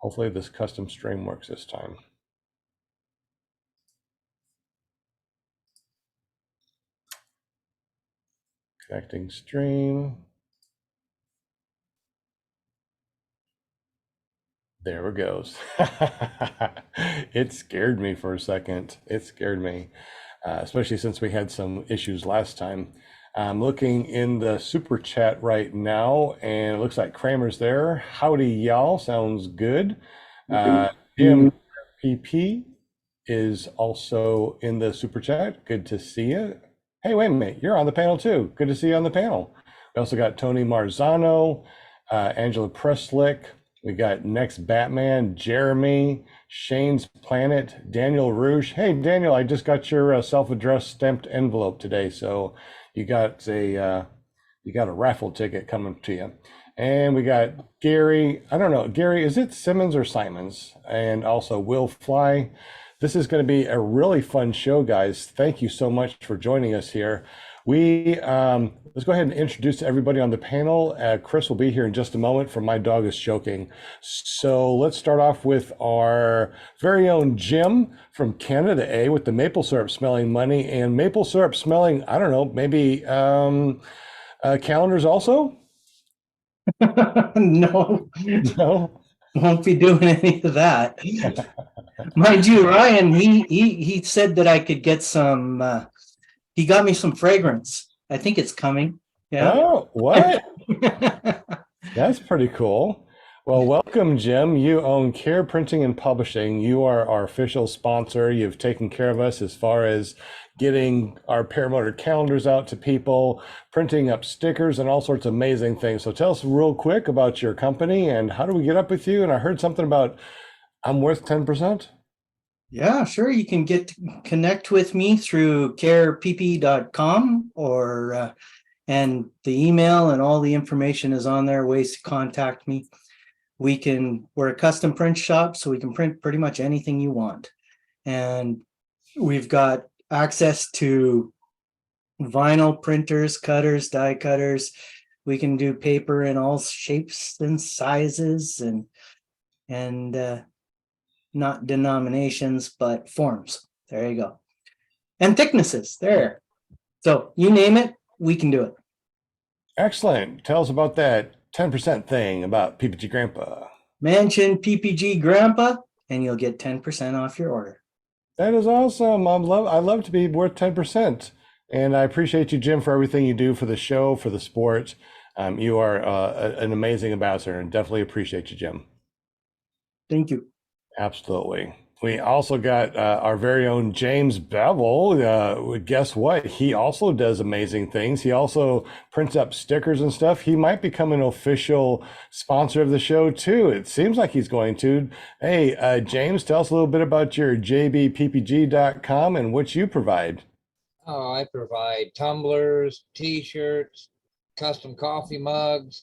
Hopefully this custom stream works this time. Connecting stream. There it goes. It scared me for a second. It scared me, especially since we had some issues last time. I'm looking in the super chat right now, and it looks like Kramer's there. Howdy, y'all. Sounds good. Jim PP is also in the super chat. Good to see you. Hey, wait a minute. You're on the panel too. Good to see you on the panel. We also got Tony Marzano, Angela Preslick. We got Next Batman, Jeremy, Shane's Planet, Daniel Rouge. Hey, Daniel, I just got your self-addressed stamped envelope today, so you got a raffle ticket coming to you. And we got Gary. I don't know, Gary, is it Simmons or Simons? And also Will Fly. This is going to be a really fun show, guys. Thank you so much for joining us here. We let's go ahead and introduce everybody on the panel. Kris will be here in just a moment, for my dog is choking. So let's start off with our very own Jim from Canada A with the maple syrup smelling money and maple syrup smelling, I don't know, maybe calendars also? No, No? won't be doing any of that. Mind you, Ryan, he said that I could get some, he got me some fragrance. I think it's coming. Yeah. Oh, what? That's pretty cool. Well, welcome, Jim. You own Care Printing and Publishing. You are our official sponsor. You've taken care of us as far as getting our paramotor calendars out to people, printing up stickers, and all sorts of amazing things. So tell us real quick about your company and how do we get up with you? And I heard something about I'm worth 10%. Yeah, sure. You can connect with me through carepp.com or and the email and all the information is on there, ways to contact me. We're a custom print shop, so we can print pretty much anything you want. And we've got access to vinyl printers, cutters, die cutters. We can do paper in all shapes and sizes and not denominations, but forms. There you go. And thicknesses there. So you name it, we can do it. Excellent. Tell us about that 10% thing about PPG Grandpa. Mention PPG Grandpa and you'll get 10% off your order. That is awesome. I love to be worth 10%. And I appreciate you, Jim, for everything you do for the show, for the sport. You are an amazing ambassador and definitely appreciate you, Jim. Thank you. Absolutely. We also got our very own James Bevel. Guess what? He also does amazing things. He also prints up stickers and stuff. He might become an official sponsor of the show too. It seems like he's going to. Hey, James, tell us a little bit about your jbppg.com and what you provide. Oh, I provide tumblers, t-shirts, custom coffee mugs,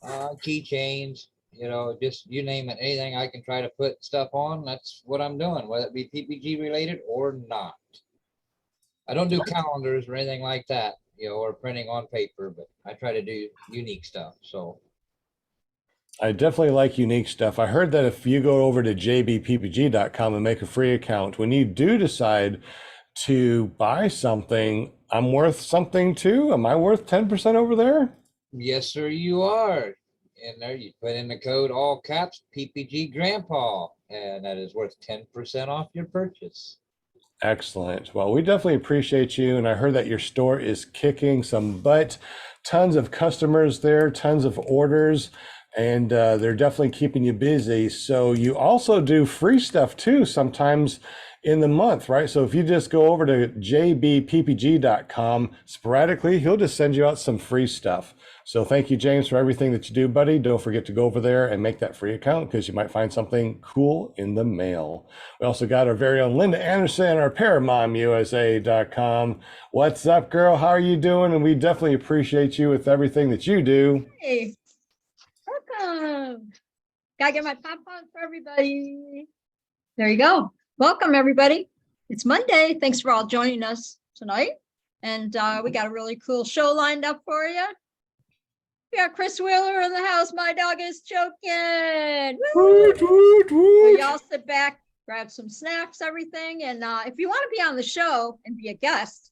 keychains. You know, just you name it, anything I can try to put stuff on, that's what I'm doing, whether it be PPG related or not. I don't do calendars or anything like that, you know, or printing on paper, but I try to do unique stuff. So I definitely like unique stuff. I heard that if you go over to jbppg.com and make a free account, when you do decide to buy something, I'm worth something too. Am I worth 10% over there? yes, sir, you are. In there, you put in the code all caps PPG Grandpa, and that is worth 10% off your purchase. Excellent. Well, we definitely appreciate you. And I heard that your store is kicking some butt, tons of customers there, tons of orders, and they're definitely keeping you busy. So you also do free stuff too, sometimes in the month, right? So if you just go over to jbppg.com sporadically, he'll just send you out some free stuff. So thank you, James, for everything that you do, buddy. Don't forget to go over there and make that free account because you might find something cool in the mail. We also got our very own Linda Anderson, our ParamomUSA.com. What's up, girl? How are you doing? And we definitely appreciate you with everything that you do. Hey, welcome. Gotta get my popcorn for everybody. There you go. Welcome, everybody. It's Monday. Thanks for all joining us tonight. And we got a really cool show lined up for you. We got Chris Wheeler in the house. My dog is choking. Woot, woot, So woot. y'all sit back, grab some snacks, everything. And if you want to be on the show and be a guest,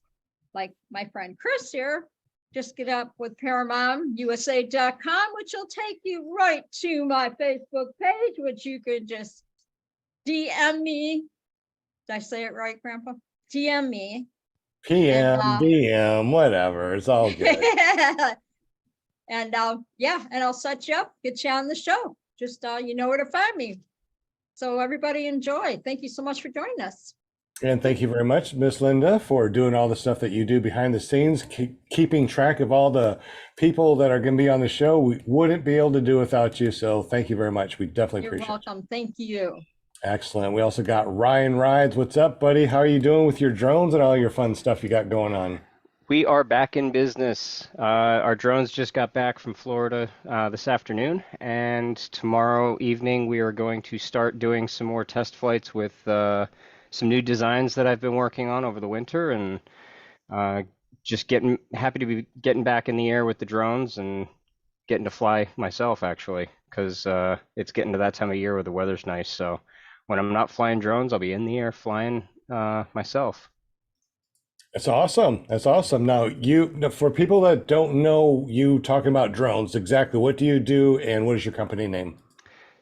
like my friend Chris here, just get up with ParamountUSA.com, which will take you right to my Facebook page, which you could just DM me. Did I say it right, Grandpa? DM me. PM, And, DM, whatever. It's all good. And yeah, and I'll set you up, get you on the show. Just you know where to find me. So everybody enjoy. Thank you so much for joining us. And thank you very much, Miss Linda, for doing all the stuff that you do behind the scenes, keeping track of all the people that are going to be on the show. We wouldn't be able to do without you. So thank you very much. We definitely You're appreciate it. welcome. Thank you. Excellent. We also got Ryan Rides. What's up, buddy? How are you doing with your drones and all your fun stuff you got going on? We are back in business. Our drones just got back from Florida this afternoon, and tomorrow evening we are going to start doing some more test flights with some new designs that I've been working on over the winter, and just happy to be getting back in the air with the drones and getting to fly myself, actually, because it's getting to that time of year where the weather's nice. So when I'm not flying drones, I'll be in the air flying myself. That's awesome. That's awesome. Now, for people that don't know you talking about drones, exactly what do you do and what is your company name?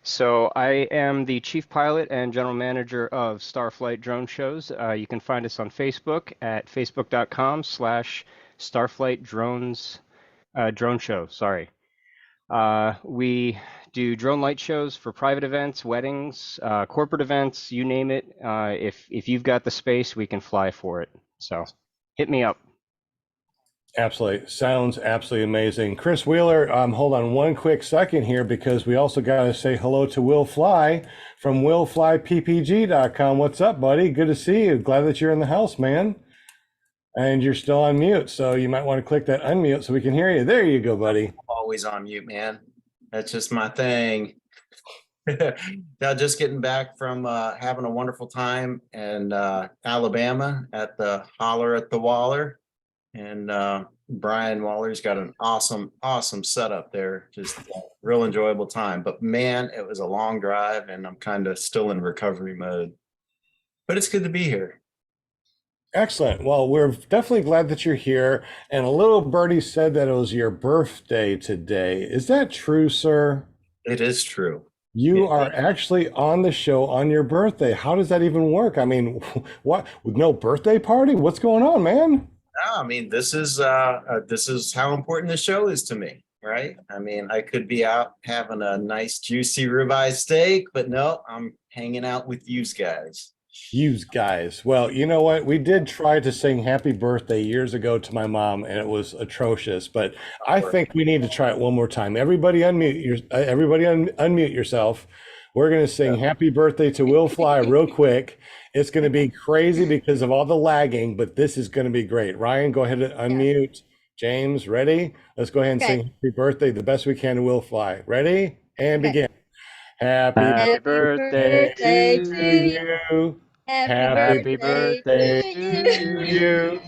So I am the chief pilot and general manager of Starflight Drone Shows. You can find us on Facebook at facebook.com/Starflight Drone Show. Sorry. We do drone light shows for private events, weddings, corporate events, you name it. If you've got the space, we can fly for it. So hit me up. Absolutely. Sounds absolutely amazing. Chris Wheeler, hold on one quick second here because we also got to say hello to Will Fly from willflyppg.com. What's up, buddy? Good to see you. Glad that you're in the house, man. And you're still on mute, so you might want to click that unmute so we can hear you. There you go, buddy. Always on mute, man. That's just my thing. Now, just getting back from having a wonderful time in Alabama at the Holler at the Waller. And Brian Waller's got an awesome setup there. Just a real enjoyable time. But man, it was a long drive and I'm kind of still in recovery mode. But it's good to be here. Excellent. Well, we're definitely glad that you're here. And a little birdie said that it was your birthday today. Is that true, sir? It is true. You are actually on the show on your birthday. How does that even work? I mean, what? No birthday party? What's going on, man? I mean, this is how important the show is to me, right? I mean, I could be out having a nice juicy ribeye steak, but no, I'm hanging out with you guys. You guys. Well, you know what? We did try to sing happy birthday years ago to my mom, and it was atrocious. But I think we need to try it one more time. Everybody unmute yourself. We're going to sing happy birthday to Will Fly real quick. It's going to be crazy because of all the lagging, but this is going to be great. Ryan, go ahead and unmute. James, ready? Let's go ahead and sing happy birthday the best we can to Will Fly. Ready? And begin. Happy birthday to you. Happy birthday to you.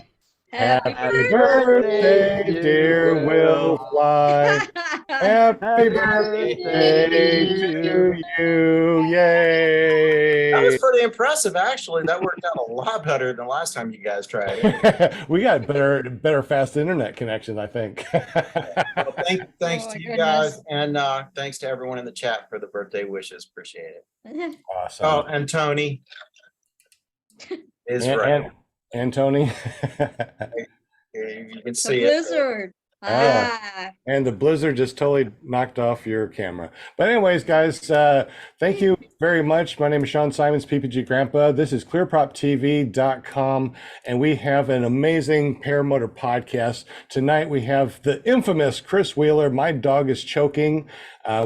Happy birthday, dear Will Fly. Happy birthday to you. Yay. That was pretty impressive, actually. That worked out a lot better than the last time you guys tried it. We got better fast internet connections, I think. Well, thanks to you guys, and thanks to everyone in the chat for the birthday wishes. Appreciate it. Awesome. Oh, and Tony is right. And Tony. You can see the it. blizzard. And the blizzard just totally knocked off your camera. But anyways, guys, thank you very much. My name is Sean Simons, PPG Grandpa. This is clearproptv.com, and we have an amazing paramotor podcast. Tonight we have the infamous Chris Wheeler. My dog is choking.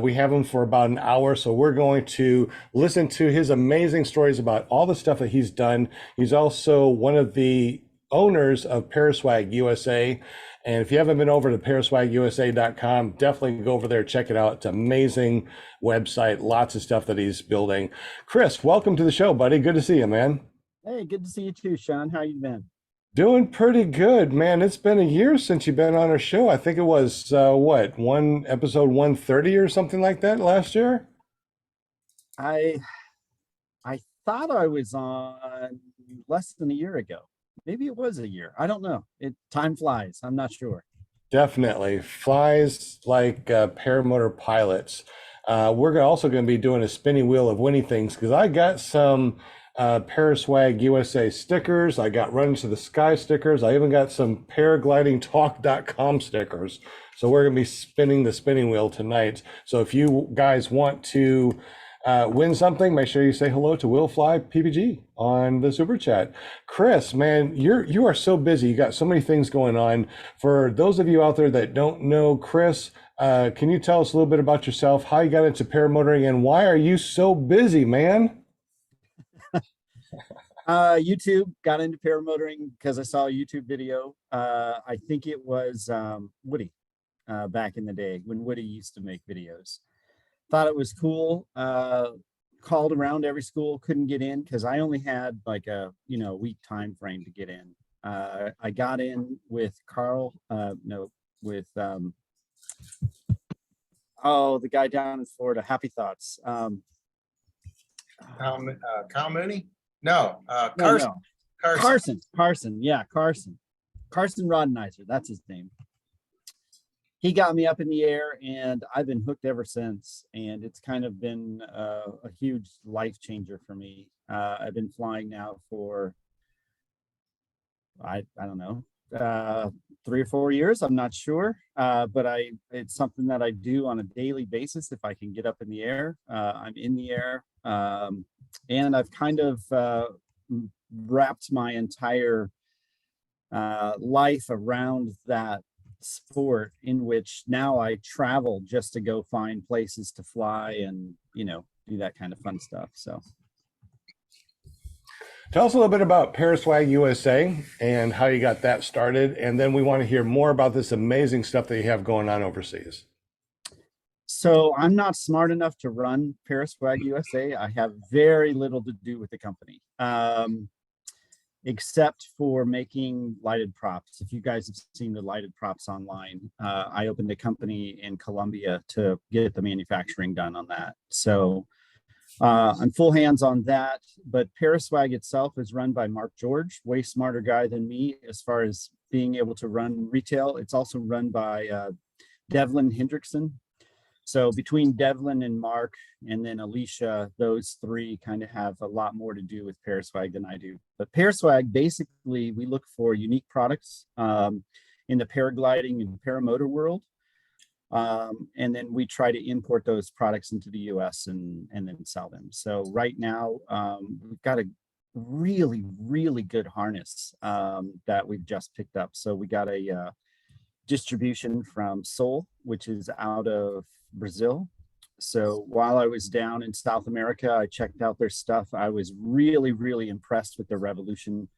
We have him for about an hour, so we're going to listen to his amazing stories about all the stuff that he's done. He's also one of the owners of Paraswag USA. And if you haven't been over to paraswagusa.com, definitely go over there, check it out. It's an amazing website, lots of stuff that he's building. Chris, welcome to the show, buddy. Good to see you, man. Hey, good to see you too, Sean. How you been? Doing pretty good, man. It's been a year since you've been on our show. I think it was what, one episode 130 or something like that last year? I I thought I was on less than a year ago. Maybe it was a year. I don't know. Time flies. I'm not sure. Definitely. Flies like paramotor pilots. Also going to be doing a spinning wheel of winning things because I got some Paraswag USA stickers. I got Run to the Sky stickers. I even got some paraglidingtalk.com stickers. So we're going to be spinning the spinning wheel tonight. So if you guys want to win something, make sure you say hello to Will Fly PPG on the super chat. Kris, man, you are so busy. You got so many things going on. For those of you out there that don't know Kris, can you tell us a little bit about yourself, how you got into paramotoring, and why are you so busy, man? YouTube, got into paramotoring because I saw a YouTube video. I think it was Woody back in the day when Woody used to make videos. Thought it was cool. Called around every school, couldn't get in because I only had like a week time frame to get in. I got in with the guy down in Florida, Happy Thoughts. Kyle Mooney? No, No, Carson. no. Carson. Yeah, Carson Rodenizer, that's his name. He got me up in the air and I've been hooked ever since. And it's kind of been a huge life changer for me. I've been flying now for, I don't know, 3 or 4 years. I'm not sure. But it's something that I do on a daily basis. If I can get up in the air, I'm in the air. And I've kind of wrapped my entire life around that sport, in which now I travel just to go find places to fly and do that kind of fun stuff. So Tell us a little bit about Paraswag USA and how you got that started, and then we want to hear more about this amazing stuff that you have going on overseas. So I'm not smart enough to run Paraswag USA. I have very little to do with the company. Except for making lighted props. If you guys have seen the lighted props online, I opened a company in Colombia to get the manufacturing done on that. So I'm full hands on that, but Paraswag itself is run by Mark George, way smarter guy than me as far as being able to run retail. It's also run by Devlin Hendrickson. So between Devlin and Mark and then Alicia, those three kind of have a lot more to do with Paraswag than I do. But Paraswag, basically, we look for unique products in the paragliding and paramotor world. And then we try to import those products into the US and then sell them. So right now, we've got a really, really good harness that we've just picked up. So we got a distribution from Seoul, which is out of Brazil. So while I was down in South America, I checked out their stuff. I was really, really impressed with the Revolution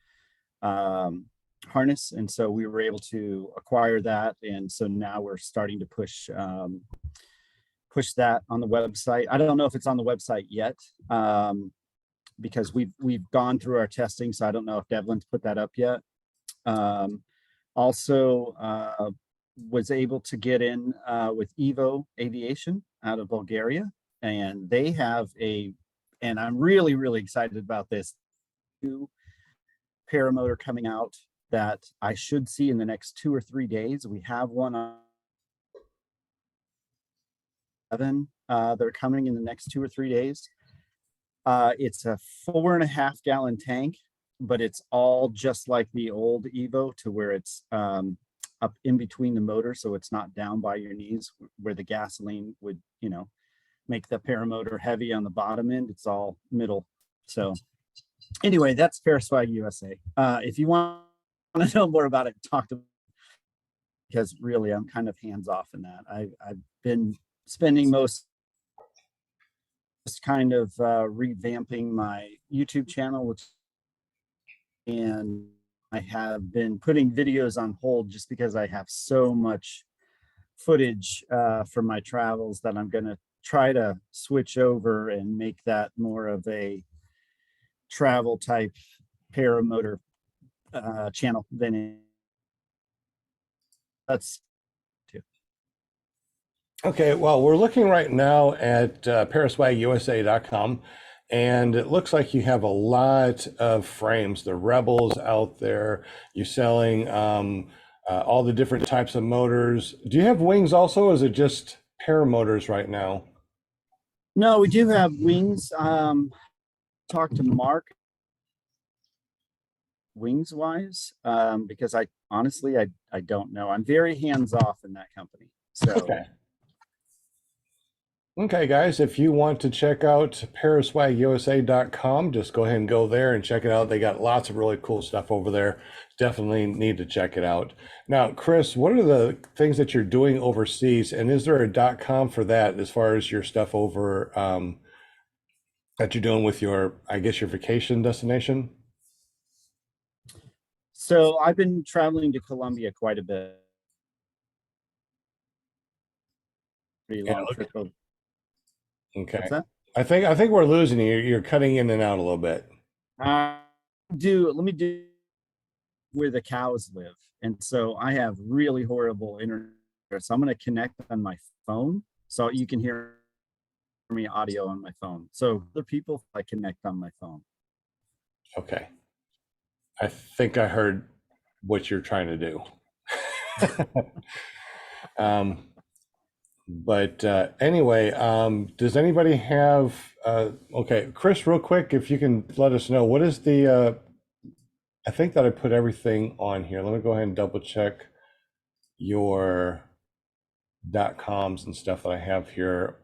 harness. And so we were able to acquire that. And so now we're starting to push that on the website. I don't know if it's on the website yet because we've gone through our testing. So I don't know if Devlin's put that up yet. Also was able to get in with Evo Aviation out of Bulgaria, and they have and I'm really, really excited about this new paramotor coming out that I should see in the next 2 or 3 days. We have one on 7 they're coming in the next 2 or 3 days. It's a 4.5 gallon tank, but it's all just like the old Evo, to where it's up in between the motor, so it's not down by your knees where the gasoline would make the paramotor heavy on the bottom end. It's all middle. So anyway, that's Paraswag USA. If you want to know more about it, talk to me, because really I'm kind of hands off in that. I've been spending most just kind of revamping my YouTube channel, and I have been putting videos on hold just because I have so much footage from my travels that I'm going to try to switch over and make that more of a travel type paramotor channel than that's Okay, well, we're looking right now at paraswagusa.com, and it looks like you have a lot of frames, the Rebels out there. You're selling all the different types of motors. Do you have wings also, or is it just paramotors right now? no, we do have wings. Talk to Mark wings wise, because I honestly I don't know. I'm very hands off in that company. So Okay. Okay, guys, if you want to check out paraswagusa.com, just go ahead and go there and check it out. They got lots of really cool stuff over there. Definitely need to check it out. Now, Chris, what are the things that you're doing overseas? And is there a .com for that as far as your stuff over that you're doing with your, I guess, your vacation destination? so I've been traveling to Colombia quite a bit. Pretty Yeah, long trip. okay. What's that? I think we're losing you. You're cutting in and out a little bit. Let me do where the cows live. And so I have really horrible internet. So I'm going to connect on my phone so you can hear me audio on my phone. So the people I connect on my phone. Okay. I think I heard what you're trying to do. But anyway, does anybody have, okay, Chris, real quick, if you can let us know, what is the, I think that I put everything on here. Let me go ahead and double check your .coms and stuff that I have here.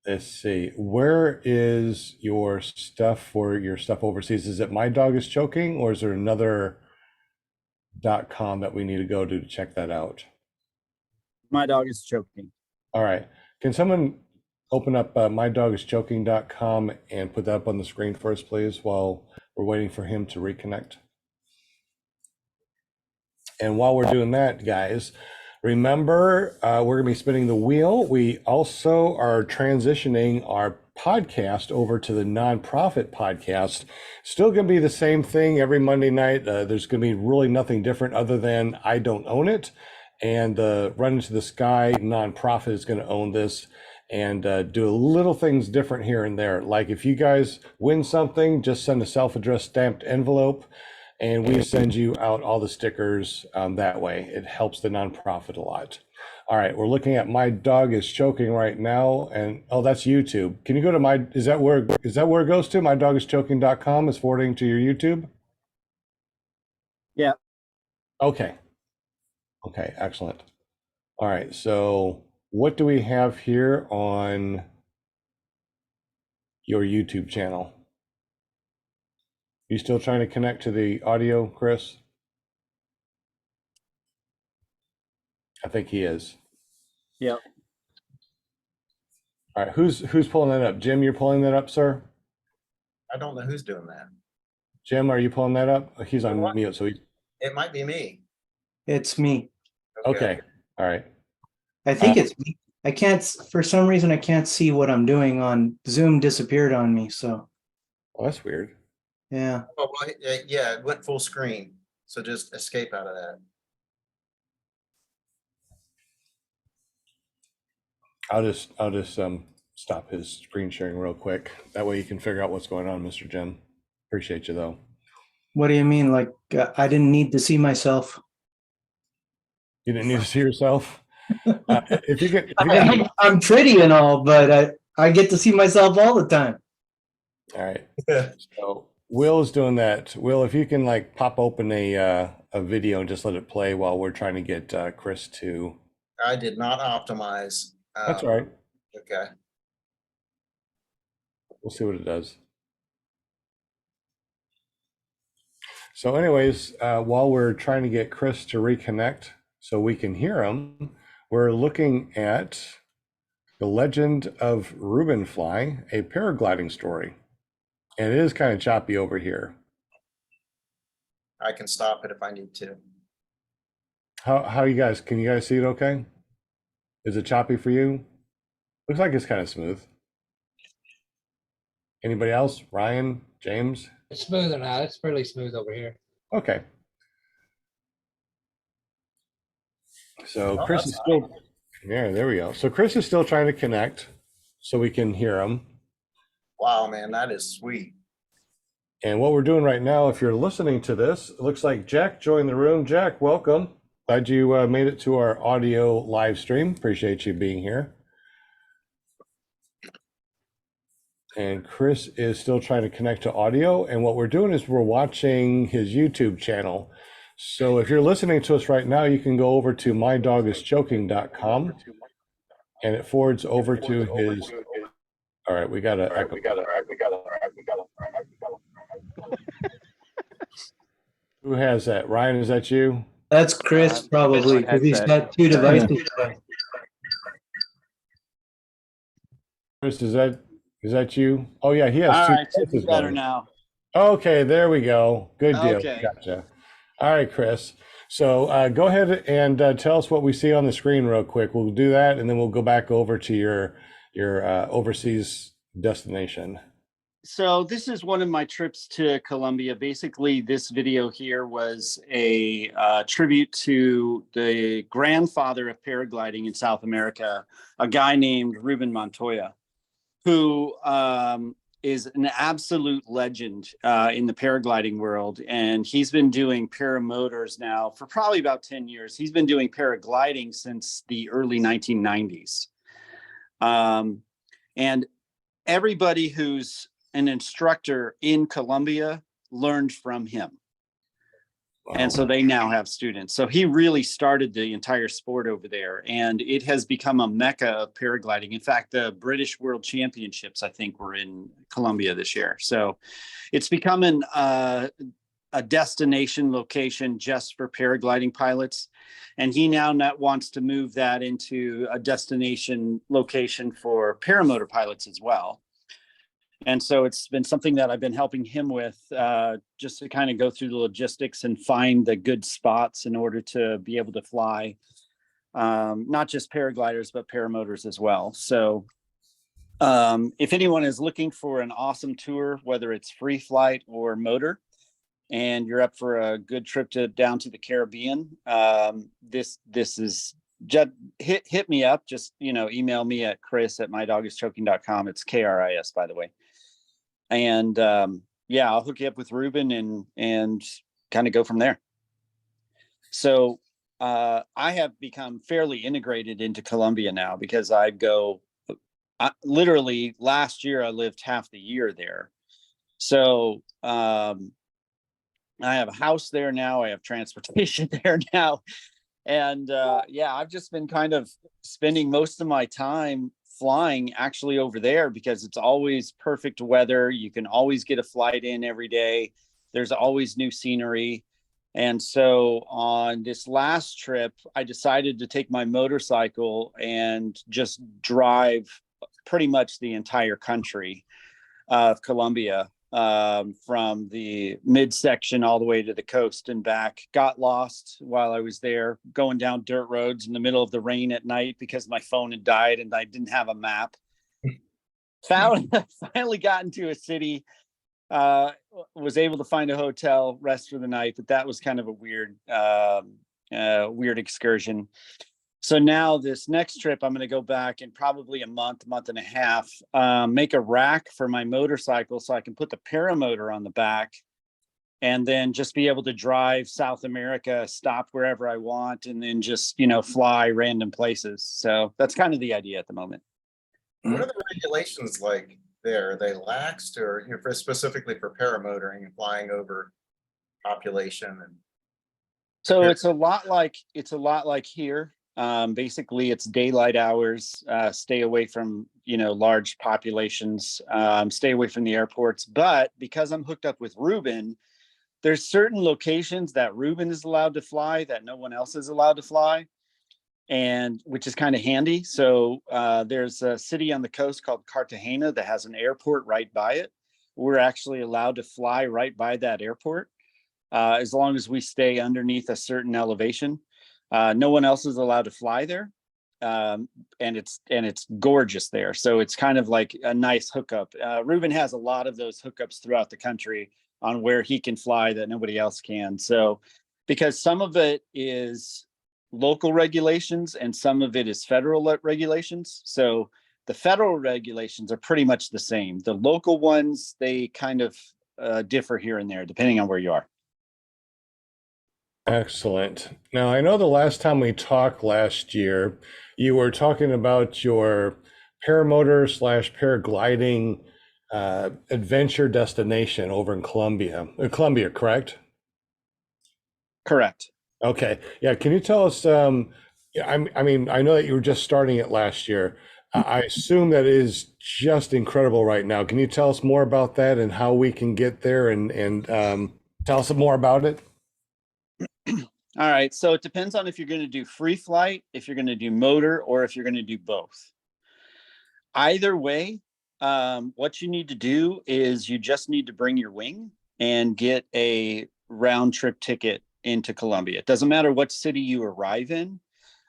Let's see, where is your stuff for your stuff overseas? Is it My Dog is Choking, or is there another .com that we need to go to check that out? My dog is choking. All right. Can someone open up mydogischoking.com and put that up on the screen for us, please, while we're waiting for him to reconnect? And while we're doing that, guys, remember, we're going to be spinning the wheel. We also are transitioning our podcast over to the nonprofit podcast. Still going to be the same thing every Monday night. There's going to be really nothing different other than I don't own it. And the Run Into the Sky nonprofit is going to own this and do little things different here and there. Like if you guys win something, just send a self-addressed stamped envelope and we send you out all the stickers that way. It helps the nonprofit a lot. All right, we're looking at My Dog is Choking right now. And oh, that's YouTube. Can you go to is that where it goes to? MyDogIsChoking.com is forwarding to your YouTube? Yeah. Okay. Okay, excellent. All right, so what do we have here on your YouTube channel? You still trying to connect to the audio, Chris? I think he is. Yep. All right, who's pulling that up? Jim, you're pulling that up, sir? I don't know who's doing that. Jim, are you pulling that up? He's on What? mute, so he, It might be me. It's me. okay. All right. I think it's me. I can't, for some reason, I can't see what I'm doing on Zoom disappeared on me. So, Well, that's weird. yeah. Oh, well, yeah, it went full screen. So just escape out of that. I'll just stop his screen sharing real quick. That way you can figure out what's going on, Mr. Jim. Appreciate you though. What do you mean? Like, I didn't need to see myself? You didn't need to see yourself. If you get, I'm pretty and all, but I get to see myself all the time. all right. So Will is doing that. Will, if you can like pop open a video and just let it play while we're trying to get Chris to. I did not optimize. That's all right. Okay. We'll see what it does. So anyways, while we're trying to get Chris to reconnect so we can hear him, we're looking at The Legend of Reubenfly, a paragliding story. And it is kind of choppy over here. I can stop it if I need to. How you guys, can you guys see it okay? Is it choppy for you? Looks like it's kind of smooth. Anybody else? Ryan, James? It's smoother now. It's fairly smooth over here. Okay. So Oh, Chris that's is still, yeah, there we go. So Chris is still trying to connect so we can hear him. wow, man, that is sweet. And what we're doing right now, if you're listening to this, it looks like Jack joined the room. Jack, welcome. Glad you made it to our audio live stream. Appreciate you being here. And Chris is still trying to connect to audio. And what we're doing is we're watching his YouTube channel. So if you're listening to us right now, you can go over to mydogischoking.com and it forwards over to his. All right, we got to echo. Who has that? Ryan, is that you? That's Chris probably, because he's got two devices. Chris, is that you? Oh yeah, he has All two right, should be devices better going. now. Okay, there we go. Good deal. Okay. Gotcha. All right, Chris. So go ahead and tell us what we see on the screen real quick. We'll do that, and then we'll go back over to your overseas destination. So this is one of my trips to Colombia. Basically, this video here was a tribute to the grandfather of paragliding in South America, a guy named Ruben Montoya, who is an absolute legend in the paragliding world. And he's been doing paramotors now for probably about 10 years. He's been doing paragliding since the early 1990s. And everybody who's an instructor in Colombia learned from him. Wow. And so they now have students. So he really started the entire sport over there, and it has become a mecca of paragliding. In fact, the British World Championships, I think, were in Colombia this year. So it's becoming a destination location just for paragliding pilots. And he now wants to move that into a destination location for paramotor pilots as well. And so it's been something that I've been helping him with, just to kind of go through the logistics and find the good spots in order to be able to fly, not just paragliders, but paramotors as well. So if anyone is looking for an awesome tour, whether it's free flight or motor, and you're up for a good trip down to the Caribbean, this is just hit me up. Just, email me at kris@mydogischoking.com. It's KRIS, by the way. And yeah, I'll hook you up with Ruben and kind of go from there. So I have become fairly integrated into Colombia now, because literally last year I lived half the year there. So I have a house there now. I have transportation there now. And yeah, I've just been kind of spending most of my time flying actually over there, because it's always perfect weather. You can always get a flight in every day. There's always new scenery. And so on this last trip, I decided to take my motorcycle and just drive pretty much the entire country of Colombia, from the midsection all the way to the coast and back. Got lost while I was there, going down dirt roads in the middle of the rain at night because my phone had died and I didn't have a map. Finally got into a city, was able to find a hotel, rest for the night, but that was kind of a weird excursion. So now this next trip, I'm going to go back in probably a month and a half, make a rack for my motorcycle so I can put the paramotor on the back, and then just be able to drive South America, stop wherever I want, and then just, fly random places. So that's kind of the idea at the moment. What are the regulations like there? Are they laxed, or specifically for paramotoring and flying over population? And so it's a lot like here. Basically it's daylight hours, stay away from, large populations, stay away from the airports. But because I'm hooked up with Ruben, there's certain locations that Ruben is allowed to fly that no one else is allowed to fly, and which is kind of handy. So there's a city on the coast called Cartagena that has an airport right by it. We're actually allowed to fly right by that airport, as long as we stay underneath a certain elevation. No one else is allowed to fly there, and it's gorgeous there. So it's kind of like a nice hookup. Ruben has a lot of those hookups throughout the country, on where he can fly that nobody else can. So, because some of it is local regulations and some of it is federal regulations. So the federal regulations are pretty much the same. The local ones, they kind of differ here and there, depending on where you are. Excellent. Now, I know the last time we talked last year, you were talking about your paramotor slash paragliding adventure destination over in Colombia. Colombia, correct? Correct. Okay. Yeah. Can you tell us? I mean, I know that you were just starting it last year. I assume that is just incredible right now. Can you tell us more about that and how we can get there and tell us more about it? All right. So it depends on if you're going to do free flight, if you're going to do motor, or if you're going to do both. Either way, what you need to do is you just need to bring your wing and get a round trip ticket into Colombia. It doesn't matter what city you arrive in.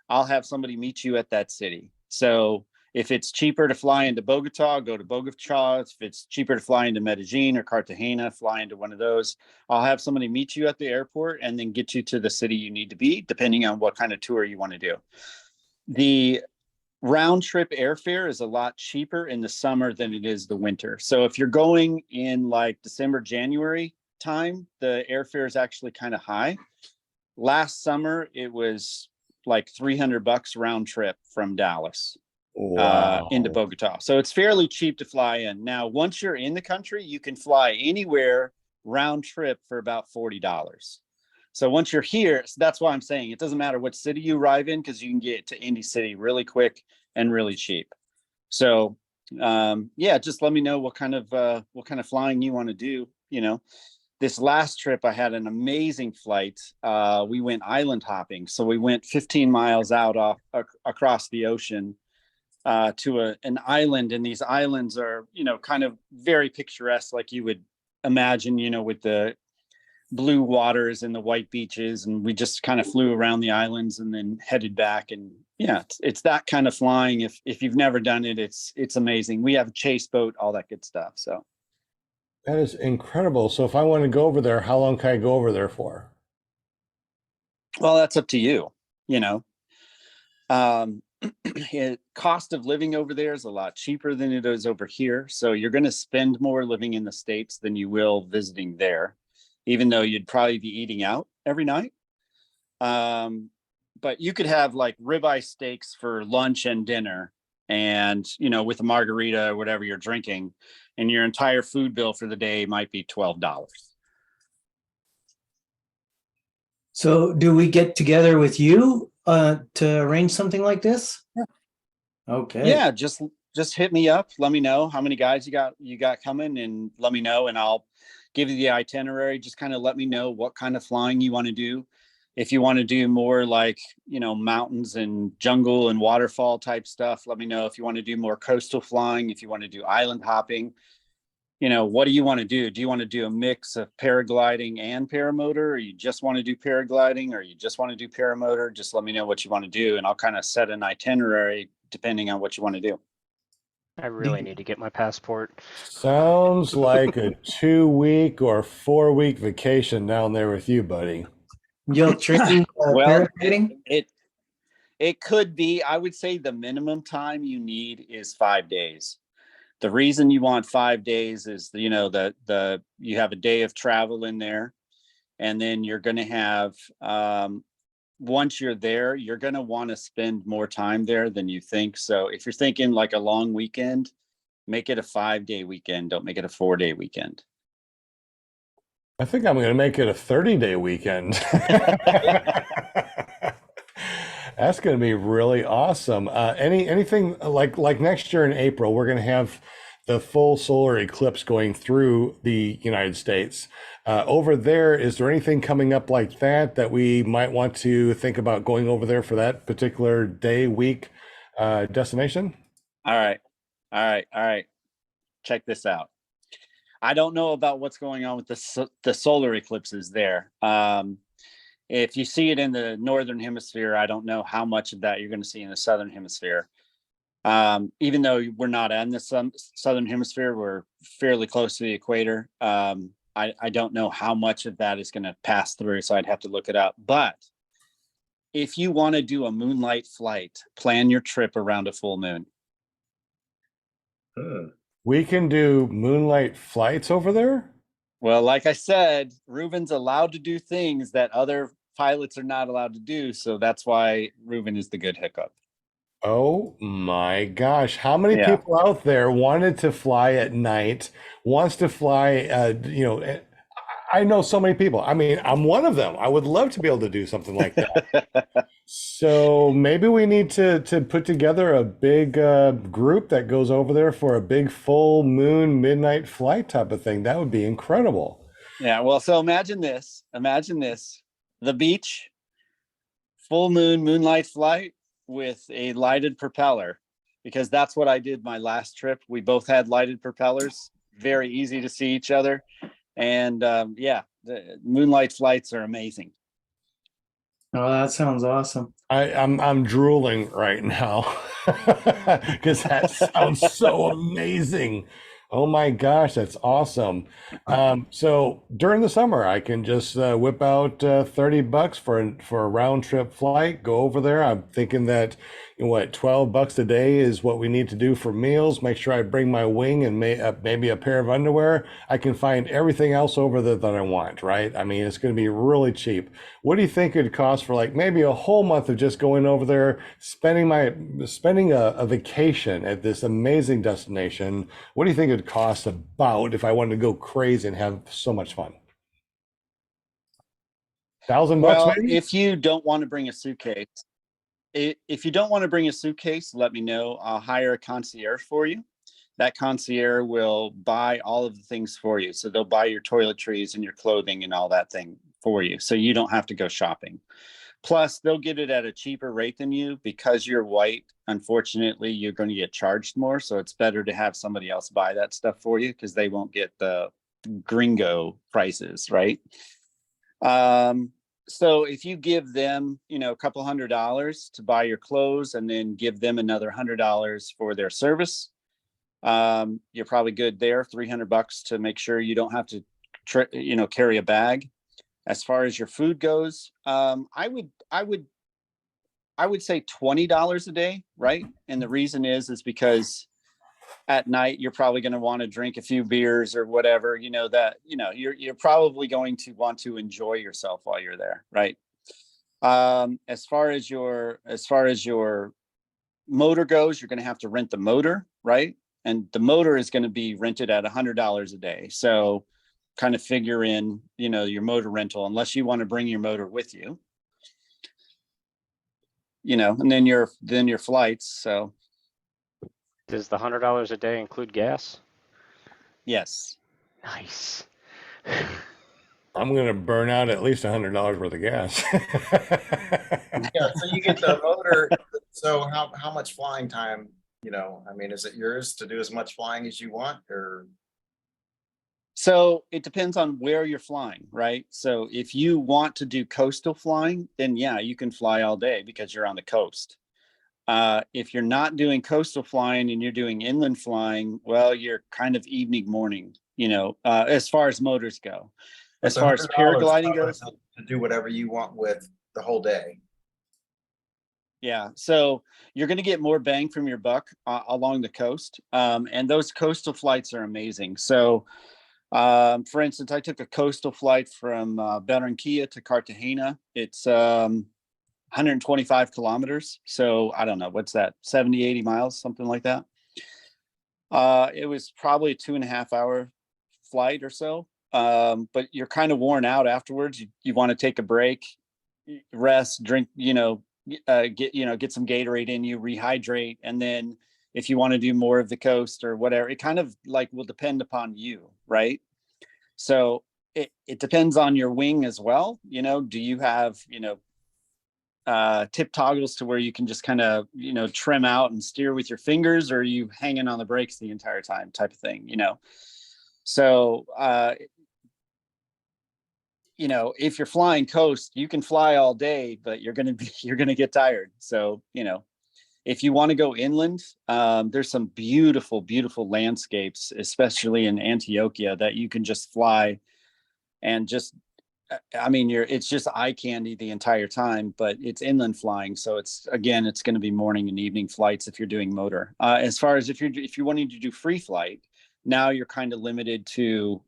I'll have somebody meet you at that city. So if it's cheaper to fly into Bogota, go to Bogota. If it's cheaper to fly into Medellin or Cartagena, fly into one of those. I'll have somebody meet you at the airport and then get you to the city you need to be, depending on what kind of tour you want to do. The round trip airfare is a lot cheaper in the summer than it is the winter. So if you're going in like December, January time, the airfare is actually kind of high. Last summer, it was like $300 round trip from Dallas. Wow. Into Bogota. So it's fairly cheap to fly in. Now, once you're in the country, you can fly anywhere round trip for about $40. So once you're here, so that's why I'm saying it doesn't matter what city you arrive in, because you can get to Indy City really quick and really cheap. So yeah, just let me know what kind of flying you want to do. You know, this last trip I had an amazing flight. We went island hopping. So we went 15 miles out across the ocean to an island, and these islands are, you know, kind of very picturesque, like you would imagine, you know, with the blue waters and the white beaches. And we just kind of flew around the islands and then headed back. And yeah, it's that kind of flying. If you've never done it, it's amazing. We have a chase boat, all that good stuff. So That is incredible. So if I want to go over there, how long can I go over there for? well, that's up to you. You know, cost of living over there is a lot cheaper than it is over here. So you're going to spend more living in the States than you will visiting there, even though you'd probably be eating out every night. But you could have like ribeye steaks for lunch and dinner, and, you know, with a margarita or whatever you're drinking, and your entire food bill for the day might be $12. So do we get together with you to arrange something like this? Yeah. Okay. Yeah, just hit me up. Let me know how many guys you got coming, and let me know, and I'll give you the itinerary. Just kind of let me know what kind of flying you want to do. If you want to do more like, you know, mountains and jungle and waterfall type stuff, let me know. If you want to do more coastal flying, if you want to do island hopping, you know, what do you want to do? Do you want to do a mix of paragliding and paramotor, or you just want to do paragliding, or you just want to do paramotor? Just let me know what you want to do, and I'll kind of set an itinerary depending on what you want to do. I really need to get my passport. Sounds like a 2-week or 4-week vacation down there with you, buddy. You'll train Well, paragliding? It could be. I would say the minimum time you need is 5 days. The reason you want 5 days is, you know, the you have a day of travel in there, and then you're going to have once you're there, you're going to want to spend more time there than you think. So if you're thinking like a long weekend, make it a 5-day weekend. Don't make it a 4-day weekend. I think I'm going to make it a 30-day weekend. That's going to be really awesome. Anything like next year in April, we're going to have the full solar eclipse going through the United States. Over there, is there anything coming up like that we might want to think about going over there for that particular day, week, destination? All right. Check this out. I don't know about what's going on with the solar eclipses there. If you see it in the northern hemisphere, I don't know how much of that you're going to see in the southern hemisphere. Even though we're not in the southern hemisphere, we're fairly close to the equator. I don't know how much of that is going to pass through, so I'd have to look it up. But if you want to do a moonlight flight, plan your trip around a full moon. We can do moonlight flights over there? Well, like I said, Reuben's allowed to do things that other pilots are not allowed to do. So that's why Reuben is the good hookup. Oh my gosh. How many Yeah. people out there wanted to fly at night, wants to fly, I know so many people. I mean, I'm one of them. I would love to be able to do something like that. So maybe we need to put together a big group that goes over there for a big full moon midnight flight type of thing. That would be incredible. Yeah. Well, so imagine this. The beach, full moon, moonlight flight with a lighted propeller, because that's what I did my last trip. We both had lighted propellers, very easy to see each other. And yeah, the moonlight flights are amazing. Oh, that sounds awesome. I'm drooling right now because that sounds so amazing. Oh my gosh, that's awesome. So during the summer, I can just whip out $30 for a round trip flight, go over there. I'm thinking that, what, $12 a day is what we need to do for meals. Make sure I bring my wing and maybe a pair of underwear. I can find everything else over there that I want, right? I mean, it's going to be really cheap. What do you think it would cost for like maybe a whole month of just going over there, spending a vacation at this amazing destination? What do you think it would cost about if I wanted to go crazy and have so much fun? $1,000 Well, maybe? if you don't want to bring a suitcase, let me know. I'll hire a concierge for you. That concierge will buy all of the things for you. So they'll buy your toiletries and your clothing and all that thing for you. So you don't have to go shopping. Plus, they'll get it at a cheaper rate than you. Because you're white, unfortunately, you're going to get charged more. So it's better to have somebody else buy that stuff for you, because they won't get the gringo prices, right? So if you give them, a couple $100 to buy your clothes, and then give them another $100 for their service, you're probably good there. $300 to make sure you don't have to, carry a bag. As far as your food goes, I would say $20 a day, right? And the reason is because at night you're probably going to want to drink a few beers or whatever, you're probably going to want to enjoy yourself while you're there, right? As far as your motor goes, you're going to have to rent the motor, right? And the motor is going to be rented at $100 a day. So kind of figure in, your motor rental, unless you want to bring your motor with you, and then your flights. So Does the $100 a day include gas? yes. Nice. I'm going to burn out at least $100 worth of gas. Yeah, so you get the motor. So how much flying time, is it yours to do as much flying as you want, or? So it depends on where you're flying, right? So if you want to do coastal flying, then yeah, you can fly all day because you're on the coast. If you're not doing coastal flying and you're doing inland flying, well, you're kind of evening, morning, as far as motors go. As far as paragliding goes, to do whatever you want with the whole day. yeah. So you're going to get more bang from your buck along the coast. And those coastal flights are amazing. So, for instance, I took a coastal flight from Barranquilla to Cartagena. It's 125 kilometers. So I don't know, what's that, 70, 80 miles, something like that. It was probably a 2.5 hour flight or so. But you're kind of worn out afterwards. You want to take a break, rest, drink, get some Gatorade in you, rehydrate. And then if you want to do more of the coast or whatever, it kind of like will depend upon you, right? So it depends on your wing as well. Do you have, tip toggles to where you can just kind of, trim out and steer with your fingers, or are you hanging on the brakes the entire time type of thing, So, if you're flying coast, you can fly all day, but you're going to get tired. So, if you want to go inland, there's some beautiful, beautiful landscapes, especially in Antioquia, that you can just fly and just, I mean, it's just eye candy the entire time, but it's inland flying. So it's going to be morning and evening flights if you're doing motor. As far as if you're wanting to do free flight, now you're kind of limited to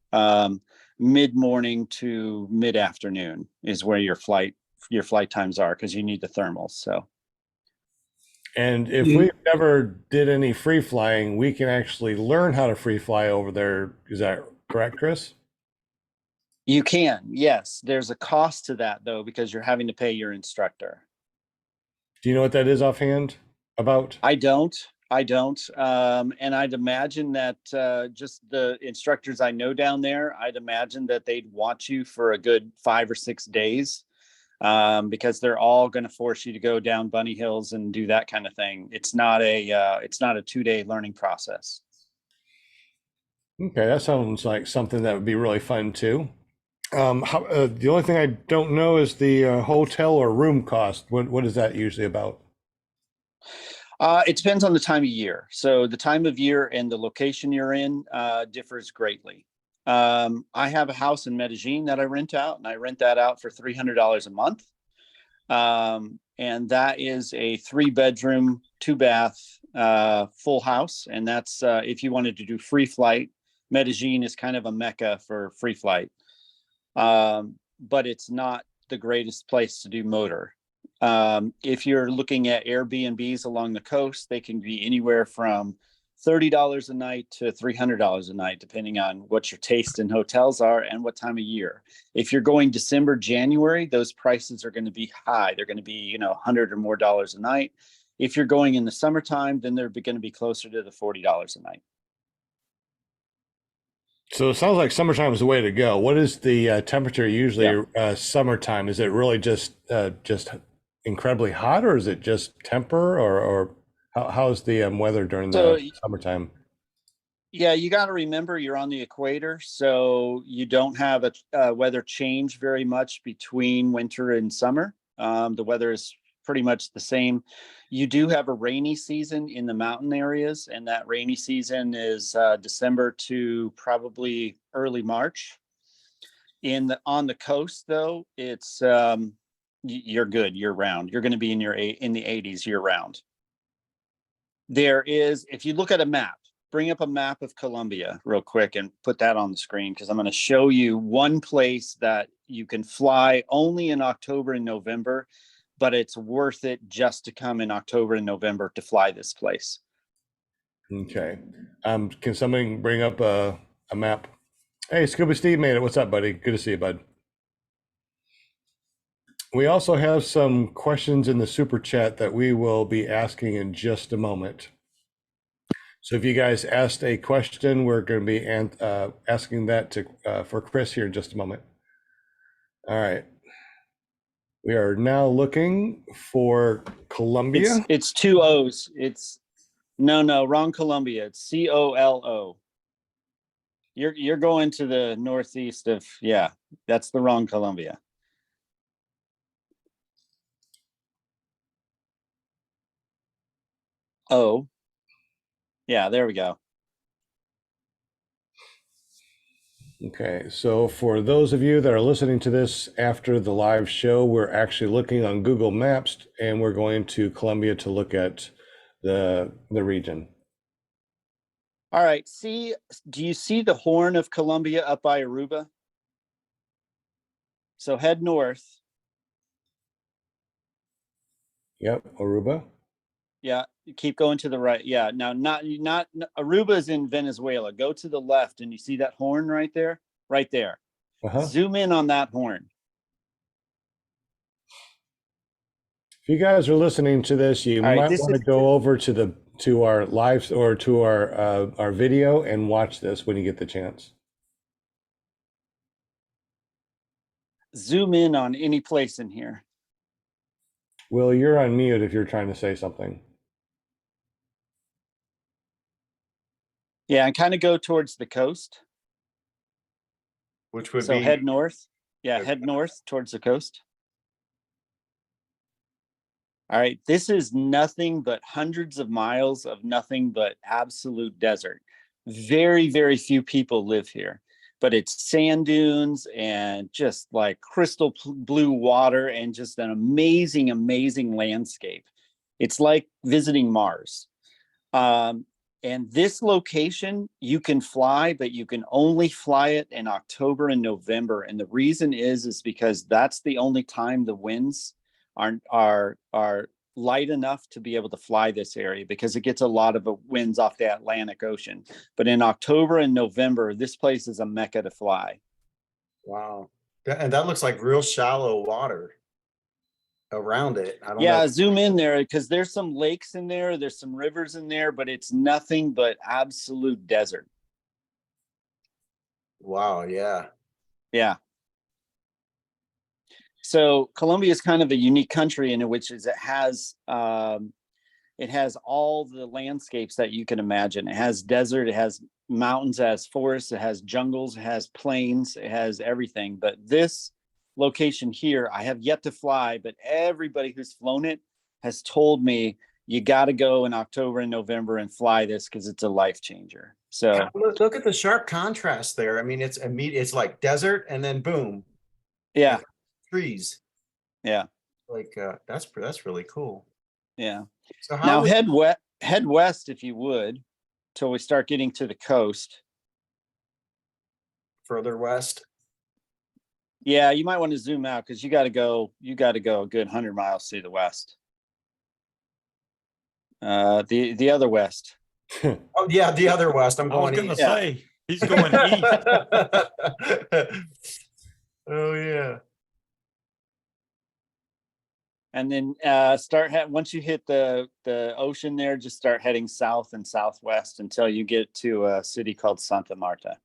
mid-morning to mid-afternoon is where your flight times are, because you need the thermals. So. And if we never did any free flying, we can actually learn how to free fly over there. Is that correct, Chris? You can, yes. There's a cost to that though, because you're having to pay your instructor. Do you know what that is offhand about? I don't. And I'd imagine that just the instructors I know down there, I'd imagine that they'd want you for a good 5 or 6 days, because they're all going to force you to go down bunny hills and do that kind of thing. It's not a 2-day learning process. Okay, that sounds like something that would be really fun too. The only thing I don't know is the hotel or room cost. What is that usually about? It depends on the time of year. So the time of year and the location you're in differs greatly. I have a house in Medellin that I rent out, and I rent that out for $300 a month. And that is a 3-bedroom, 2-bath, full house. And that's if you wanted to do free flight. Medellin is kind of a mecca for free flight. But it's not the greatest place to do motor. If you're looking at Airbnbs along the coast, they can be anywhere from $30 a night to $300 a night, depending on what your taste in hotels are and what time of year. If you're going December, January, those prices are going to be high. They're going to be, $100 or more a night. If you're going in the summertime, then they're going to be closer to the $40 a night. So it sounds like summertime is the way to go. What is the temperature usually summertime? Is it really just incredibly hot, or is it just temper, or how's the weather during the summertime? Yeah, you got to remember you're on the equator, so you don't have a weather change very much between winter and summer. The weather is pretty much the same. You do have a rainy season in the mountain areas, and that rainy season is December to probably early March. On the coast, though, it's you're good year round. You're going to be in the 80s year round. There is, if you look at a map, bring up a map of Colombia real quick and put that on the screen, because I'm going to show you one place that you can fly only in October and November, but it's worth it just to come in October and November to fly this place. Okay. Can somebody bring up a map? Hey, Scuba Steve made it. What's up, buddy? Good to see you, bud. We also have some questions in the super chat that we will be asking in just a moment. So if you guys asked a question, we're going to be asking that for Chris here in just a moment. All right. We are now looking for Colombia. It's 2 O's. No, wrong Colombia. It's COLO. You're going to the northeast of, that's the wrong Colombia. Oh, yeah, there we go. Okay, so for those of you that are listening to this after the live show, we're actually looking on Google Maps, and we're going to Colombia to look at the region. All right, do you see the Horn of Colombia up by Aruba? So head north. Yep, Aruba. Yeah, keep going to the right. Yeah, now not Aruba is in Venezuela. Go to the left and you see that horn right there? Right there. Zoom in on that horn. If you guys are listening to this, you might want to go over to our live or to our video and watch this when you get the chance. Zoom in on any place in here. Will, you're on mute if you're trying to say something. Yeah, and kind of go towards the coast. Which would so be head north. Yeah, head north towards the coast. All right, this is nothing but hundreds of miles of nothing but absolute desert. Very, very few people live here. but it's sand dunes and just like crystal blue water and just an amazing, amazing landscape. It's like visiting Mars. And this location you can fly, but you can only fly it in October and November. And the reason is because that's the only time the winds are light enough to be able to fly this area, because it gets a lot of winds off the Atlantic Ocean. But in October and November, this place is a mecca to fly. Wow. And that looks like real shallow water around it. I don't Yeah, know. zoom in there, because there's some lakes in there, there's some rivers in there, but it's nothing but absolute desert. Wow, yeah. Yeah. So Colombia is kind of a unique country in which is it has all the landscapes that you can imagine. It has desert, it has mountains, it has forests, it has jungles, it has plains, it has everything. But this location here, I have yet to fly, but everybody who's flown it has told me you got to go in October and November and fly this because it's a life changer. So God, look at the sharp contrast there. I mean, it's immediate. It's like desert, and then boom, yeah, trees. yeah, Like that's really cool. yeah. So Now how head west if you would, till we start getting to the coast. further west? Yeah, you might want to zoom out because you got to go a good 100 miles to the west. The other west. Oh yeah, the other west. I'm I was going gonna east. say, he's going east. Oh yeah. And then once you hit the ocean there, just start heading south and southwest until you get to a city called Santa Marta.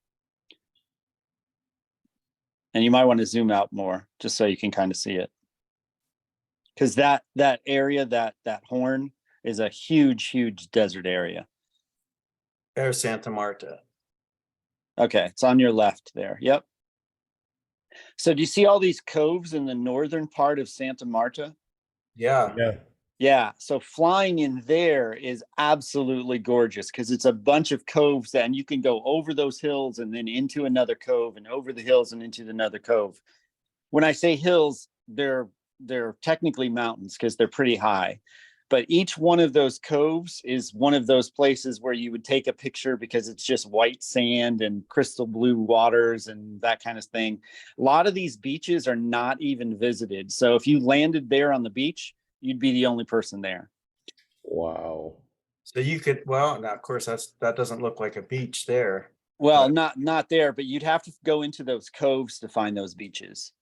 And you might want to zoom out more just so you can kind of see it. Because that area, that horn is a huge desert area. There's Santa Marta. Okay, it's on your left there. Yep. So do you see all these coves in the northern part of Santa Marta? Yeah. Yeah. Yeah, so flying in there is absolutely gorgeous because it's a bunch of coves and you can go over those hills and then into another cove and over the hills and into another cove. When I say hills, they're technically mountains because they're pretty high. But each one of those coves is one of those places where you would take a picture because it's just white sand and crystal blue waters and that kind of thing. A lot of these beaches are not even visited. So if you landed there on the beach, you'd be the only person there. Wow. So you could, well, now of course that doesn't look like a beach there. Well, not there, but you'd have to go into those coves to find those beaches.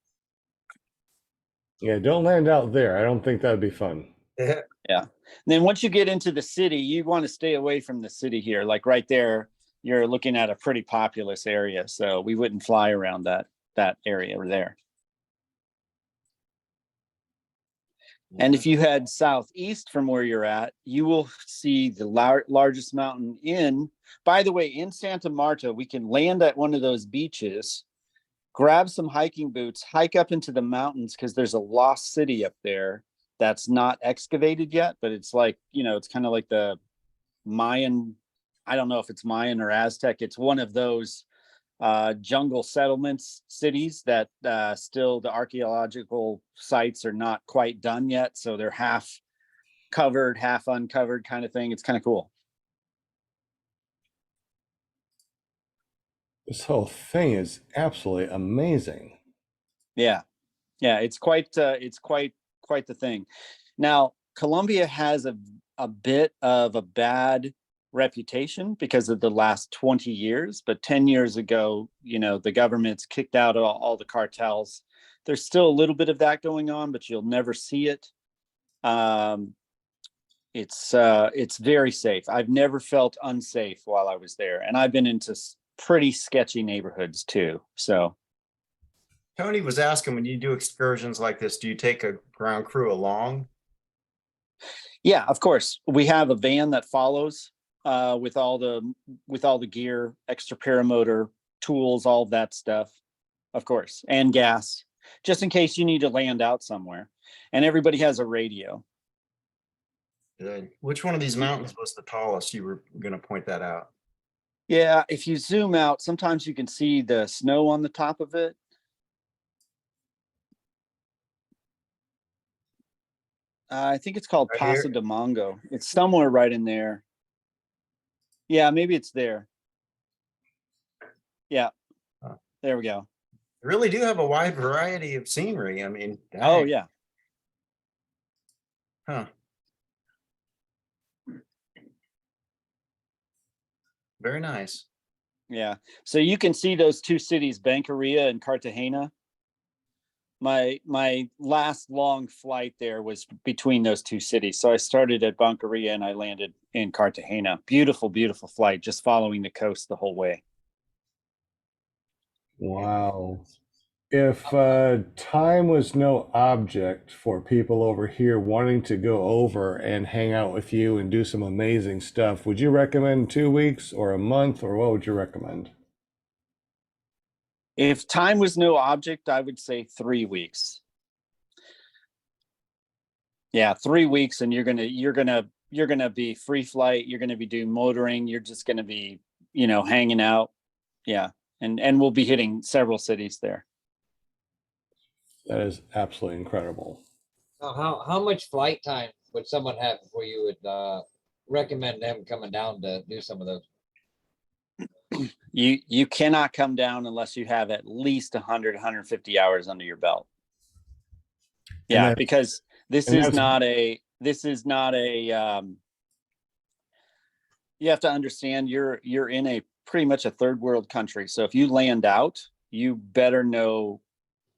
Yeah, don't land out there. I don't think that'd be fun. Yeah. And then once you get into the city, you want to stay away from the city here. Like right there, you're looking at a pretty populous area. So we wouldn't fly around that area there. And if you head southeast from where you're at, you will see the largest mountain by the way, in Santa Marta, we can land at one of those beaches, grab some hiking boots, hike up into the mountains because there's a lost city up there that's not excavated yet, but it's like, it's kind of like the Mayan, I don't know if it's Mayan or Aztec. It's one of those jungle settlements cities that still the archaeological sites are not quite done yet. So they're half covered, half uncovered kind of thing. It's kind of cool. This whole thing is absolutely amazing. Yeah. It's quite the thing. Now, Colombia has a bit of a bad reputation because of the last 20 years, but 10 years ago, the government's kicked out all the cartels. There's still a little bit of that going on, but you'll never see it. It's very safe. I've never felt unsafe while I was there, and I've been into pretty sketchy neighborhoods too. So Tony was asking, when you do excursions like this, do you take a ground crew along? yeah, of course. We have a van that follows with all the gear, extra paramotor tools, all of that stuff, of course, and gas, just in case you need to land out somewhere. And everybody has a radio. Good. Which one of these mountains was the tallest? You were going to point that out. Yeah, if you zoom out, sometimes you can see the snow on the top of it. I think it's called Right here? Paso de Mongo. It's somewhere right in there. Yeah, maybe it's there. Yeah, Huh. there we go. They really do have a wide variety of scenery. I mean, Oh, dang. yeah. Huh. Very nice. Yeah. So you can see those two cities, Bancaria and Cartagena. My last long flight there was between those two cities. So I started at Bancaria and I landed in Cartagena. Beautiful, beautiful flight, just following the coast the whole way. Wow. If time was no object for people over here wanting to go over and hang out with you and do some amazing stuff, would you recommend 2 weeks or a month, or what would you recommend? If time was no object, I would say 3 weeks. Yeah, 3 weeks, and you're gonna be free flight. You're gonna be doing motoring. You're just gonna be, hanging out. Yeah, and we'll be hitting several cities there. That is absolutely incredible. Now, how much flight time would someone have before you would recommend them coming down to do some of those? You cannot come down unless you have at least 100, 150 hours under your belt. Yeah, that- because this and is that's- not a you have to understand you're in a pretty much a third world country. So if you land out, you better know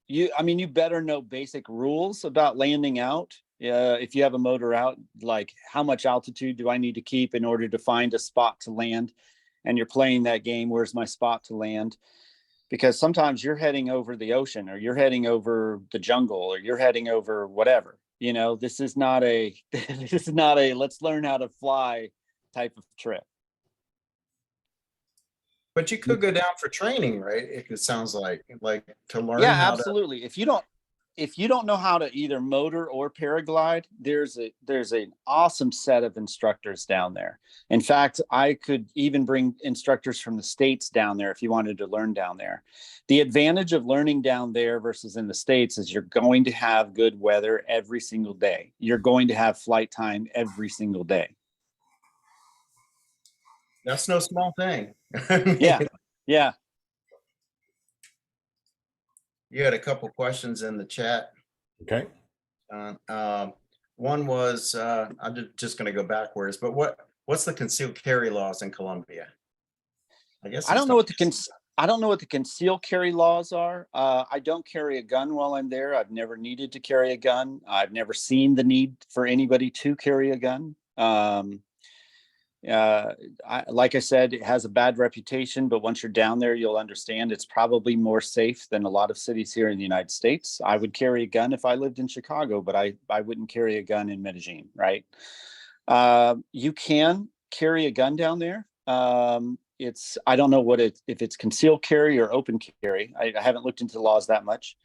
you better know basic rules about landing out. If you have a motor out, like how much altitude do I need to keep in order to find a spot to land? And you're playing that game, where's my spot to land? Because sometimes you're heading over the ocean, or you're heading over the jungle, or you're heading over whatever. This is not a let's learn how to fly type of trip. But you could go down for training, right? It sounds like to learn Yeah, how to. absolutely. If you don't know how to either motor or paraglide, there's an awesome set of instructors down there. In fact, I could even bring instructors from the States down there if you wanted to learn down there. The advantage of learning down there versus in the States is you're going to have good weather every single day. You're going to have flight time every single day. That's no small thing. Yeah. Yeah. You had a couple questions in the chat. Okay. One was, I'm just going to go backwards, but what's the concealed carry laws in Colombia? I guess I don't know what the concealed carry laws are. I don't carry a gun while I'm there. I've never needed to carry a gun. I've never seen the need for anybody to carry a gun. Like I said, it has a bad reputation, but once you're down there, you'll understand it's probably more safe than a lot of cities here in the United States. I would carry a gun if I lived in Chicago, but I wouldn't carry a gun in Medellin, right? You can carry a gun down there. I don't know if it's concealed carry or open carry. I haven't looked into the laws that much.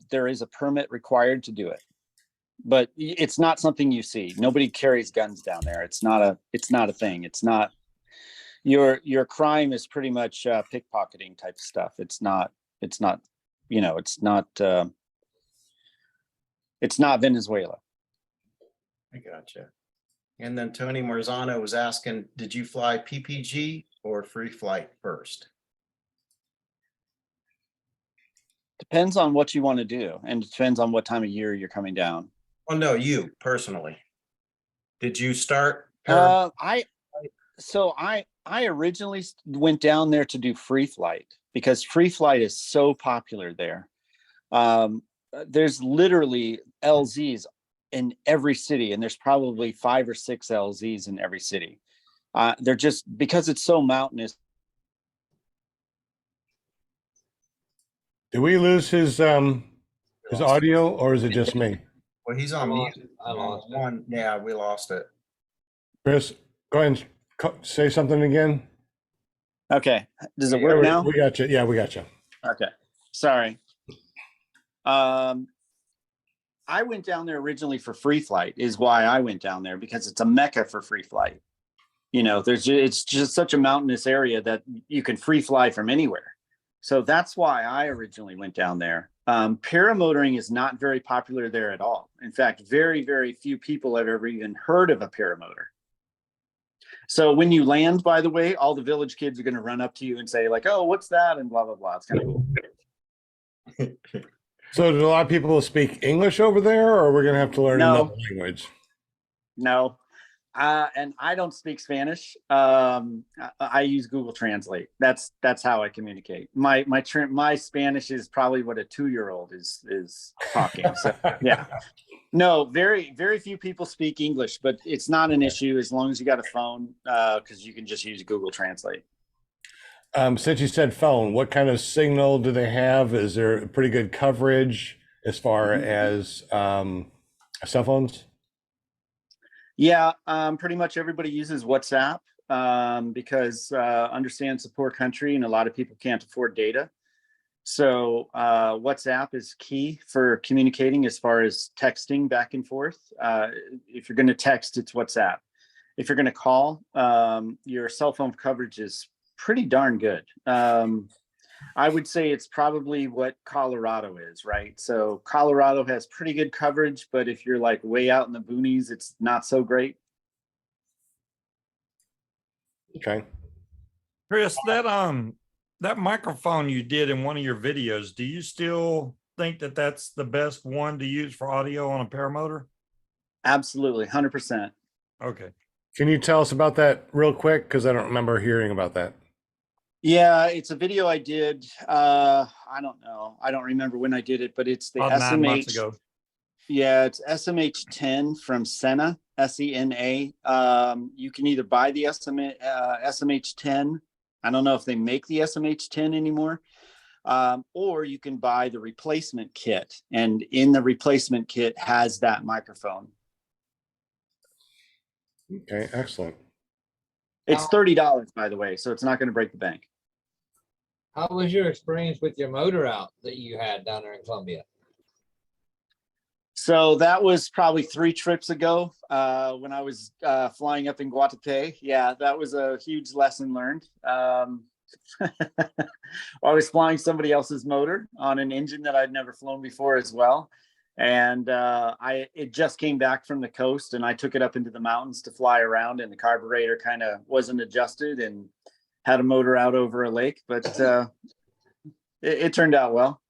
There is a permit required to do it, but it's not something you see. Nobody carries guns down there. It's not a thing. It's not your crime is pretty much pickpocketing type stuff. It's not Venezuela. I gotcha. And then Tony Marzano was asking, did you fly PPG or free flight first? Depends on what you want to do, and it depends on what time of year you're coming down. Well, no, you personally. Did you start? I originally went down there to do free flight because free flight is so popular there. There's literally LZs in every city, and there's probably 5 or 6 LZs in every city. They're just because it's so mountainous. Did we lose his audio, or is it just me? Well, he's on mute. I lost it. One. Yeah, we lost it. Chris, go ahead and say something again. Okay, does it work now? We got you. Yeah, we got you. Okay, sorry. I went down there originally for free flight, is why I went down there, because it's a mecca for free flight. It's just such a mountainous area that you can free fly from anywhere. So that's why I originally went down there. Paramotoring is not very popular there at all. In fact, very, very few people have ever even heard of a paramotor. So when you land, by the way, all the village kids are going to run up to you and say like, "Oh, what's that?" and blah, blah, blah. It's kind of cool. So do a lot of people speak English over there, or we're gonna have to learn another No, language? no. And I don't speak Spanish. I use Google Translate. That's how I communicate. My Spanish is probably what a 2-year-old is talking. So yeah, no, very very few people speak English, but it's not an issue as long as you got a phone, because you can just use Google Translate. Since you said phone, what kind of signal do they have? Is there pretty good coverage as far as cell phones? Yeah, pretty much everybody uses WhatsApp, because understands the poor country and a lot of people can't afford data. So WhatsApp is key for communicating as far as texting back and forth. If you're going to text, it's WhatsApp. If you're going to call, your cell phone coverage is pretty darn good. I would say it's probably what Colorado is, right? So Colorado has pretty good coverage, but if you're like way out in the boonies, it's not so great. Okay. Chris, that microphone you did in one of your videos, do you still think that that's the best one to use for audio on a paramotor? Absolutely, 100%. Okay. Can you tell us about that real quick? Because I don't remember hearing about that. Yeah, it's a video I did. I don't know. I don't remember when I did it, but it's the About 9 months SMH. ago. Yeah, it's SMH10 from Sena, SENA. You can either buy the SMH10. I don't know if they make the SMH10 anymore. Or you can buy the replacement kit. And in the replacement kit has that microphone. Okay, excellent. It's $30, by the way, so it's not going to break the bank. How was your experience with your motor out that you had down there in Columbia? So that was probably 3 trips ago, when I was flying up in Guatapé. Yeah, that was a huge lesson learned. I was flying somebody else's motor on an engine that I'd never flown before as well. And it just came back from the coast, and I took it up into the mountains to fly around, and the carburetor kind of wasn't adjusted and had a motor out over a lake, but it turned out well.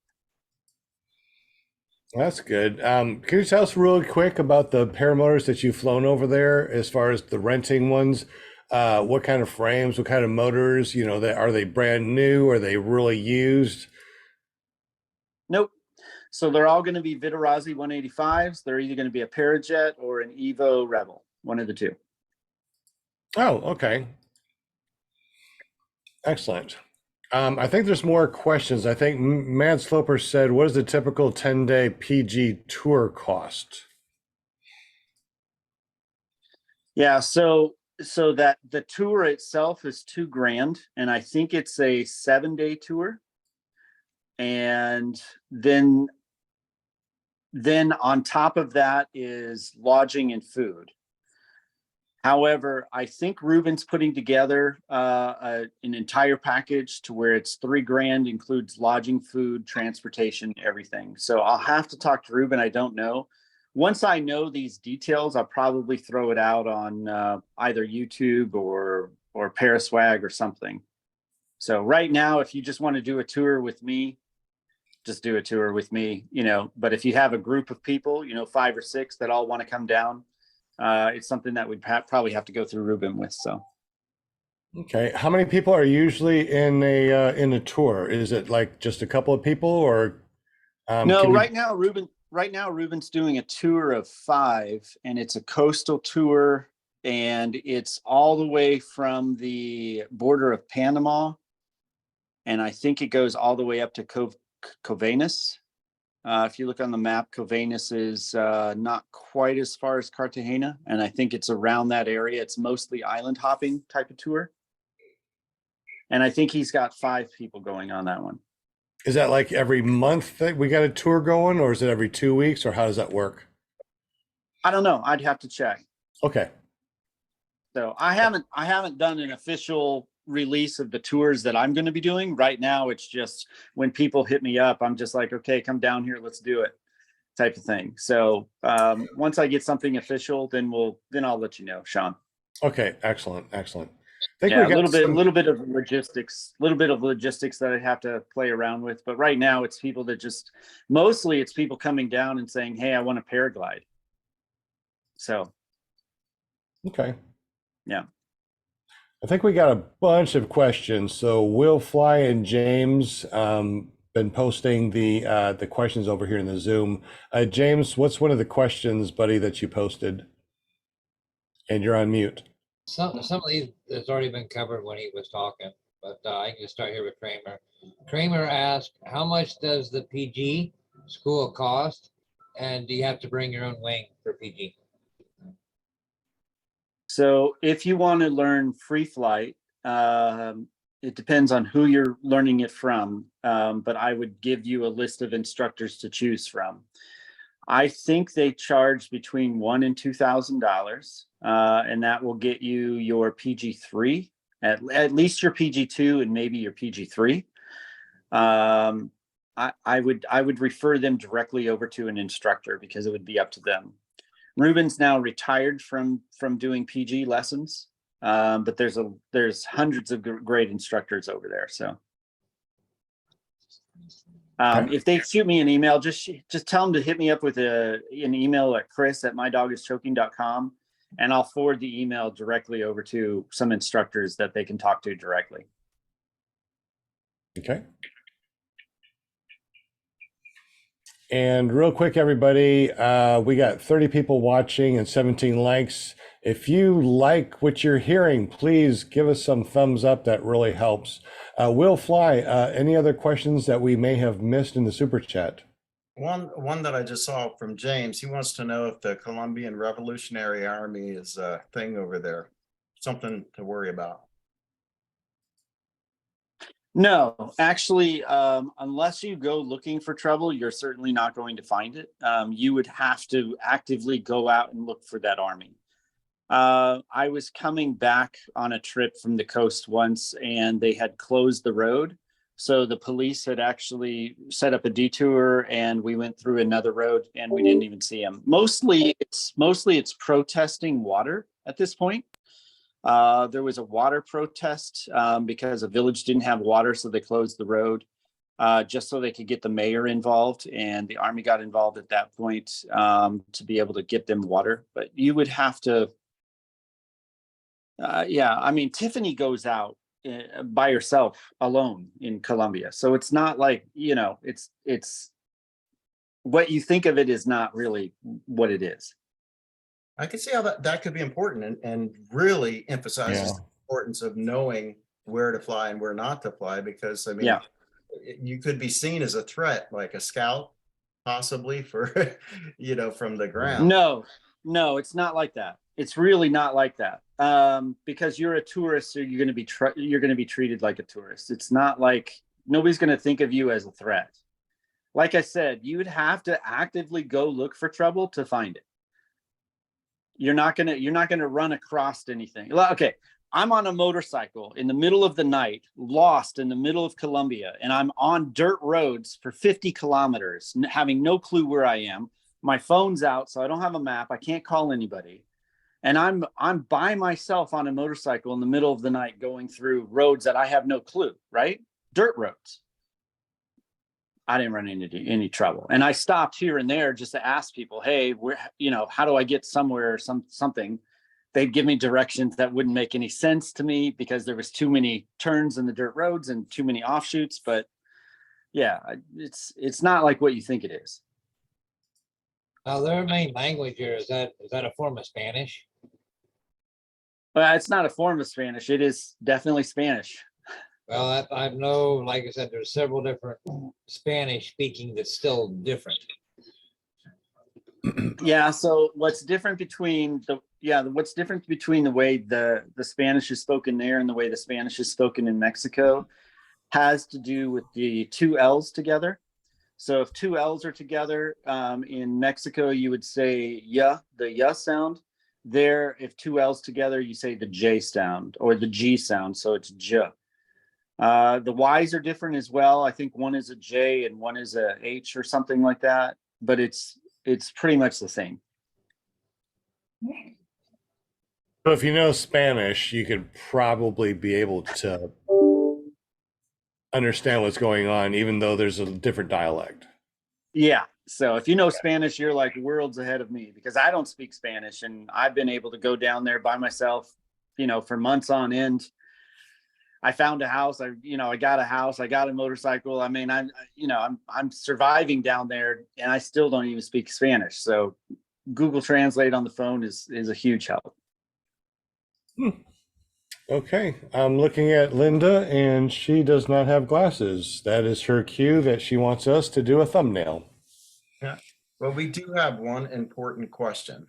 That's good. Can you tell us real quick about the paramotors that you've flown over there, as far as the renting ones? What kind of frames, what kind of motors, are they brand new? Are they really used? Nope. So they're all going to be Vitarazi 185s. They're either going to be a Parajet or an Evo Rebel, one of the two. Oh, okay. Excellent. I think there's more questions. I think Mad Sloper said, what is the typical 10-day PG tour cost? Yeah, so that the tour itself is $2,000, and I think it's a 7-day tour. And then on top of that is lodging and food. However, I think Ruben's putting together an entire package to where it's $3,000, includes lodging, food, transportation, everything. So I'll have to talk to Ruben. I don't know. Once I know these details, I'll probably throw it out on either YouTube or Paraswag or something. So right now, if you just want to do a tour with me, just do a tour with me, but if you have a group of people, 5 or 6 that all want to come down, it's something that we'd probably have to go through Ruben with. So. Okay. How many people are usually in a tour? Is it like just a couple of people, or? No, right now Ruben's doing a tour of 5, and it's a coastal tour, and it's all the way from the border of Panama. And I think it goes all the way up to Covanes. If you look on the map, Covanes is not quite as far as Cartagena, and I think it's around that area. It's mostly island hopping type of tour. And I think he's got 5 people going on that one. Is that like every month that we got a tour going, or is it every 2 weeks, or how does that work? I don't know. I'd have to check. Okay. So I haven't done an official release of the tours that I'm going to be doing right now. It's just when people hit me up, I'm just like, okay, come down here, let's do it, type of thing. So once I get something official, then I'll let you know, Sean. Okay, excellent, excellent. I think Yeah, we a got some, little bit of logistics that I have to play around with. But right now, it's people that mostly it's people coming down and saying, "Hey, I want to paraglide." So, okay. yeah. I think we got a bunch of questions. So Will Fly and James been posting the questions over here in the Zoom. James, what's one of the questions, buddy, that you posted? And you're on mute. Some of these has already been covered when he was talking, but I can just start here with Kramer. Kramer asked, how much does the PG school cost? And do you have to bring your own wing for PG? So if you want to learn free flight, it depends on who you're learning it from. But I would give you a list of instructors to choose from. I think they charge between $1,000 and $2,000, and that will get you your PG3, at least your PG2 and maybe your PG3. I would refer them directly over to an instructor because it would be up to them. Ruben's now retired from doing PG lessons, but there's hundreds of great instructors over there. So. If they shoot me an email, just tell them to hit me up with an email at kris@mydogischoking.com, and I'll forward the email directly over to some instructors that they can talk to directly. Okay. And real quick, everybody, we got 30 people watching and 17 likes. If you like what you're hearing, please give us some thumbs up. That really helps. Will Fly, any other questions that we may have missed in the super chat? One that I just saw from James, he wants to know if the Colombian Revolutionary Army is a thing over there, something to worry about. No, actually, unless you go looking for trouble, you're certainly not going to find it. You would have to actively go out and look for that army. I was coming back on a trip from the coast once, and they had closed the road. So the police had actually set up a detour, and we went through another road, and we didn't even see them. Mostly it's protesting water at this point. There was a water protest because a village didn't have water, so they closed the road just so they could get the mayor involved, and the army got involved at that point to be able to get them water. But you would have to, I mean, Tiffany goes out by herself alone in Colombia, so it's not like, it's what you think of it is not really what it is. I can see how that could be important and really emphasizes the importance of knowing where to fly and where not to fly, because I mean, you could be seen as a threat, like a scout, possibly for, from the ground. No, it's not like that. It's really not like that. Because you're a tourist, so you're going to be treated like a tourist. It's not like nobody's going to think of you as a threat. Like I said, you would have to actively go look for trouble to find it. You're not gonna run across anything. Okay, I'm on a motorcycle in the middle of the night, lost in the middle of Colombia, and I'm on dirt roads for 50 kilometers, having no clue where I am. My phone's out, so I don't have a map. I can't call anybody, and I'm by myself on a motorcycle in the middle of the night, going through roads that I have no clue. Right, dirt roads. I didn't run into any trouble. And I stopped here and there just to ask people, hey, where, how do I get somewhere or something? They'd give me directions that wouldn't make any sense to me because there was too many turns in the dirt roads and too many offshoots. But yeah, it's not like what you think it is. Now, their main language here, is that a form of Spanish? Well, it's not a form of Spanish. It is definitely Spanish. Well, I know, like I said, there's several different Spanish speaking that's still different. Yeah. So what's different between the way the Spanish is spoken there and the way the Spanish is spoken in Mexico has to do with the two L's together. So if two L's are together in Mexico, you would say yeah, the yeah sound. there, if two L's together, you say the J sound or the G sound. So it's J. The Y's are different as well. I think one is a J and one is a H or something like that, but it's pretty much the same. So if you know Spanish, you could probably be able to understand what's going on, even though there's a different dialect. Yeah. So if you know Spanish, you're like worlds ahead of me because I don't speak Spanish and I've been able to go down there by myself, for months on end. I found a house. I got a house. I got a motorcycle. I mean, I'm surviving down there and I still don't even speak Spanish. So Google Translate on the phone is a huge help. Okay, I'm looking at Linda and she does not have glasses. That is her cue that she wants us to do a thumbnail. Yeah. Well, we do have one important question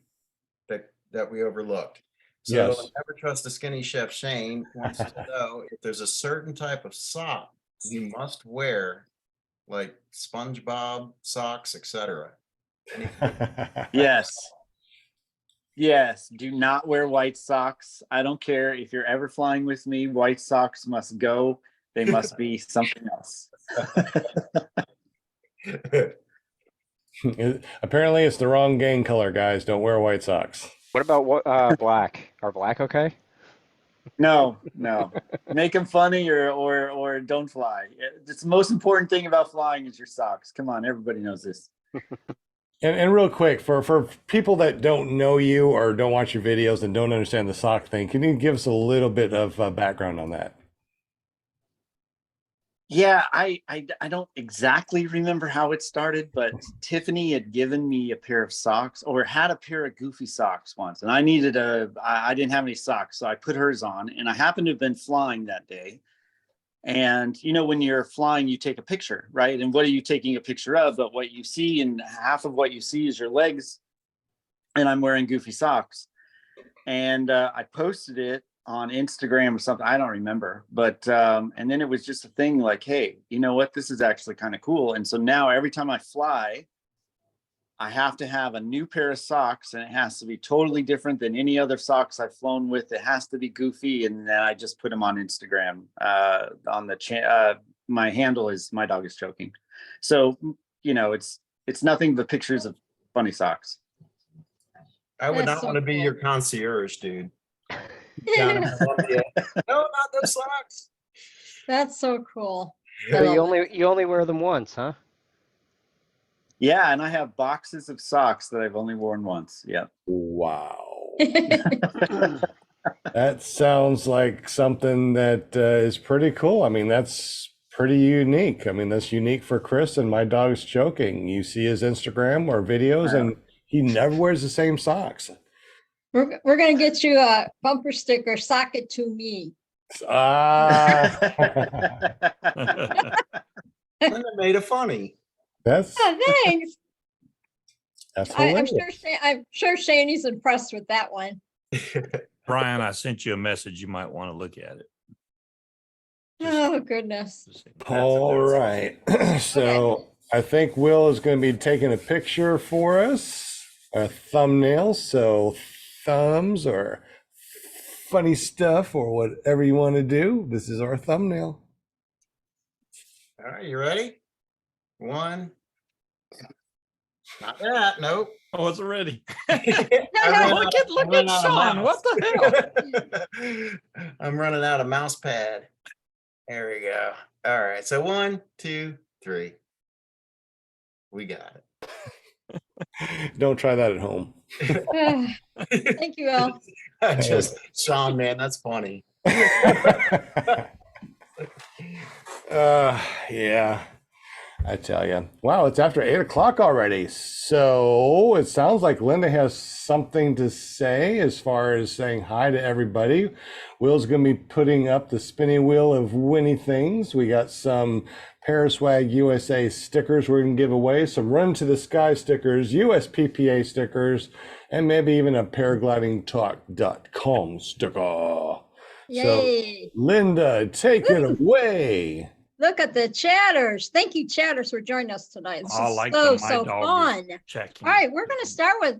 that we overlooked. So Yes. Never Trust a Skinny Chef Shane wants to know if there's a certain type of sock you must wear, like SpongeBob socks, etc. Yes. Yes. Do not wear white socks. I don't care if you're ever flying with me. White socks must go. They must be something else. Apparently, it's the wrong gang color, guys. Don't wear white socks. What about black? Are black okay? No. Make them funny or don't fly. It's the most important thing about flying is your socks. Come on, everybody knows this. And real quick, for people that don't know you or don't watch your videos and don't understand the sock thing, can you give us a little bit of background on that? Yeah, I don't exactly remember how it started, but Tiffany had given me a pair of socks or had a pair of goofy socks once. And I didn't have any socks. So I put hers on and I happened to have been flying that day. And, when you're flying, you take a picture, right? And what are you taking a picture of? But what you see, and half of what you see is your legs. And I'm wearing goofy socks. And I posted it on Instagram or something. I don't remember. But, and then it was just a thing like, hey, you know what? This is actually kind of cool. And so now every time I fly, I have to have a new pair of socks and it has to be totally different than any other socks I've flown with. It has to be goofy. And then I just put them on Instagram on the my handle is My Dog Is Choking. So, it's nothing but pictures of funny socks. I would That's not so want to be cool. your concierge, dude. Down in Columbia. No, not those socks. That's so cool. So I love you only wear them once, huh? Yeah. And I have boxes of socks that I've only worn once. Yeah. Wow. it. That sounds like something that is pretty cool. I mean, that's pretty unique. I mean, that's unique for Chris and My Dog's Choking. You see his Instagram or videos and he never wears the same socks. We're going to get you a bumper sticker, sock it to me. Linda made it funny. That's Thanks. hilarious. I'm sure Shaney's impressed with that one. Brian, I sent you a message. You might want to look at it. Oh, goodness. All right. So I think Will is going to be taking a picture for us, a thumbnail. So thumbs or funny stuff or whatever you want to do. This is our thumbnail. All right, you ready? One. Not that, nope. Oh, it's ready. No, Look at Sean. What the hell? I'm running out of mouse pad. There we go. All right. So 1, 2, 3. We got it. Don't try that at home. Thank you, Al. Sean, man, that's funny. Yeah, I tell you. Wow, it's after 8 o'clock already. So it sounds like Linda has something to say as far as saying hi to everybody. Will's going to be putting up the spinning wheel of Winnie things. We got some Paraswag USA stickers we're going to give away, some Run to the Sky stickers, USPPA stickers, and maybe even a paraglidingtalk.com sticker. Yay. So, Linda, take it away. Look at the chatters. Thank you, chatters, for joining us tonight. This I is like so the My Dog fun. Checking. All right, we're going to start with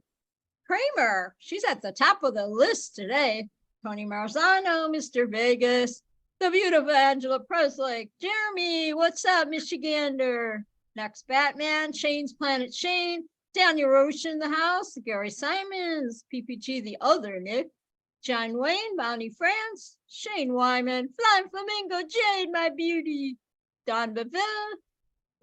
Kramer, she's at the top of the list today. Tony Marzano, Mr. Vegas, the beautiful Angela Presley. Jeremy, what's up, Michigander? Next Batman, Shane's Planet Shane, Daniel Roche in the house, Gary Simons, PPG the other Nick, John Wayne, Bonnie France, Shane Wyman, Flying Flamingo, Jade, my beauty, Don Beville,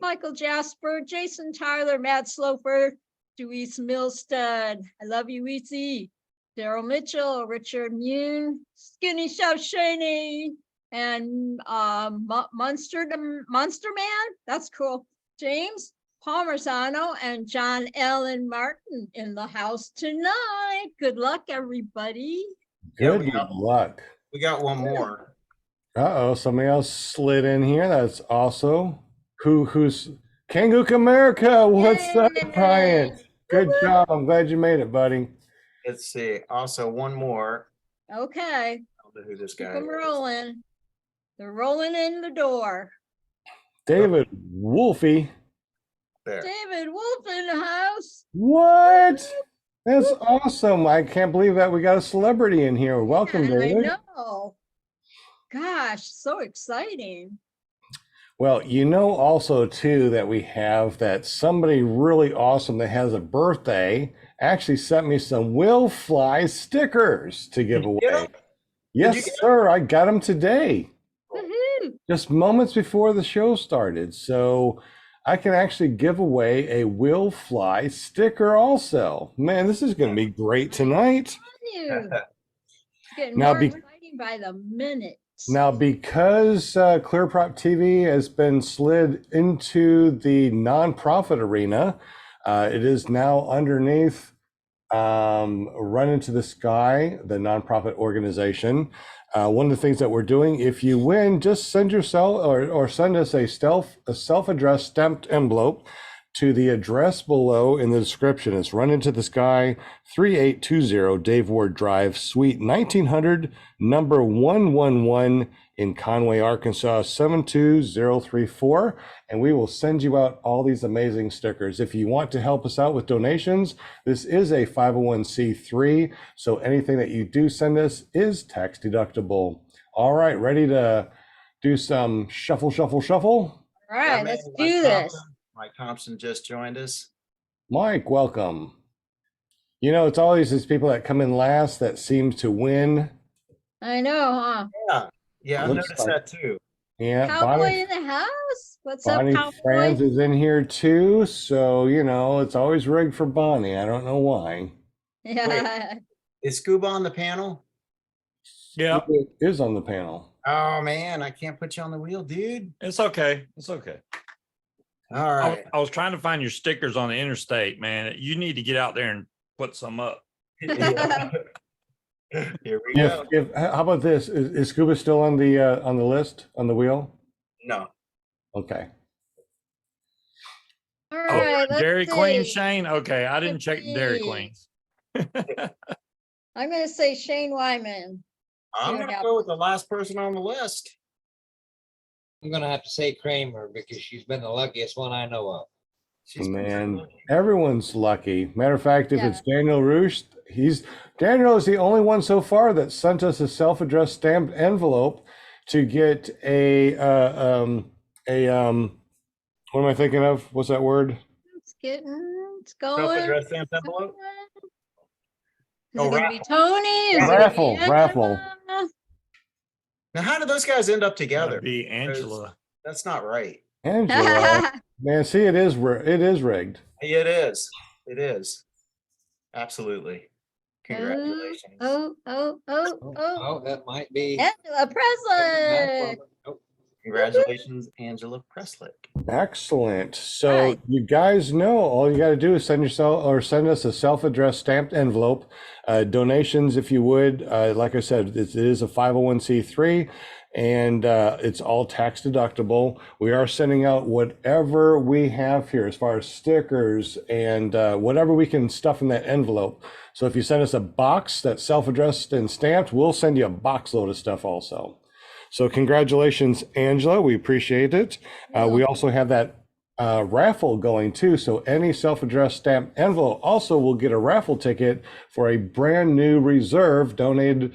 Michael Jasper, Jason Tyler, Matt Sloper, Dewey's Millstud, I love you, Easy, Daryl Mitchell, Richard Mune, Skinny Chef Shaney, and Monster Man, that's cool. James Palmersano and John Allen Martin in the house tonight. Good luck, everybody. Yeah, Good luck. We got one more. Uh-oh, somebody else slid in here. That's also who's Kangook America. What's up, Yay. Bryant? Good job. I'm glad you made it, buddy. Let's see. Also, one more. Okay, I don't know who this keep guy them is. rolling. They're rolling in the door. David Wolfie. There. David Wolf in the house. What? That's awesome. I can't believe that we got a celebrity in here. Welcome, Yeah, I David. know. Gosh, so exciting. Well, you know also too that we have that somebody really awesome that has a birthday actually sent me some Will Fly stickers to give Did you away. get 'em? Yes, you get 'em? sir. I got them today, Woohoo. just moments before the show started. So I can actually give away a Will Fly sticker also. Man, this is going to be great tonight. You. It's getting Now more be- exciting by the minute. Now, because ClearProp TV has been slid into the nonprofit arena, it is now underneath Run Into the Sky, the nonprofit organization. One of the things that we're doing, if you win, just send yourself or send us a self-addressed stamped envelope to the address below in the description. It's Run Into the Sky, 3820 Dave Ward Drive, Suite 1900, number 111 in Conway, Arkansas, 72034. And we will send you out all these amazing stickers. If you want to help us out with donations, this is a 501c3. So anything that you do send us is tax deductible. All right, ready to do some shuffle, shuffle, shuffle? All right, man, let's Mike do this. Thompson. Mike Thompson just joined us. Mike, welcome. You know, it's always these people that come in last that seem to win. I know, huh? Yeah, yeah, I Looks noticed like- that too. Yeah, Cowboy in the house? What's up, Bonnie Cowboy? Franz is in here too. So, you know, it's always rigged for Bonnie. I don't know why. Yeah. Is Scuba on the panel? Yeah, It is on the panel. Oh man, I can't put you on the wheel, dude. it's okay. It's okay. All I, right. I was trying to find your stickers on the interstate, man. You need to get out there and put some up. Yeah. Here we go. How about this? Is Scuba still on the list, on the wheel? No. Okay. All Oh, right, let's Dairy Queen, see. Shane. Okay, I didn't check the Dairy see. Queens. I'm gonna say Shane Wyman. I'm what gonna go happened. with the last person on the list. I'm gonna have to say Kramer because she's been the luckiest one I know of. She's been Man, lucky. everyone's lucky. Matter of fact, if Yeah. it's Daniel Roosh, Daniel is the only one so far that sent us a self-addressed stamped envelope to get what am I thinking of? What's that word? It's going. Self-addressed stamped envelope? Is Oh, it gonna be Tony? Is it gonna Raffle, be Angela? raffle. Now, how did those guys end up together? That'd be Angela. That's not right. Angela. Man, see, it is rigged. It is. It is. Absolutely. Congratulations. Oh. Oh, that might be. Angela Presley. Nope. Congratulations, Angela Presley. Excellent. So Right. you guys know all you got to do is send us a self-addressed stamped envelope. Donations, if you would. Like I said, it is a 501c3, and it's all tax deductible. We are sending out whatever we have here as far as stickers and whatever we can stuff in that envelope. So if you send us a box that's self-addressed and stamped, we'll send you a box load of stuff also. So congratulations, Angela. We appreciate it. We also have that raffle going too. So any self-addressed stamped envelope also will get a raffle ticket for a brand new reserve donated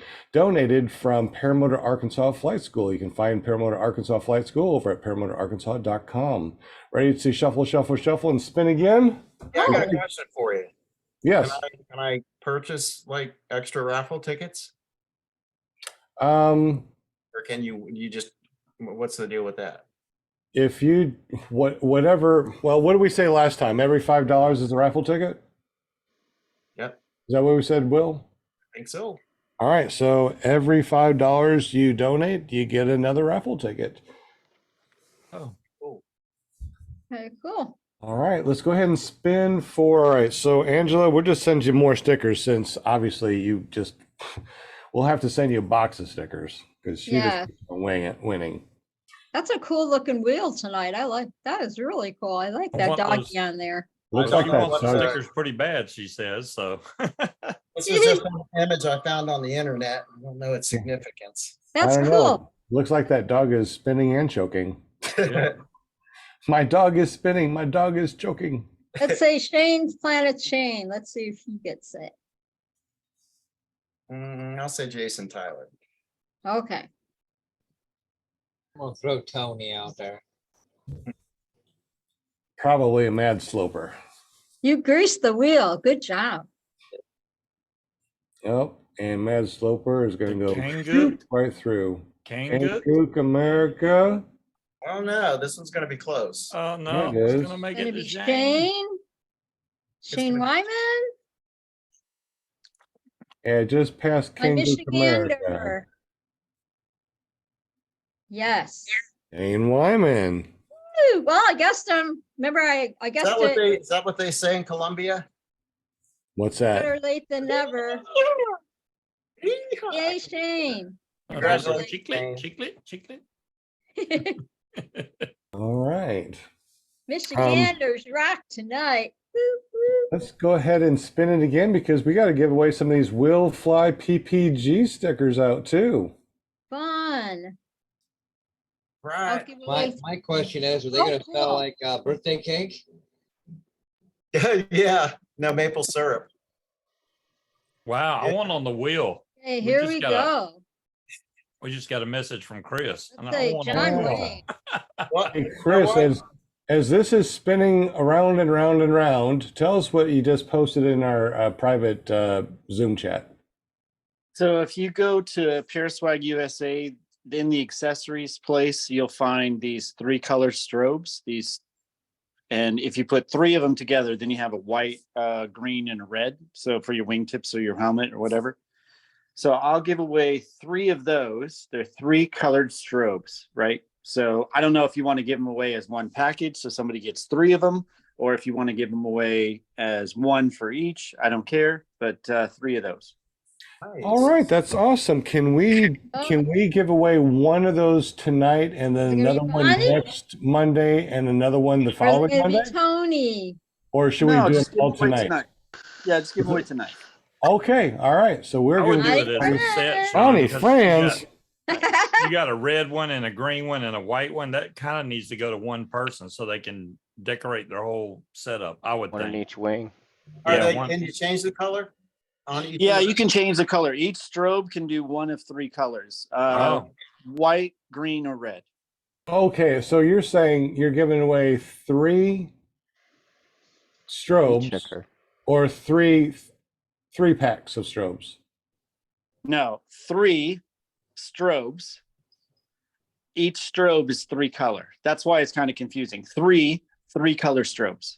from Paramotor Arkansas Flight School. You can find Paramotor Arkansas Flight School over at paramotorarkansas.com. Ready to shuffle, shuffle, shuffle, and spin again? Yeah, I got a question for you. Yes. Can I purchase like extra raffle tickets? Um, Or can you just, what's the deal with that? if you whatever, well, what did we say last time? Every $5 is a raffle ticket? Yep, Is that what we said, Will? I think so. All right, so every $5 you donate, you get another raffle ticket. Oh, Cool. Okay, cool. All right, let's go ahead and spin for, all right, so Angela, we'll just send you more stickers since obviously you just, we'll have to send you a box of stickers because she Yeah. just keeps on winning. That's a cool looking wheel tonight. I like, that is really cool. I like I that want doggy those- on there. Looks I like don't know that what the the- starts. sticker's pretty bad, she says, so. This is just an image I found on the internet. I don't know its significance. That's I don't cool. know. Looks like that dog is spinning and choking. My dog is spinning. My dog is choking. Let's say Shane's Planet Shane. Let's see if he gets it. I'll say Jason Tyler. Okay. I'm gonna throw Tony out there. Probably a mad sloper. You greased the wheel. Good job. Yep. And mad sloper is going to go Kangook. shoot right through. Kangook? Kangook America. I don't know. This one's gonna be close. Oh, no, it it's is. gonna make Gonna it be to Shane. Shane. Shane gonna Wyman, Yeah, just past my Kangook America. Michigander. Yes. Shane Wyman. Ooh, well, I guessed him. Remember, I Is guessed that what it is that what they say in Columbia? What's that? better late than never. Yay, Shane. Congratulations, Chiclet, Shane. chiclet, chiclet. All right. Michiganders rock tonight. Woo, woo. Let's go ahead and spin it again because we got to give away some of these Will Fly PPG stickers out too. Fun. I'll Right. give My, away. my question is, are they Oh, gonna sell cool. like birthday cake? Yeah. No maple syrup. Wow, I want on the wheel. Hey, we here just we gotta- go. We just got a message from Chris. and Let's I say want on John the wheel. Wayne. What? Hey, You know Chris, what? as this is spinning around and round and round, tell us what you just posted in our private Zoom chat. So if you go to Pure Swag USA, in the accessories place, you'll find these 3 color strobes. And if you put 3 of them together, then you have a white, green, and a red. So for your wingtips or your helmet or whatever. So I'll give away 3 of those. They're 3 colored strobes, right? So I don't know if you want to give them away as one package, so somebody gets 3 of them, or if you want to give them away as one for each. I don't care, but 3 of those. Nice. All right, that's awesome. Can we give away one of those tonight and then Is it gonna be another one Bonnie? next Monday and another one the Or is it following gonna Monday? be Tony? Or should No, we do just it give all them away tonight? Yeah, just give them away tonight. Okay, all right. So we're I would going do to it do as a set. Sean, Bonnie because Franz. You got a red one and a green one and a white one. That kind of needs to go to one person so they can decorate their whole setup. I would One in think. each wing. Are Yeah, they, one- can you change the color on each? Yeah, one? you can change the color. Each strobe can do one of 3 colors: Oh, white, green, or red. Okay, so you're saying you're giving away 3 strobes Checker. or three packs of strobes? No, 3 strobes. Each strobe is 3 color. That's why it's kind of confusing. 3 color strobes.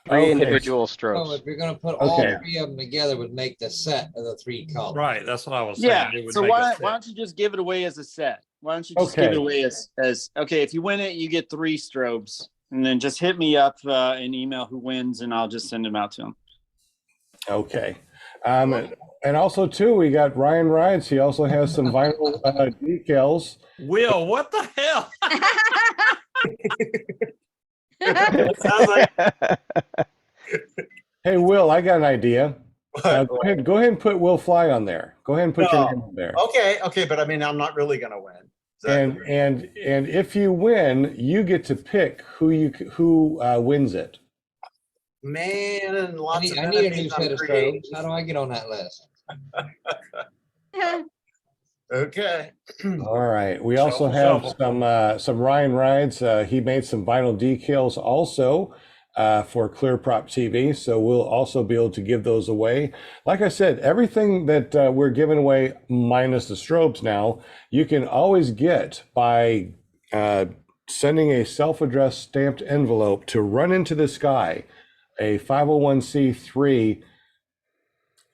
3 Okay. individual So strobes. if you're gonna put all Okay. 3 of them together, would make the set of the 3 colors. right. That's what I was saying. Yeah. It would So make why a set. don't you just give it away as a set? Why don't you just give Okay. it away as okay? If you win it, you get 3 strobes, and then just hit me up and email who wins, and I'll just send them out to them. Okay. And also too, we got Ryan Rides. He also has some vinyl decals. Will, what the hell? Sounds like Hey, Will, I got an idea. what? Go ahead and put Will Fly on there. Go ahead and put your No. name on there. Okay, but I mean, I'm not really gonna win. and if you win, you get to pick who wins it. Man, and I lots need, of I need a new benefits. set I'm of creating. strobes. How do I get on that list? Okay. All right. We also Shuffle, have some Ryan rides. He made some vinyl decals also for ClearProp TV, so we'll also be able to give those away. Like I said, everything that we're giving away, minus the strobes now, you can always get by sending a self-addressed stamped envelope to Run Into the Sky, a 501c3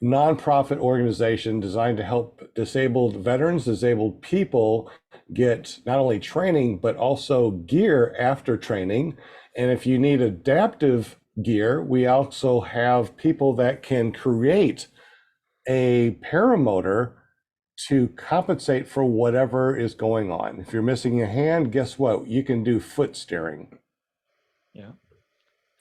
nonprofit organization designed to help disabled veterans, disabled people get not only training, but also gear after training. And if you need adaptive gear, we also have people that can create a paramotor to compensate for whatever is going on. If you're missing a hand, guess what? You can do foot steering. Yeah.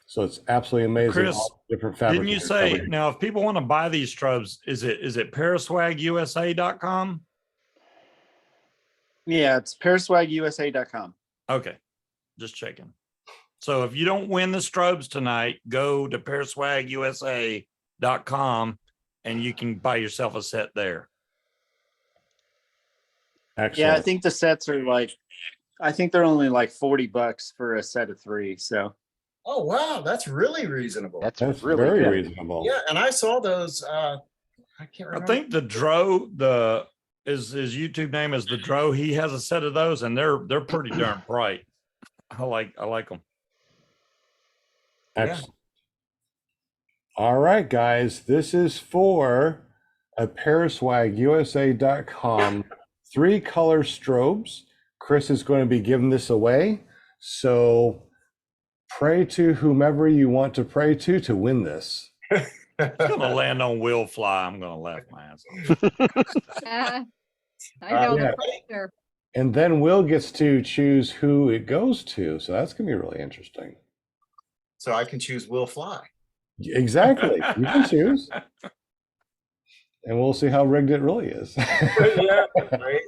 So it's absolutely amazing. Chris, all the different Didn't fabrics. you say, now, if people want to buy these strobes, is it paraswagusa.com? Yeah, it's paraswagusa.com. Okay, just checking. So if you don't win the strobes tonight, go to paraswagusa.com and you can buy yourself a set there. Excellent. Yeah, I think the sets are I think they're only like $40 for a set of 3. So Oh, wow. That's really reasonable. That's That's really very good. reasonable. Yeah. And I saw those. I can't I remember. think the Dro, his YouTube name is the Dro. He has a set of those and they're pretty darn bright. I like them. Excellent. All right, guys, this is for a paraswagusa.com 3-color strobes. Chris is going to be giving this away. So pray to whomever you want to pray to win this. It's gonna land on Will Fly. I'm gonna laugh my ass off. I know yeah. the pressure. And then Will gets to choose who it goes to. So that's going to be really interesting. So I can choose Will Fly. Exactly. You can choose. And we'll see how rigged it really is. Yeah, right.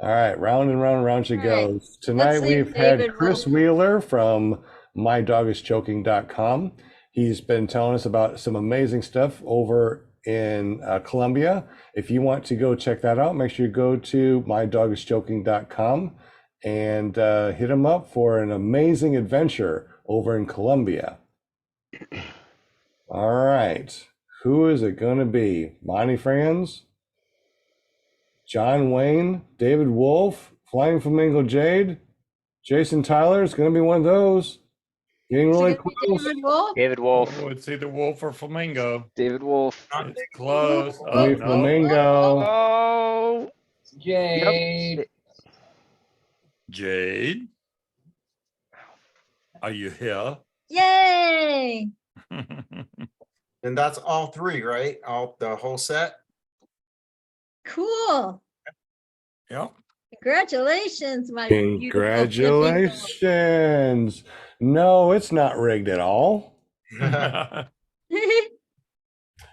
All right, round and round and round she All right. goes. Tonight see if we've had David Chris will- Wheeler from mydogischoking.com. He's been telling us about some amazing stuff over in Colombia. If you want to go check that out, make sure you go to mydogischoking.com and hit him up for an amazing adventure over in Colombia. All right, who is it going to be? Monty Franz? John Wayne, David Wolf, Flying Flamingo Jade, Jason Tyler. It's going to be one of those. Getting Is it really gonna be close. David Wolf? David Wolf. Oh, it's either Wolf or Flamingo. David Wolf. It's close. Maybe Oh, no. Flamingo. Oh, Jade. Jade. Are you here? Yay! And that's all 3, right? The whole set. Cool. Yep. Congratulations, my beautiful Flamingo. Congratulations. No, it's not rigged at all. That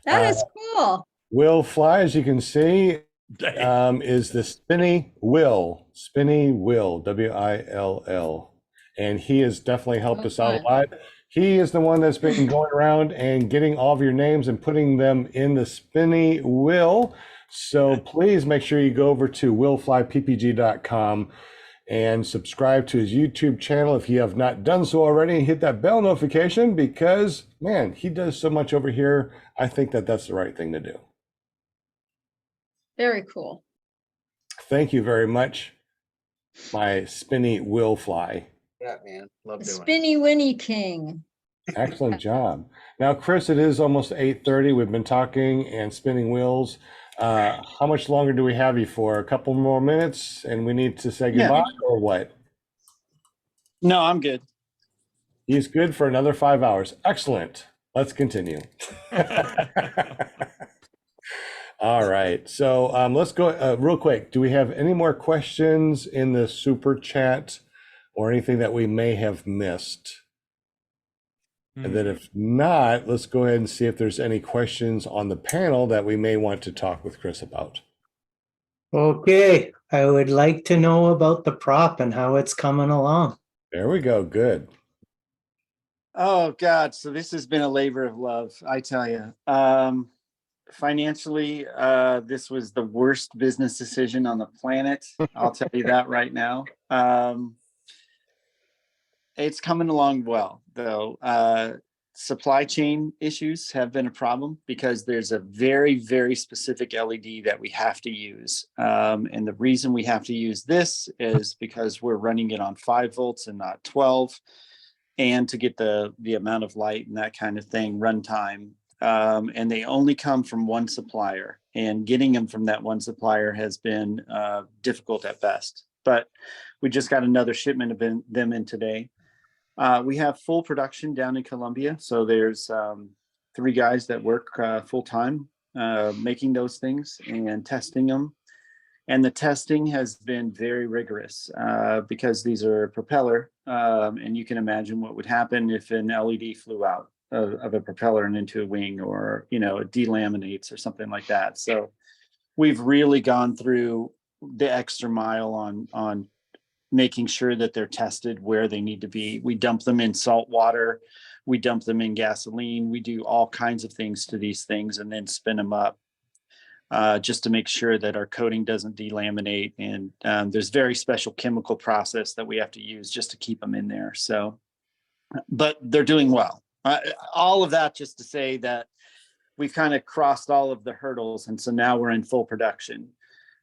is cool. Will Fly, as you can see, is the Spinny Will, Will, and he has definitely helped us out a lot. He is the one that's been going around and getting all of your names and putting them in the Spinny Will. So please make sure you go over to willflyppg.com and subscribe to his YouTube channel if you have not done so already, and hit that bell notification because, man, he does so much over here. I think that that's the right thing to do. Very cool. Thank you very much, my Spinny Will Fly. Yeah, man. Love The doing it. Spinny Winnie King. Excellent job. Now, Chris, it is almost 8:30. We've been talking and spinning wheels. How much longer do we have you for? A couple more minutes and we need to say goodbye, or what? no, I'm good. He's good for another 5 hours. Excellent. Let's continue. All right. So let's go real quick. Do we have any more questions in the super chat or anything that we may have missed? And then if not, let's go ahead and see if there's any questions on the panel that we may want to talk with Chris about. Okay, I would like to know about the prop and how it's coming along. There we go. Good. Oh God, so this has been a labor of love, I tell you. Financially, this was the worst business decision on the planet. I'll tell you that right now. It's coming along well, though. Supply chain issues have been a problem because there's a very, very specific LED that we have to use. And the reason we have to use this is because we're running it on 5 volts and not 12, and to get the amount of light and that kind of thing, runtime. And they only come from one supplier, and getting them from that one supplier has been difficult at best. But we just got another shipment of them in today. We have full production down in Colombia. So there's 3 guys that work full time making those things and testing them. And the testing has been very rigorous because these are propeller. And you can imagine what would happen if an LED flew out of a propeller and into a wing, or, it delaminates or something like that. So we've really gone through the extra mile on making sure that they're tested where they need to be. We dump them in salt water, we dump them in gasoline, we do all kinds of things to these things and then spin them up just to make sure that our coating doesn't delaminate. And there's very special chemical process that we have to use just to keep them in there. So, but they're doing well. All of that just to say that we've kind of crossed all of the hurdles. And so now we're in full production.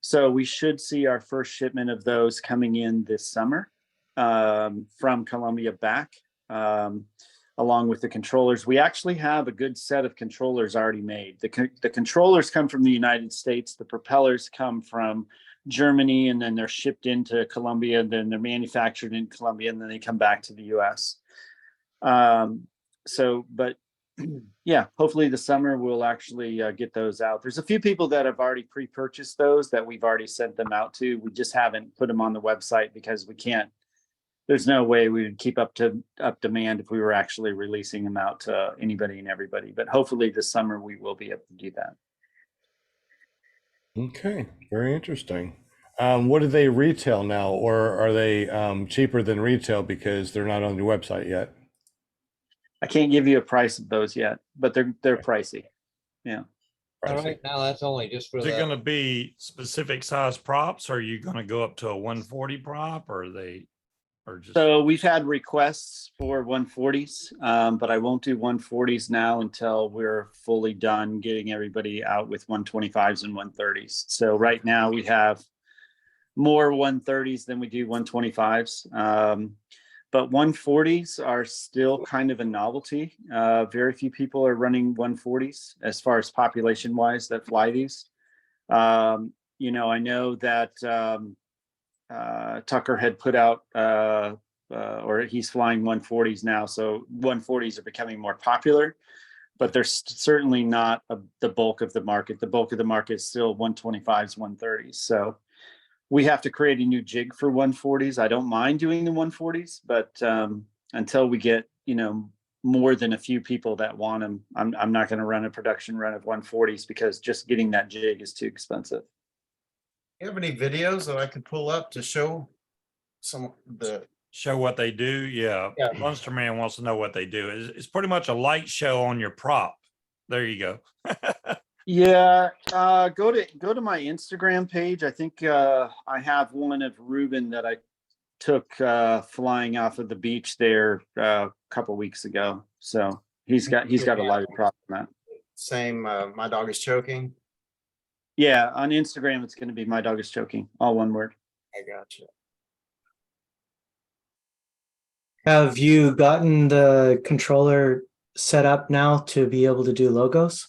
So we should see our first shipment of those coming in this summer from Colombia back, along with the controllers. We actually have a good set of controllers already made. The controllers come from the United States. The propellers come from Germany, and then they're shipped into Colombia, and then they're manufactured in Colombia, and then they come back to the US. But yeah, hopefully this summer we'll actually get those out. There's a few people that have already pre-purchased those that we've already sent them out to. We just haven't put them on the website because we can't. There's no way we would keep up demand if we were actually releasing them out to anybody and everybody. But hopefully this summer we will be able to do that. Okay, very interesting. What do they retail now, or are they cheaper than retail because they're not on your website yet? I can't give you a price of those yet, but they're pricey. Yeah. All Pricey. right, now that's only just for Is it the, going to be specific size props? Or are you going to go up to a 140 prop, or just? So we've had requests for 140s, but I won't do 140s now until we're fully done getting everybody out with 125s and 130s. So right now we have more 130s than we do 125s. But 140s are still kind of a novelty. Very few people are running 140s as far as population wise that fly these. I know that Tucker had put out, or he's flying 140s now. So 140s are becoming more popular, but they're certainly not the bulk of the market. The bulk of the market is still 125s, 130s. So we have to create a new jig for 140s. I don't mind doing the 140s, but until we get, more than a few people that want them, I'm not going to run a production run of 140s because just getting that jig is too expensive. You have any videos that I could pull up to show Show what they do? Yeah. Monster Man wants to know what they do. It's pretty much a light show on your prop. There you go. Yeah, go to my Instagram page. I think I have one of Ruben that I took flying off of the beach there a couple weeks ago. So he's got a live prop on that. same, my dog is choking? Yeah, on Instagram it's going to be my dog is choking, all one word. I got you. Have you gotten the controller set up now to be able to do logos?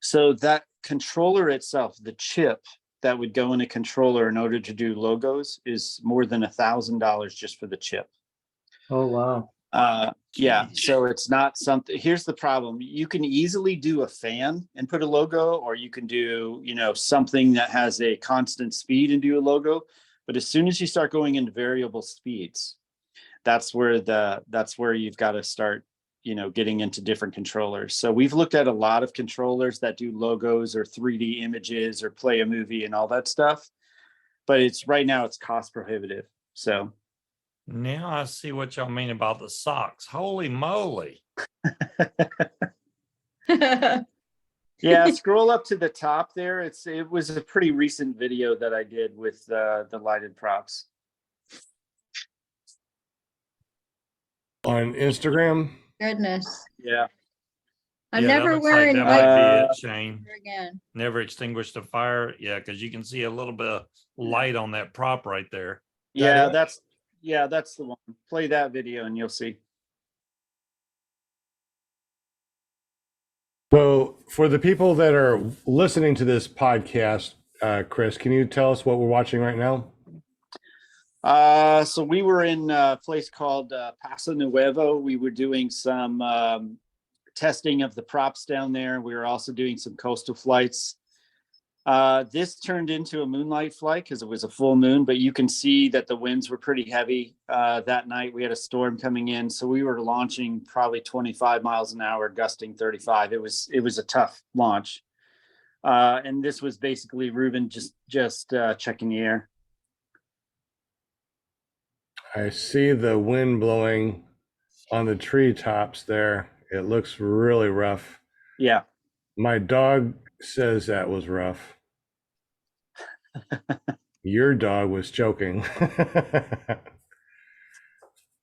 So that controller itself, the chip that would go in a controller in order to do logos, is more than $1,000 just for the chip. Oh, wow. Yeah, so it's not something. Here's the problem: you can easily do a fan and put a logo, or you can do, something that has a constant speed and do a logo. But as soon as you start going into variable speeds, that's where you've got to start, getting into different controllers. So we've looked at a lot of controllers that do logos or 3D images or play a movie and all that stuff. But right now it's cost prohibitive. So Now I see what y'all mean about the socks. Holy moly. yeah, scroll up to the top there. It was a pretty recent video that I did with the lighted props. On Instagram. Goodness. Yeah. I'm Yeah, that never looks like wearing that light might be it, Shane. again. Never extinguished a fire. Yeah, because you can see a little bit of light on that prop right there. Yeah, that's the one. Play that video and you'll see. So for the people that are listening to this podcast, Chris, can you tell us what we're watching right now? So we were in a place called Paso Nuevo. We were doing some testing of the props down there. We were also doing some coastal flights. This turned into a moonlight flight because it was a full moon, but you can see that the winds were pretty heavy that night. We had a storm coming in, so we were launching probably 25 miles an hour, gusting 35. It was a tough launch. And this was basically Ruben just checking the air. I see the wind blowing on the treetops there. It looks really rough. Yeah. My dog says that was rough. Your dog was joking.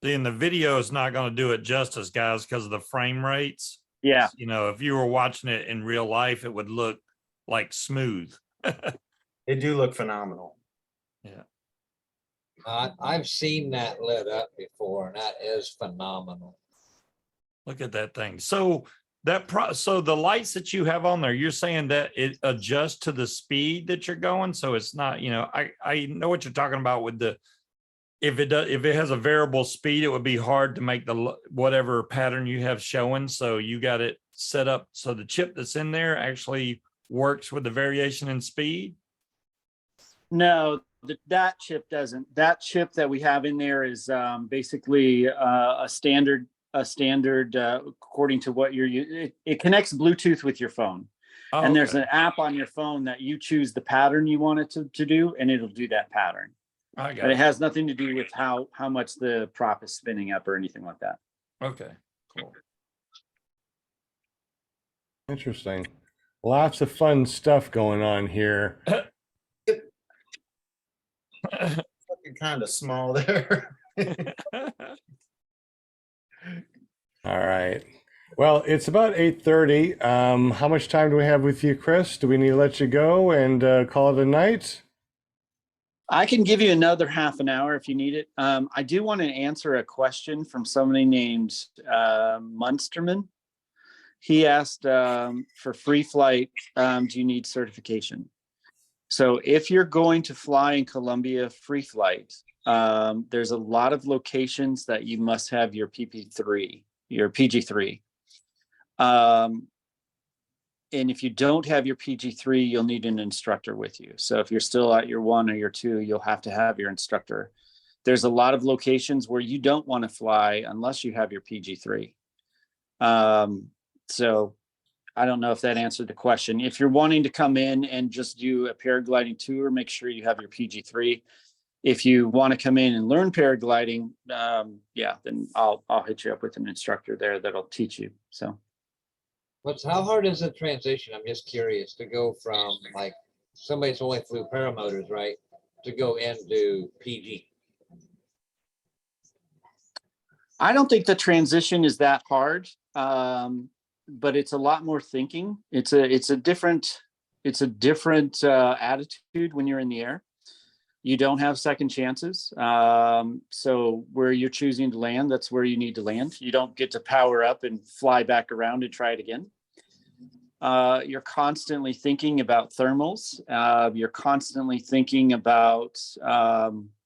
And the video is not going to do it justice, guys, because of the frame rates. Yeah. If you were watching it in real life, it would look like smooth. They do look phenomenal. Yeah. I've seen that lit up before, and that is phenomenal. Look at that thing. So so the lights that you have on there, you're saying that it adjusts to the speed that you're going. So it's not, I know what you're talking about with if it has a variable speed, it would be hard to make the whatever pattern you have showing. So you got it set up so the chip that's in there actually works with the variation in speed. No, that chip doesn't. That chip that we have in there is basically a standard according to what you're using. It connects Bluetooth with your phone. Oh, and there's okay. an app on your phone that you choose the pattern you want it to do, and it'll do that pattern. I got But it. it has nothing to do with how much the prop is spinning up or anything like that. Okay, cool. Interesting. Lots of fun stuff going on here. Looking kind of small there. All right. Well, it's about 8:30. How much time do we have with you, Chris? Do we need to let you go and call it a night? I can give you another half an hour if you need it. I do want to answer a question from somebody named Munsterman. He asked for free flight, do you need certification? So if you're going to fly in Colombia free flight, there's a lot of locations that you must have your PG3. And if you don't have your PG3, you'll need an instructor with you. So if you're still at your 1 or your 2, you'll have to have your instructor. There's a lot of locations where you don't want to fly unless you have your PG3. So I don't know if that answered the question. If you're wanting to come in and just do a paragliding tour, make sure you have your PG3. If you want to come in and learn paragliding, then I'll hit you up with an instructor there that'll teach you. So. How hard is the transition? I'm just curious to go from like somebody's only flew paramotors, right, to go into PG. I don't think the transition is that hard, but it's a lot more thinking. It's a different attitude when you're in the air. You don't have second chances. So where you're choosing to land, that's where you need to land. You don't get to power up and fly back around and try it again. You're constantly thinking about thermals. You're constantly thinking about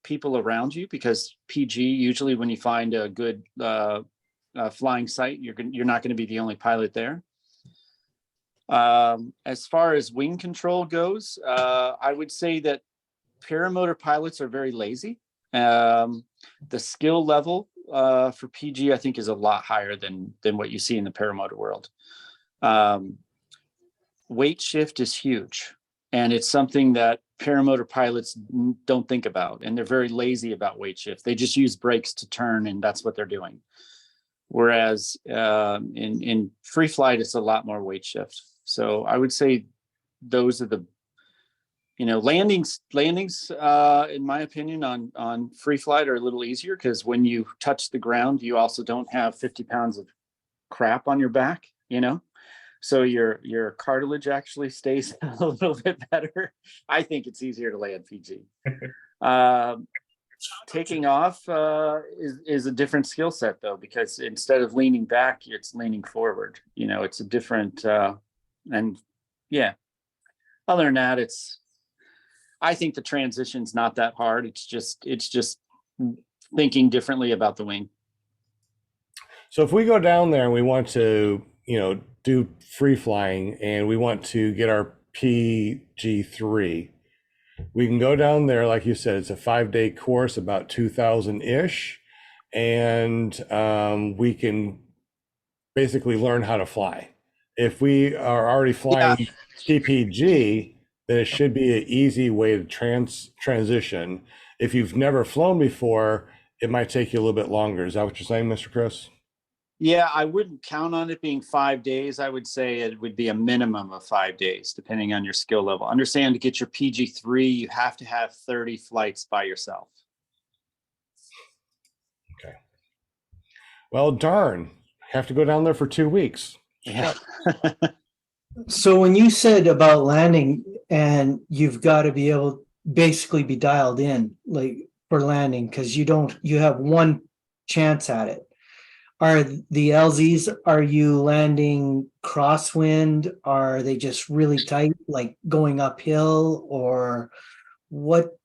people around you, because PG, usually when you find a good flying site, you're not going to be the only pilot there. As far as wing control goes, I would say that paramotor pilots are very lazy. The skill level for PG, I think, is a lot higher than what you see in the paramotor world. Weight shift is huge, and it's something that paramotor pilots don't think about, and they're very lazy about weight shift. They just use brakes to turn, and that's what they're doing. Whereas in free flight, it's a lot more weight shift. So I would say those are the, landings, in my opinion, on free flight are a little easier, because when you touch the ground, you also don't have 50 pounds of crap on your back, so your cartilage actually stays a little bit better. I think it's easier to land PG. Taking off is a different skill set, though, because instead of leaning back, it's leaning forward. It's a different, and yeah. Other than that, I think the transition's not that hard. It's just thinking differently about the wing. So if we go down there and we want to, do free flying and we want to get our PG3, we can go down there. Like you said, it's a 5-day course, about 2,000-ish. And we can basically learn how to fly. If we are already flying TPG, then it should be an easy way to transition. If you've never flown before, it might take you a little bit longer. Is that what you're saying, Mr. Kris? Yeah, I wouldn't count on it being 5 days. I would say it would be a minimum of 5 days, depending on your skill level. Understand, to get your PG3, you have to have 30 flights by yourself. Okay. Well, darn, have to go down there for 2 weeks. Yeah. So when you said about landing, and you've got to be able basically be dialed in, like, for landing, because you have one chance at it. Are the LZs, are you landing crosswind? Are they just really tight, like going uphill? Or what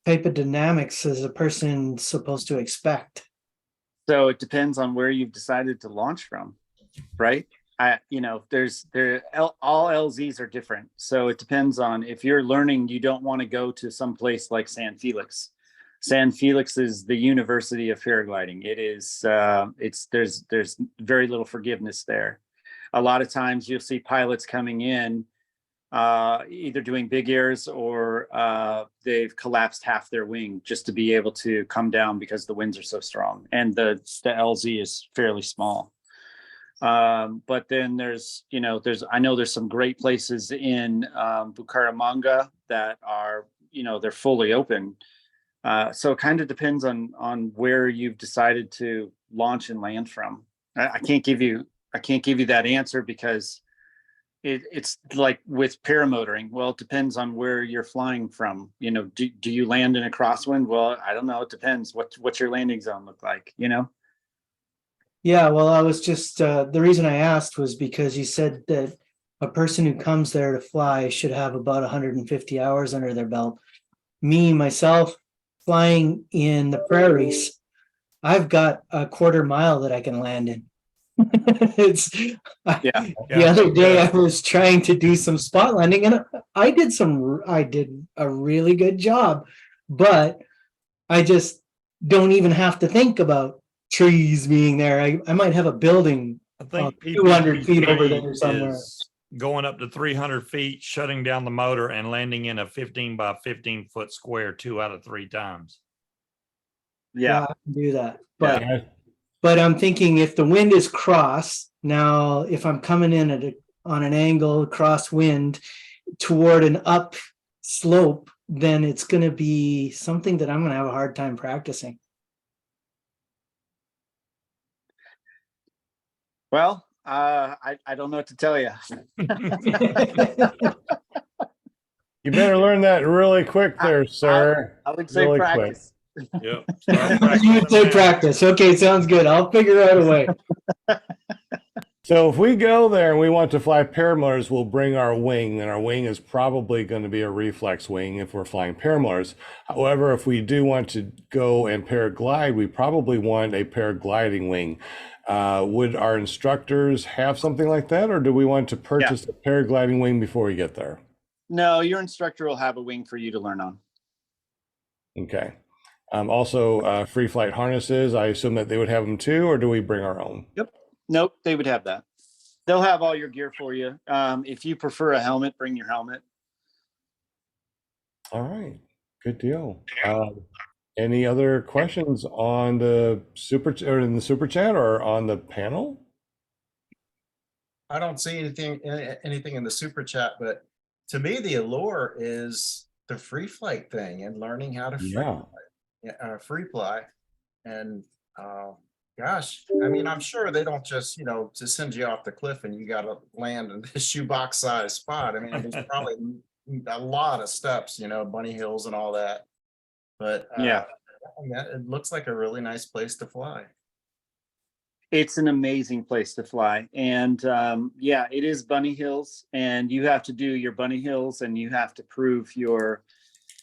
type of dynamics is a person supposed to expect? So it depends on where you've decided to launch from, right? All LZs are different. So it depends on, if you're learning, you don't want to go to some place like San Felix. San Felix is the University of paragliding. It is, there's very little forgiveness there. A lot of times you'll see pilots coming in, either doing big airs or they've collapsed half their wing just to be able to come down because the winds are so strong, and the LZ is fairly small. But then I know there's some great places in Bucaramanga that are, they're fully open. So it kind of depends on where you've decided to launch and land from. I can't give you that answer, because it's like with paramotoring. Well, it depends on where you're flying from. Do you land in a crosswind? Well, I don't know. It depends. What's your landing zone look like? Yeah, well, I was just, the reason I asked was because you said that a person who comes there to fly should have about 150 hours under their belt. Myself, flying in the prairies, I've got a quarter mile that I can land in. The other day I was trying to do some spot landing, and I did a really good job, but I just don't even have to think about trees being there. I might have a building I think 200 feet over there somewhere. is going up to 300 feet, shutting down the motor, and landing in a 15 by 15 foot square 2 out of 3 times. Yeah, I can do that. But I'm thinking, if the wind is cross, now if I'm coming in on an angle crosswind toward an up slope, then it's going to be something that I'm going to have a hard time practicing. Well, I don't know what to tell you. You better learn that really quick there, sir. I would say really practice. Yep. You would say practice. Okay, sounds good. I'll figure out a way. So if we go there and we want to fly paramotors, we'll bring our wing, and our wing is probably going to be a reflex wing if we're flying paramotors. However, if we do want to go and paraglide, we probably want a paragliding wing. Would our instructors have something like that, or do we want to purchase a paragliding wing before we get there? No, your instructor will have a wing for you to learn on. Okay. Also, free flight harnesses. I assume that they would have them too, or do we bring our own? Nope, they would have that. They'll have all your gear for you. If you prefer a helmet, bring your helmet. All right, good deal. Any other questions on the or in the super chat or on the panel? I don't see anything in the super chat, but to me, the allure is the free flight thing and learning how to free fly. And gosh, I mean, I'm sure they don't just, to send you off the cliff and you got to land in this shoebox size spot. I mean, there's probably a lot of steps, bunny hills and all that. But Yeah. It looks like a really nice place to fly. It's an amazing place to fly. And yeah, it is bunny hills, and you have to do your bunny hills, and you have to prove your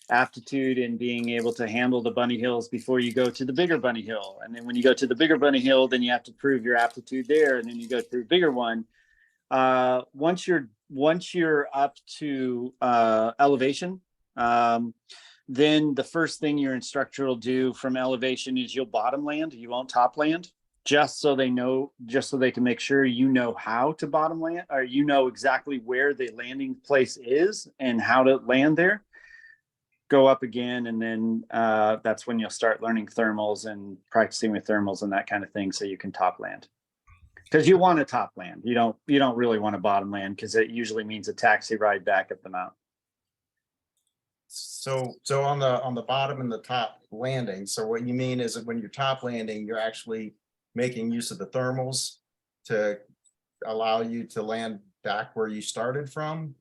aptitude in being able to handle the bunny hills before you go to the bigger bunny hill. And then when you go to the bigger bunny hill, then you have to prove your aptitude there, and then you go to the bigger one. Once you're up to elevation, then the first thing your instructor will do from elevation is you'll bottom land. You won't top land, just so they can make sure you know how to bottom land, or you know exactly where the landing place is and how to land there. Go up again, and then that's when you'll start learning thermals and practicing with thermals and that kind of thing, so you can top land. Because you want to top land. You don't really want to bottom land, because it usually means a taxi ride back up the mountain. So on the bottom and the top landing. So what you mean is that when you're top landing, you're actually making use of the thermals to allow you to land back where you started from?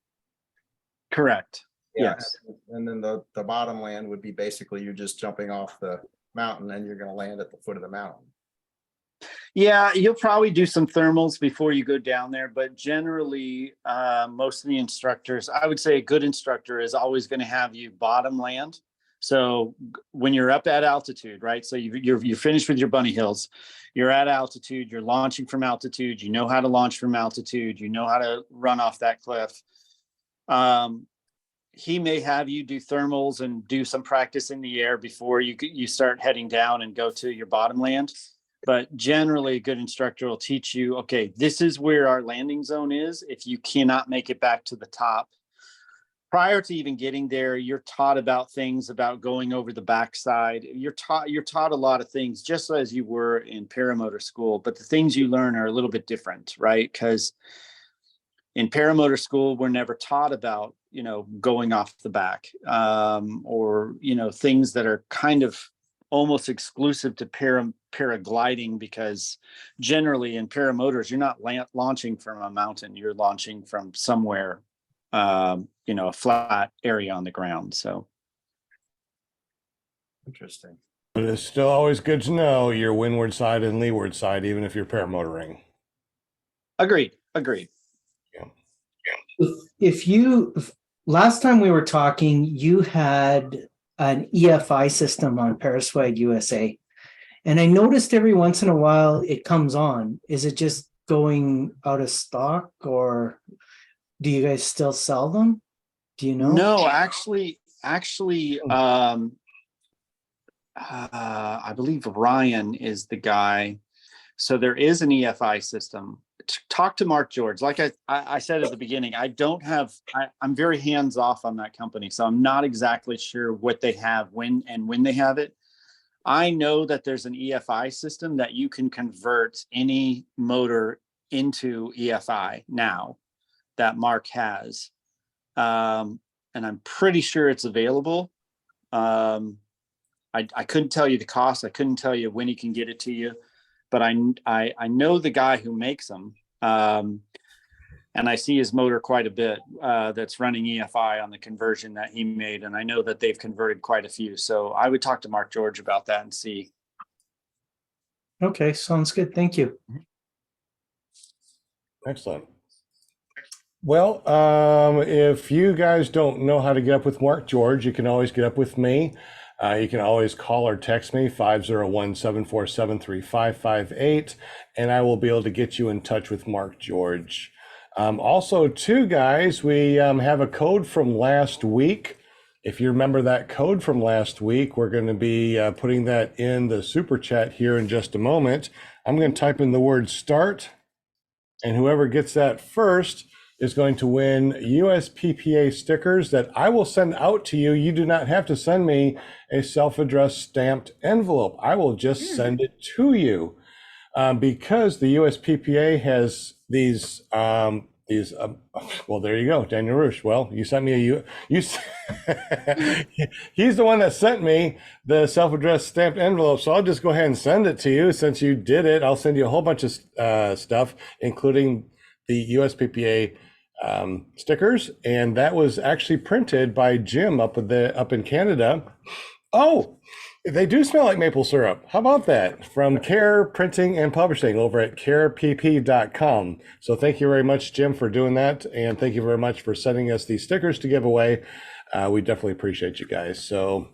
Correct. Yeah. Yes. And then the bottom land would be basically you're just jumping off the mountain and you're going to land at the foot of the mountain. Yeah, you'll probably do some thermals before you go down there, but generally, most of the instructors, I would say a good instructor is always going to have you bottom land. So when you're up at altitude, right? So you're finished with your bunny hills, you're at altitude, you're launching from altitude, you know how to launch from altitude, you know how to run off that cliff. He may have you do thermals and do some practice in the air before you start heading down and go to your bottom land. But generally, a good instructor will teach you, okay, this is where our landing zone is. If you cannot make it back to the top, prior to even getting there, you're taught about things about going over the backside. You're taught a lot of things, just as you were in paramotor school. But the things you learn are a little bit different, right? Because in paramotor school, we're never taught about, going off the back, or, things that are kind of almost exclusive to paragliding, because generally in paramotors, you're not launching from a mountain, you're launching from somewhere, a flat area on the ground. So. Interesting. But it's still always good to know your windward side and leeward side, even if you're paramotoring. Agreed. Yeah. Last time we were talking, you had an EFI system on Paraswag USA. And I noticed every once in a while it comes on. Is it just going out of stock, or do you guys still sell them? Do you know? No, actually, I believe Ryan is the guy. So there is an EFI system. Talk to Mark George. Like I said at the beginning, I'm very hands off on that company. So I'm not exactly sure what they have, when they have it. I know that there's an EFI system that you can convert any motor into EFI now that Mark has. And I'm pretty sure it's available. I couldn't tell you the cost. I couldn't tell you when he can get it to you, but I know the guy who makes them. And I see his motor quite a bit, that's running EFI on the conversion that he made. And I know that they've converted quite a few. So I would talk to Mark George about that and see. Okay, sounds good. Thank you. Excellent. Well, if you guys don't know how to get up with Mark George, you can always get up with me. You can always call or text me, 501-747-3558, and I will be able to get you in touch with Mark George. Also, too, guys, we have a code from last week. If you remember that code from last week, we're going to be putting that in the super chat here in just a moment. I'm going to type in the word start, and whoever gets that first is going to win USPPA stickers that I will send out to you. You do not have to send me a self-addressed stamped envelope. I will just send it to you. Because the USPPA has these, well, there you go, Daniel Roosh. Well, you sent me he's the one that sent me the self-addressed stamped envelope. So I'll just go ahead and send it to you since you did it. I'll send you a whole bunch of stuff, including the USPPA stickers. And that was actually printed by Jim up in Canada. Oh, they do smell like maple syrup. How about that? From Care Printing and Publishing over at carepp.com. So thank you very much, Jim, for doing that. And thank you very much for sending us these stickers to give away. We definitely appreciate you guys. So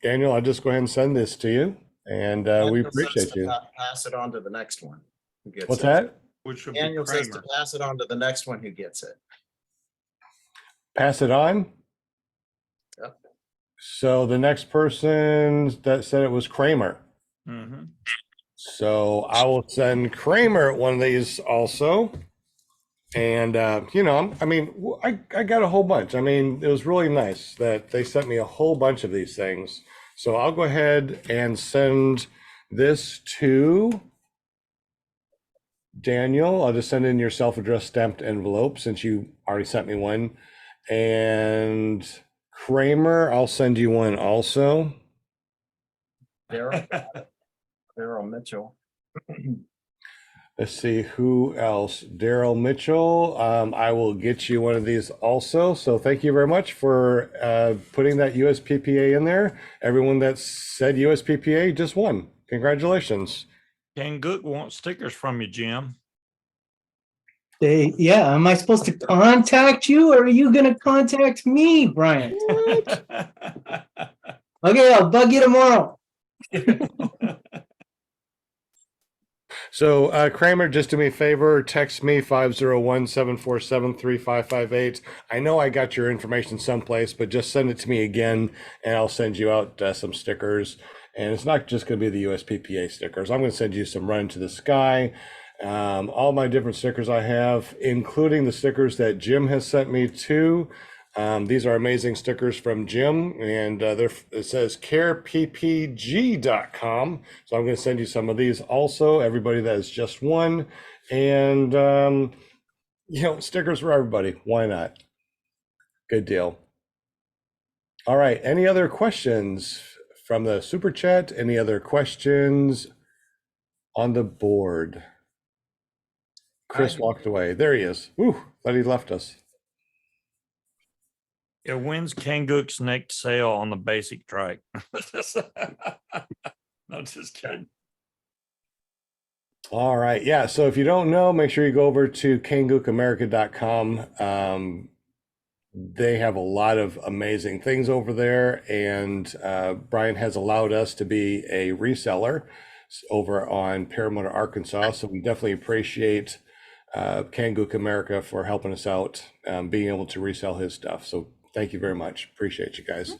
Daniel, I'll just go ahead and send this to you. And we Daniel says appreciate to you. Pass it on to the next one. Who gets What's it. that? Which would be Daniel says to Kramer. pass it on to the next one who gets it. Pass it on? Yep. So the next person that said it was Kramer. Mhm. So I will send Kramer one of these also. And, you know, I mean, I got a whole bunch. I mean, it was really nice that they sent me a whole bunch of these things. So I'll go ahead and send this to Daniel. I'll just send in your self-addressed stamped envelope since you already sent me one. And Kramer, I'll send you one also. Daryl Mitchell. Let's see who else. Daryl Mitchell. I will get you one of these also. So thank you very much for putting that USPPA in there. Everyone that said USPPA just won. Congratulations. Ken Gook wants stickers from you, Jim. Yeah, am I supposed to contact you or are you going to contact me, Brian? Okay, I'll bug you tomorrow. So Kramer, just do me a favor, text me 501-747-3558. I know I got your information someplace, but just send it to me again and I'll send you out some stickers. And it's not just going to be the USPPA stickers. I'm going to send you some Run to the Sky, all my different stickers I have, including the stickers that Jim has sent me too. These are amazing stickers from Jim, and it says careppg.com. So I'm going to send you some of these also, everybody that has just won. And, you know, stickers for everybody. Why not? Good deal. All right. Any other questions from the super chat? Any other questions on the board? Chris walked away. There he is. Ooh, thought he left us. Yeah, when's Ken Gook's next sale on the basic trike? No, just kidding. All right. Yeah. So if you don't know, make sure you go over to kangookamerica.com. They have a lot of amazing things over there. And Brian has allowed us to be a reseller over on Paramotor, Arkansas. So we definitely appreciate Kangook America for helping us out, being able to resell his stuff. So thank you very much. Appreciate you guys.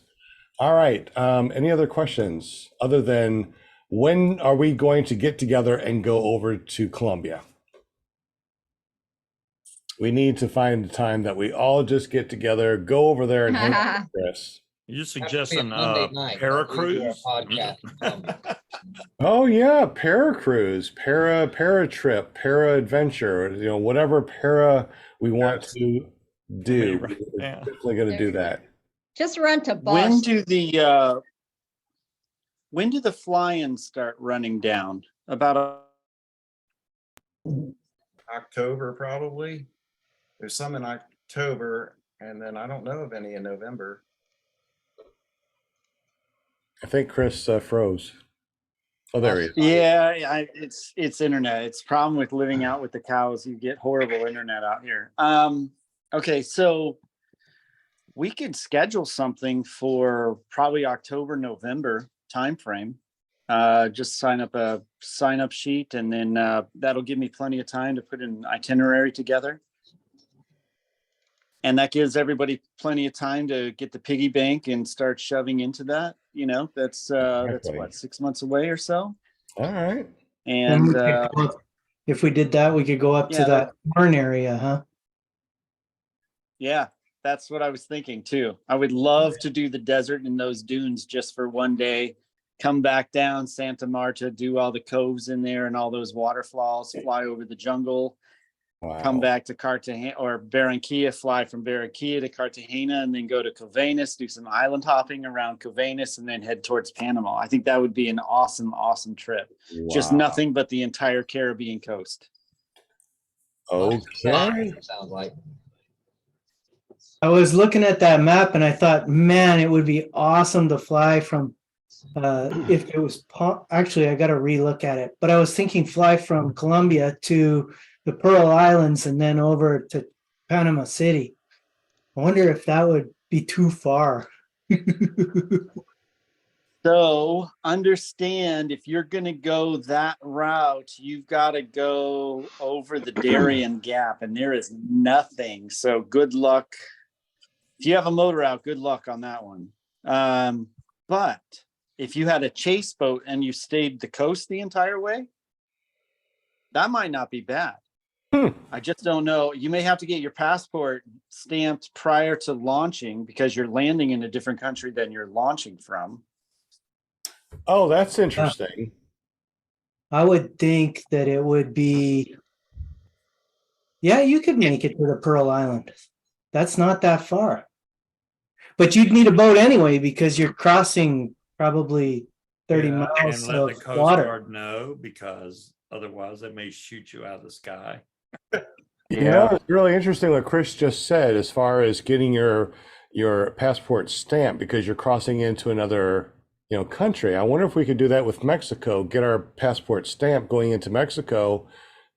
All right. Any other questions other than when are we going to get together and go over to Columbia? We need to find a time that we all just get together, go over there and hang out with Chris. You're Have to be a suggesting Monday night, but we do a Paracruise? podcast in Columbia. Oh yeah, Paracruise, para trip, para adventure, you know, whatever para we want to do. Right, We're yeah. definitely going to do that. Just rent a When bus. do the fly-ins start running down? October, probably. There's some in October, and then I don't know of any in November. I think Chris froze. Oh, there he is. Yeah, it's internet. It's a problem with living out with the cows. You get horrible internet out here. Okay, so we could schedule something for probably October, November timeframe. Just sign up a sign-up sheet, and then that'll give me plenty of time to put an itinerary together. And that gives everybody plenty of time to get the piggy bank and start shoving into that. That's Exactly. what, 6 months away or so. All right. Then And we could go up- if we did that, we could go up to Yeah, that barn area, huh? yeah, that's what I was thinking too. I would love to do the desert in those dunes just for one day, come back down Santa Marta, do all the coves in there and all those waterfalls, fly over the jungle, come Wow. back to Cartagena or Barranquilla, fly from Barranquilla to Cartagena, and then go to Covenas, do some island hopping around Covenas, and then head towards Panama. I think that would be an awesome, awesome trip. Just Wow. nothing but the entire Caribbean coast. Okay. Sounds like. I was looking at that map and I thought, man, it would be awesome to fly from, if it was, actually, I got to relook at it, but I was thinking fly from Colombia to the Pearl Islands and then over to Panama City. I wonder if that would be too far. So understand, if you're going to go that route, you've got to go over the Darien Gap, and there is nothing. So good luck. If you have a motor out, good luck on that one. But if you had a chase boat and you stayed the coast the entire way, that might not be bad. I just don't know. You may have to get your passport stamped prior to launching because you're landing in a different country than you're launching from. Oh, that's interesting. I would think that it would be, yeah, you could make it to the Pearl Island. That's not that far. But you'd need a boat anyway because you're crossing probably 30 Yeah, miles and let the of Coast water. Guard know, because otherwise they may shoot you out of the sky. You know, it's really interesting what Chris just said as far as getting your passport stamped because you're crossing into another, country. I wonder if we could do that with Mexico, get our passport stamped going into Mexico,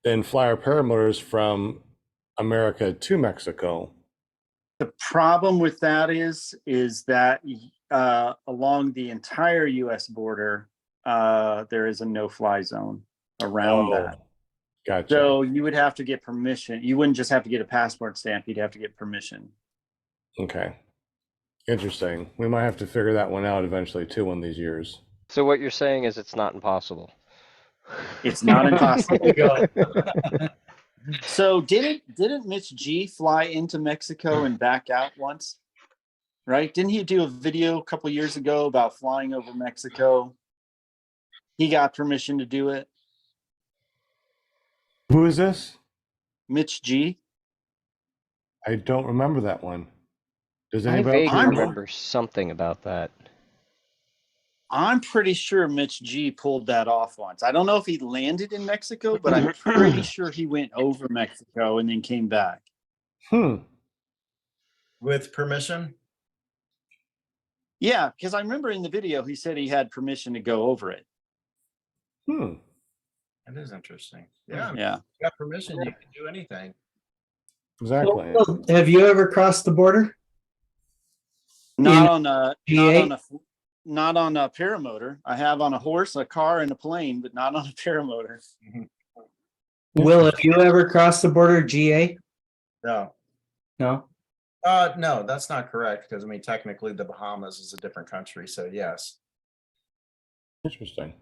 then fly our paramotors from America to Mexico. The problem with that is that along the entire U.S. border, there is a no-fly zone around that. Gotcha. So you would have to get permission. You wouldn't just have to get a passport stamp. You'd have to get permission. Okay. Interesting. We might have to figure that one out eventually too one of these years. So what you're saying is it's not impossible. It's not impossible. There you go. So didn't Mitch G fly into Mexico and back out once? Right? Didn't he do a video a couple years ago about flying over Mexico? He got permission to do it. Who is this? Mitch G. I don't remember that one. Does I anybody else vaguely remember? remember something about that. I'm pretty sure Mitch G pulled that off once. I don't know if he landed in Mexico, but I'm pretty sure he went over Mexico and then came back. With permission? Yeah, because I remember in the video he said he had permission to go over it. That is interesting. Yeah. Yeah. If you got permission, you can do anything. Exactly. Have you ever crossed the border? Not In on a G8? not on a paramotor. I have on a horse, a car, and a plane, but not on a paramotor. Will, have you ever crossed the border GA? No. No? No, that's not correct because technically the Bahamas is a different country. So yes. Interesting.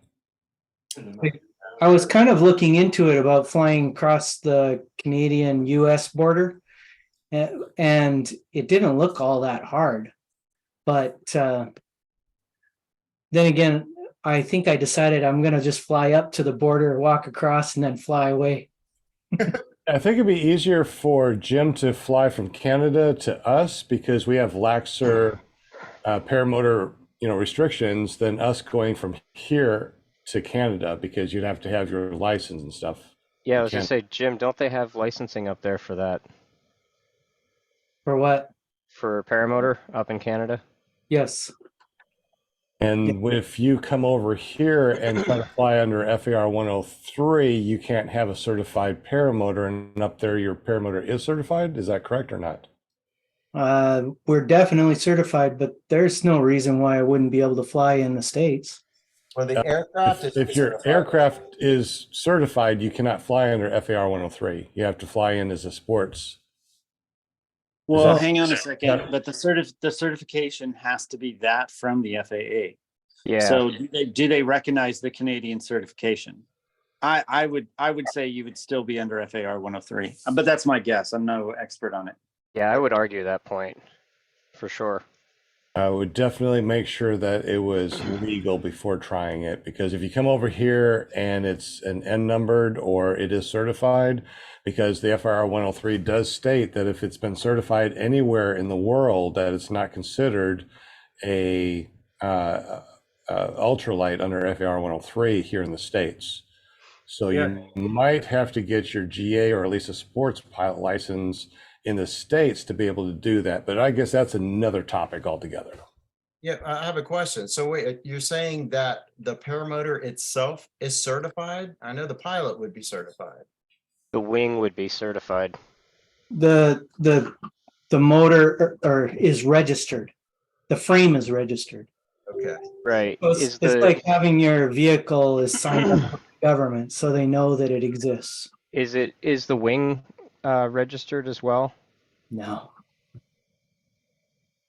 I was kind of looking into it about flying across the Canadian-US border, and it didn't look all that hard. But then again, I think I decided I'm going to just fly up to the border, walk across, and then fly away. I think it'd be easier for Jim to fly from Canada to us because we have laxer paramotor, restrictions than us going from here to Canada because you'd have to have your license and stuff. Yeah, I was gonna say, Jim, don't they have licensing up there for that? For what? For paramotor up in Canada? Yes. And if you come over here and try to fly under FAR 103, you can't have a certified paramotor, and up there your paramotor is certified. Is that correct or not? We're definitely certified, but there's no reason why I wouldn't be able to fly in the States. Well, the aircraft is If your certified. aircraft is certified, you cannot fly under FAR 103. You have to fly in as a sports. Well, that- hang on a that- second, but the certification has to be that from the FAA. Yeah. So do they recognize the Canadian certification? I would say you would still be under FAR 103, but that's my guess. I'm no expert on it. Yeah, I would argue that point for sure. I would definitely make sure that it was legal before trying it, because if you come over here and it's an N numbered or it is certified, because the FIR 103 does state that if it's been certified anywhere in the world, that it's not considered a ultralight under FAR 103 here in the States. So you might have to get your GA or at least a sports pilot license in the States to be able to do that. But I guess that's another topic altogether. Yeah, I have a question. So wait, you're saying that the paramotor itself is certified? I know the pilot would be certified. The wing would be certified. The motor or is registered. The frame is registered. Okay. Right. So Is it's the like having your vehicle is signed up with the government, so they know that it exists. is the wing registered as well? No.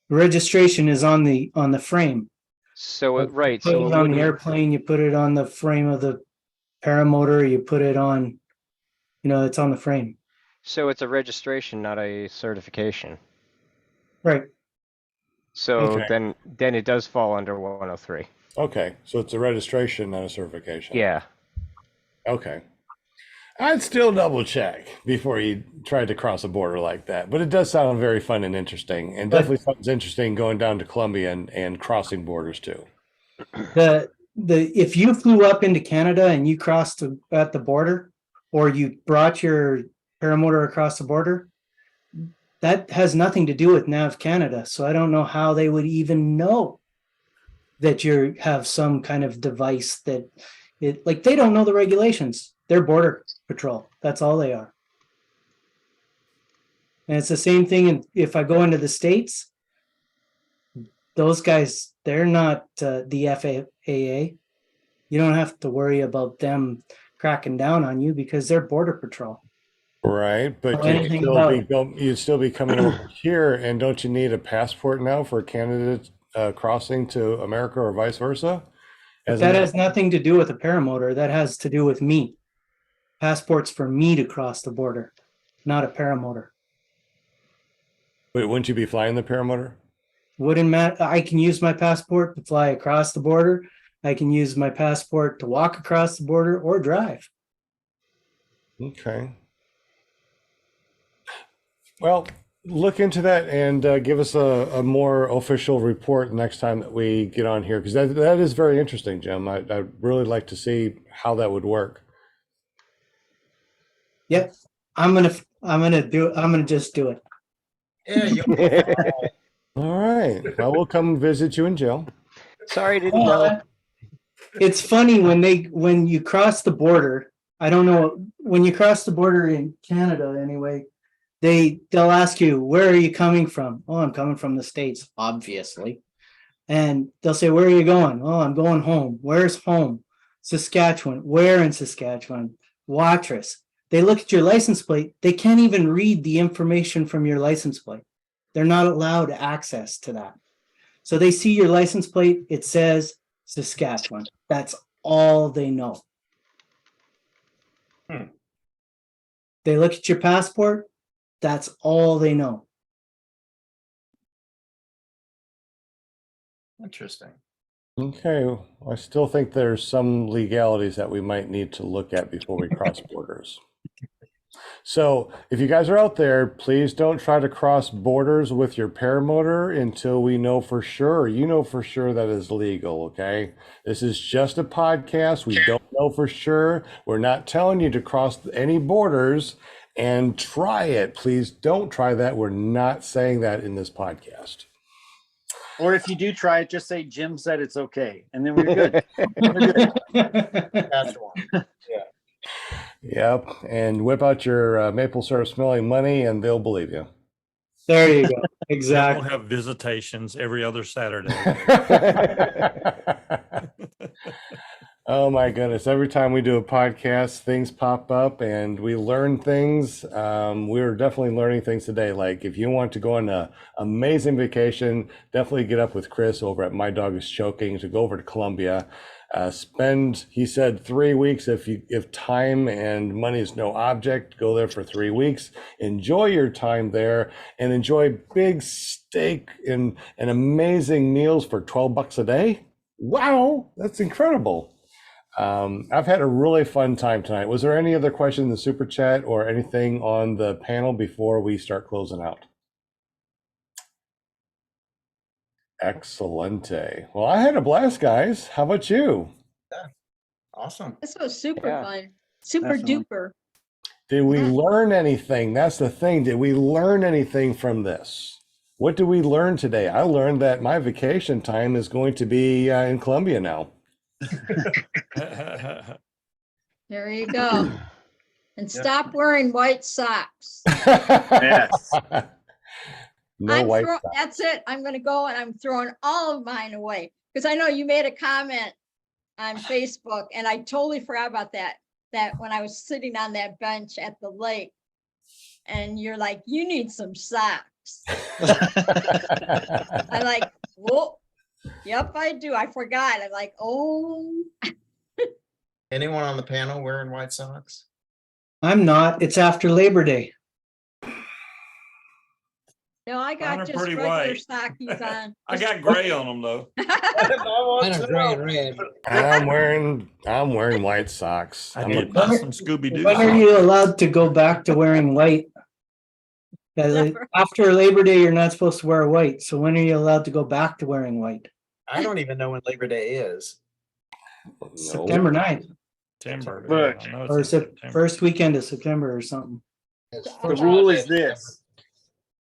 Registration is on the frame. So it, right. Put So it it on the wouldn't. airplane, you put it on the frame of the paramotor, you put it on, it's on the frame. So it's a registration, not a certification. Right. So Okay. then it does fall under 103. Okay, so it's a registration, not a certification. Yeah. Okay. I'd still double check before you tried to cross a border like that, but it does sound very fun and interesting, and definitely sounds interesting going down to Colombia and crossing borders too. If you flew up into Canada and you crossed at the border, or you brought your paramotor across the border, that has nothing to do with Nav Canada. So I don't know how they would even know that you have some kind of device that they don't know the regulations. They're border patrol. That's all they are. And it's the same thing if I go into the States, those guys, they're not the FAA. You don't have to worry about them cracking down on you because they're border patrol. Right, but you'd still be coming over here, and don't you need a passport now for a candidate crossing to America or vice versa? That has nothing to do with a paramotor. That has to do with me. Passports for me to cross the border, not a paramotor. But wouldn't you be flying the paramotor? Wouldn't matter. I can use my passport to fly across the border. I can use my passport to walk across the border or drive. Okay. Well, look into that and give us a more official report next time that we get on here, because that is very interesting, Jim. I'd really like to see how that would work. Yep. I'm gonna just do it. Yeah. All right. Well, we'll come visit you in jail. Sorry, didn't know. It's funny when you cross the border. I don't know, when you cross the border in Canada anyway, they'll ask you, where are you coming from? Oh, I'm coming from the States, obviously. And they'll say, where are you going? Oh, I'm going home. Where's home? Saskatchewan. Where in Saskatchewan? Watrous. They look at your license plate. They can't even read the information from your license plate. They're not allowed access to that. So they see your license plate. It says Saskatchewan. That's all they know. They look at your passport. That's all they know. Interesting. Okay. Well, I still think there's some legalities that we might need to look at before we cross borders. So if you guys are out there, please don't try to cross borders with your paramotor until we know for sure, that is legal, okay? This is just a podcast. We don't know for sure. We're not telling you to cross any borders and try it. Please don't try that. We're not saying that in this podcast. Or if you do try it, just say Jim said it's okay, and then we're good. We're good. That's one. Yep. And whip out your maple syrup smelling money and they'll believe you. There you go. We'll Exactly. have visitations every other Saturday. Oh my goodness. Every time we do a podcast, things pop up and we learn things. We're definitely learning things today. Like if you want to go on a amazing vacation, definitely get up with Chris over at My Dog is Choking to go over to Colombia. Spend, he said, 3 weeks. If time and money is no object, go there for 3 weeks. Enjoy your time there and enjoy big steak and amazing meals for $12 a day. Wow, that's incredible. I've had a really fun time tonight. Was there any other question in the super chat or anything on the panel before we start closing out? Excellente. Well, I had a blast, guys. How about you? Awesome. This was super Yeah. fun. Super Definitely. duper. Did we Yeah. learn anything? That's the thing. Did we learn anything from this? What did we learn today? I learned that my vacation time is going to be in Colombia now. There you go. And stop wearing white socks. Yes. No white socks. That's it. I'm gonna go and I'm throwing all of mine away. Because I know you made a comment on Facebook and I totally forgot about that. That when I was sitting on that bench at the lake and you're like, you need some socks. I'm like, whoa, yep, I do. I forgot. I'm like, oh, Anyone on the panel wearing white socks? I'm not. It's after Labor Day. no, I Mine got are just pretty regular white. stockings on. I got gray on them though. Mine are gray and red. I'm wearing white socks. I I'm did a- buy some Scooby Doo When are socks. you allowed to go back to wearing white? 'Cause after Labor Day, you're not supposed to wear white. So when are you allowed to go back to wearing white? I don't even know when Labor Day is. No. September 9th Timber. Look, Yeah, I know it's or in September. first weekend of September or something. It's The first rule Friday is of this: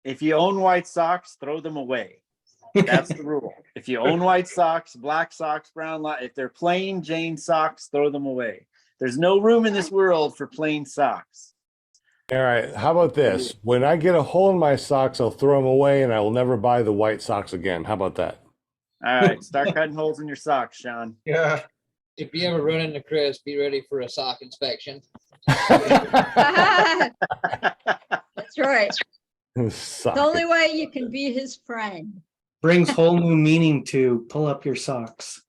if you own white socks, throw them away. That's the rule. If you own white socks, black socks, if they're plain Jane socks, throw them away. There's no room in this world for plain socks. All right, how about this? When I get a hole in my socks, I'll throw them away and I will never buy the white socks again. How about that? All right, start cutting holes in your socks, Sean. Yeah. If you ever run into Chris, be ready for a sock inspection. That's right. Sock The only it. way you can be his friend. Brings whole new meaning to pull up your socks.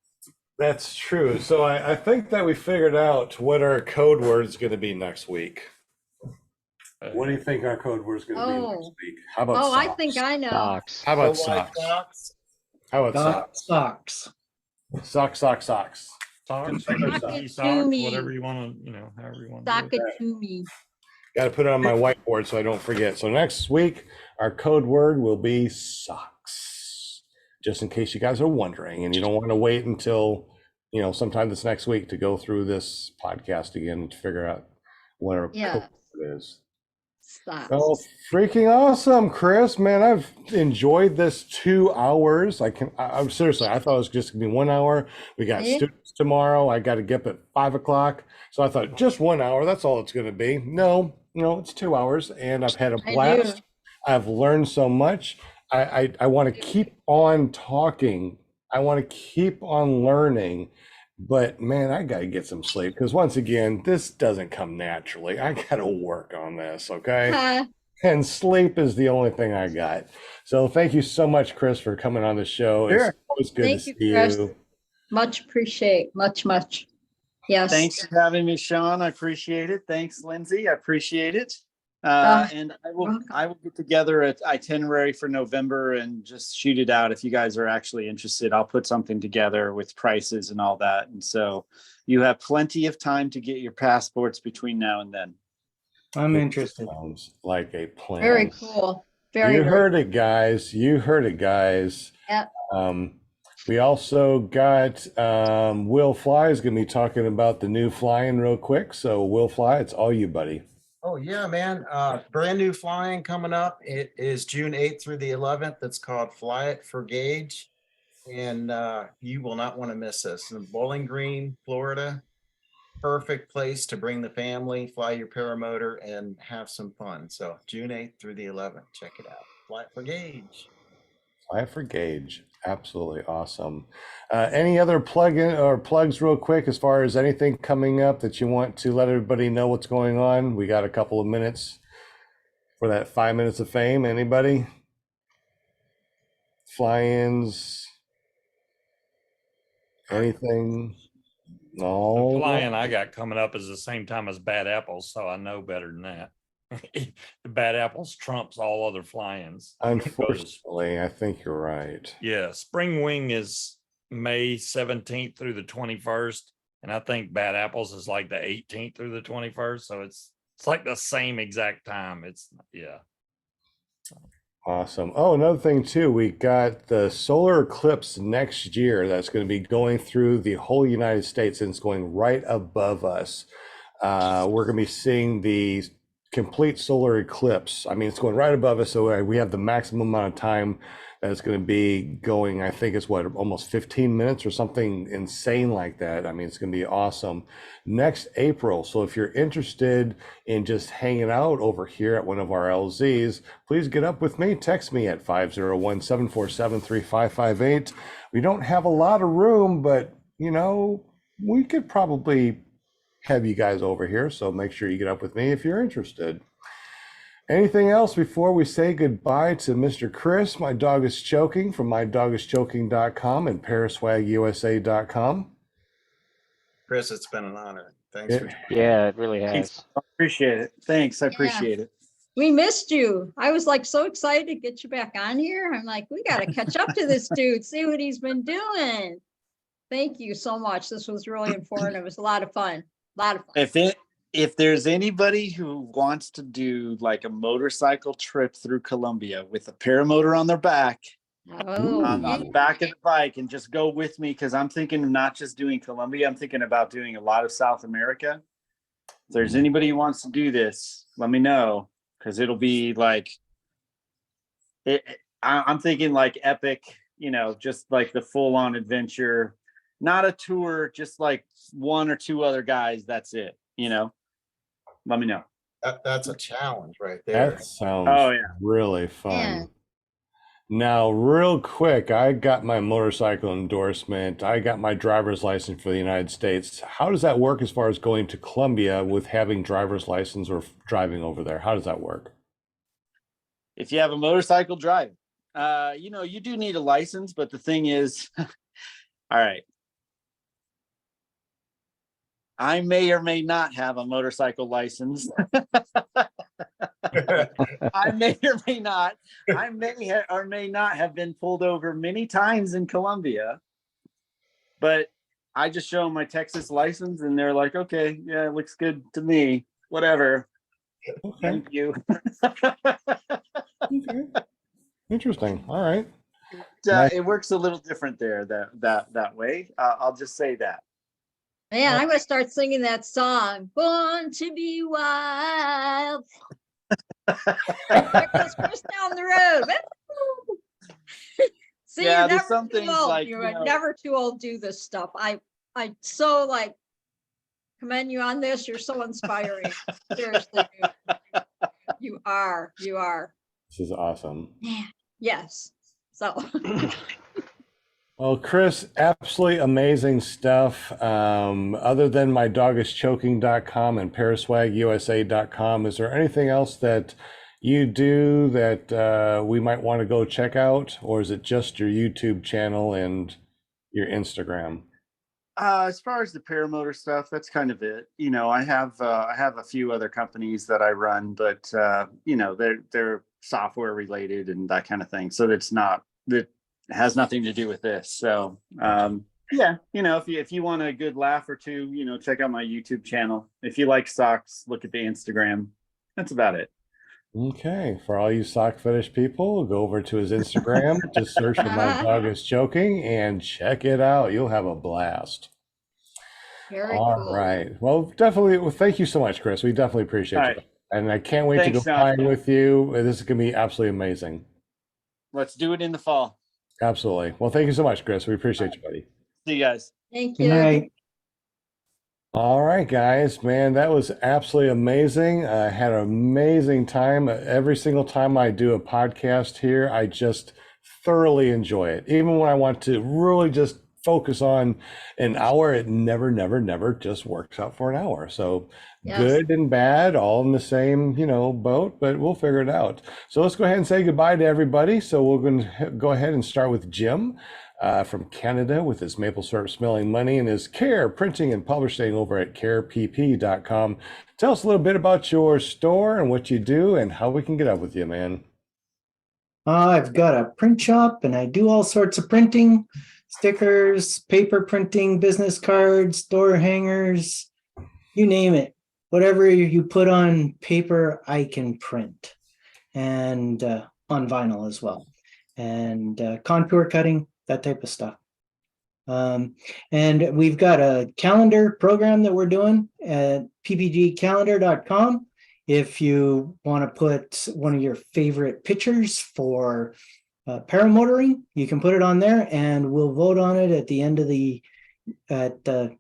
That's true. So I think that we figured out what our code word is going to be next week. What do you think our code word is going to be next Oh. week? How about Oh, I socks? think I know. Socks. How The about white socks? How about Socks. socks? Socks. Socks, Sock Nike it socks, to me. whatever you want to, however you want to Sock do it to me. Got to put it on my whiteboard so I don't forget. So next week, our code word will be socks. Just in case you guys are wondering and you don't want to wait until, sometime this next week to go through this podcast again to figure out what our Yeah. code word is. Socks. Oh, freaking awesome, Chris, man. I've enjoyed this 2 hours. I'm seriously, I thought it was just gonna be 1 hour. We got Eh? students tomorrow. I got to get up at 5 o'clock. So I thought just 1 hour, that's all it's gonna be. No, it's 2 hours and I've had a I blast. do. I've learned so much. I want to keep on talking. I want to keep on learning. But man, I got to get some sleep because once again, this doesn't come naturally. I got to work on this, okay? And sleep is the only thing I got. So thank you so much, Chris, for coming on the show. Sure. It's always good Thank to you, see Chris. you. Much appreciate. Much. Yes. Thanks for having me, Sean. I appreciate it. Thanks, Lindsay. I appreciate it. And I will get together an itinerary for November and just shoot it out. If you guys are actually interested, I'll put something together with prices and all that. And so you have plenty of time to get your passports between now and then. I'm interested. Sounds like a plan. Very cool. You Very heard it, guys. You heard it, guys. Yep. We also got Will Fly is going to be talking about the new flying real quick. So Will Fly, it's all you, buddy. Oh, yeah, man. Brand new flying coming up. It is June 8th through the 11th. It's called Fly It for Gauge. And you will not want to miss this. In Bowling Green, Florida. Perfect place to bring the family, fly your paramotor, and have some fun. So June 8th through the 11th. Check it out. Fly It for Gauge. Fly for Gauge. Absolutely awesome. Any other plug-in or plugs real quick as far as anything coming up that you want to let everybody know what's going on? We got a couple of minutes for that 5 minutes of fame. Anybody? Fly-ins? Anything? The No. flying I got coming up is the same time as bad apples, so I know better than that. The bad apples trumps all other fly-ins. Unfortunately, I think you're right. Yeah, Spring Wing is May 17th through the 21st, and I think Bad Apples is like the 18th through the 21st. So it's like the same exact time. It's yeah. Awesome. Oh, another thing too, we got the solar eclipse next year that's going to be going through the whole United States, and it's going right above us. We're going to be seeing the complete solar eclipse. I mean, it's going right above us, so we have the maximum amount of time that it's going to be going. I think it's what, almost 15 minutes or something insane like that. I mean, it's going to be awesome next April. So if you're interested in just hanging out over here at one of our LZs, please get up with me. Text me at 501-747-3558. We don't have a lot of room, but you know, we could probably have you guys over here, so make sure you get up with me if you're interested. Anything else before we say goodbye to Mr. Kris, My Dog is Choking, from mydogischoking.com and paraswagusa.com? Kris, it's been an honor. Thanks It- for Yeah, it really Thanks. has. Appreciate it. Thanks. I appreciate it. We missed you. I was like so excited to get you back on here. I'm like, we got to catch up to this dude, see what he's been doing. Thank you so much. This was really informative. It was a lot of fun. A lot of fun. If there's anybody who wants to do like a motorcycle trip through Colombia with a paramotor on their back, Oh, on yeah. the back of the bike, and just go with me, because I'm thinking of not just doing Colombia, I'm thinking about doing a lot of South America. If there's anybody who wants to do this, let me know, because it'll be like I'm thinking like epic, you know, just like the full-on adventure, not a tour, just like one or two other guys. That's it, you know. Let me know. that's a challenge right there. That sounds Oh, yeah. really fun. Yeah. Now, real quick, I got my motorcycle endorsement. I got my driver's license for the United States. How does that work as far as going to Colombia with having driver's license or driving over there? How does that work? If you have a motorcycle, drive. You know, you do need a license, but the thing is, all right, I may or may not have a motorcycle license. I may or may not. I may or may not have been pulled over many times in Colombia, but I just show them my Texas license, and they're like, "Okay, yeah, it looks good to me. Whatever. Okay. Thank you." Okay. Interesting. All right. Nice. It works a little different there that way. I'll just say that. Man, I'm gonna start singing that song, Born to Be Wild. There goes Kris down the road. Woo! See, Yeah, you're there's never some too things old. like, You're you know- never too old to do this stuff. I so like commend you on this. You're so inspiring. Seriously, dude. You are. This is awesome. Yes. So Well, Kris, absolutely amazing stuff. Other than mydogischoking.com and paraswagusa.com, is there anything else that you do that we might want to go check out, or is it just your YouTube channel and your Instagram? As far as the paramotor stuff, that's kind of it. You know, I have a few other companies that I run, but you know, they're software related and that kind of thing. So that has nothing to do with this. So yeah, you know, if you want a good laugh or two, you know, check out my YouTube channel. If you like socks, look at the Instagram. That's about it. Okay, for all you sock fetish people, go over to his Instagram, just search for My Dog is Choking and check it out. You'll have a blast. very All cool. right. Well, definitely. Well, thank you so much, Kris. We definitely appreciate All you. right. And I can't wait Thanks, to go Josh. flying with you. This is going to be absolutely amazing. Let's do it in the fall. Absolutely. Well, thank you so much, Kris. We appreciate you, buddy. See you guys. Thank Good you. night. All right, guys, man, that was absolutely amazing. I had an amazing time. Every single time I do a podcast here, I just thoroughly enjoy it. Even when I want to really just focus on an hour, it never just works out for an hour. So Yes. good and bad, all in the same, boat, but we'll figure it out. So let's go ahead and say goodbye to everybody. So we're going to go ahead and start with Jim from Canada with his maple syrup smelling money and his Care printing and publishing over at carepp.com. Tell us a little bit about your store and what you do and how we can get up with you, man. I've got a print shop and I do all sorts of printing, stickers, paper printing, business cards, door hangers, you name it. Whatever you put on paper, I can print, and on vinyl as well, and contour cutting, that type of stuff. And we've got a calendar program that we're doing at ppgcalendar.com. If you want to put one of your favorite pictures for paramotoring, you can put it on there and we'll vote on it at the end of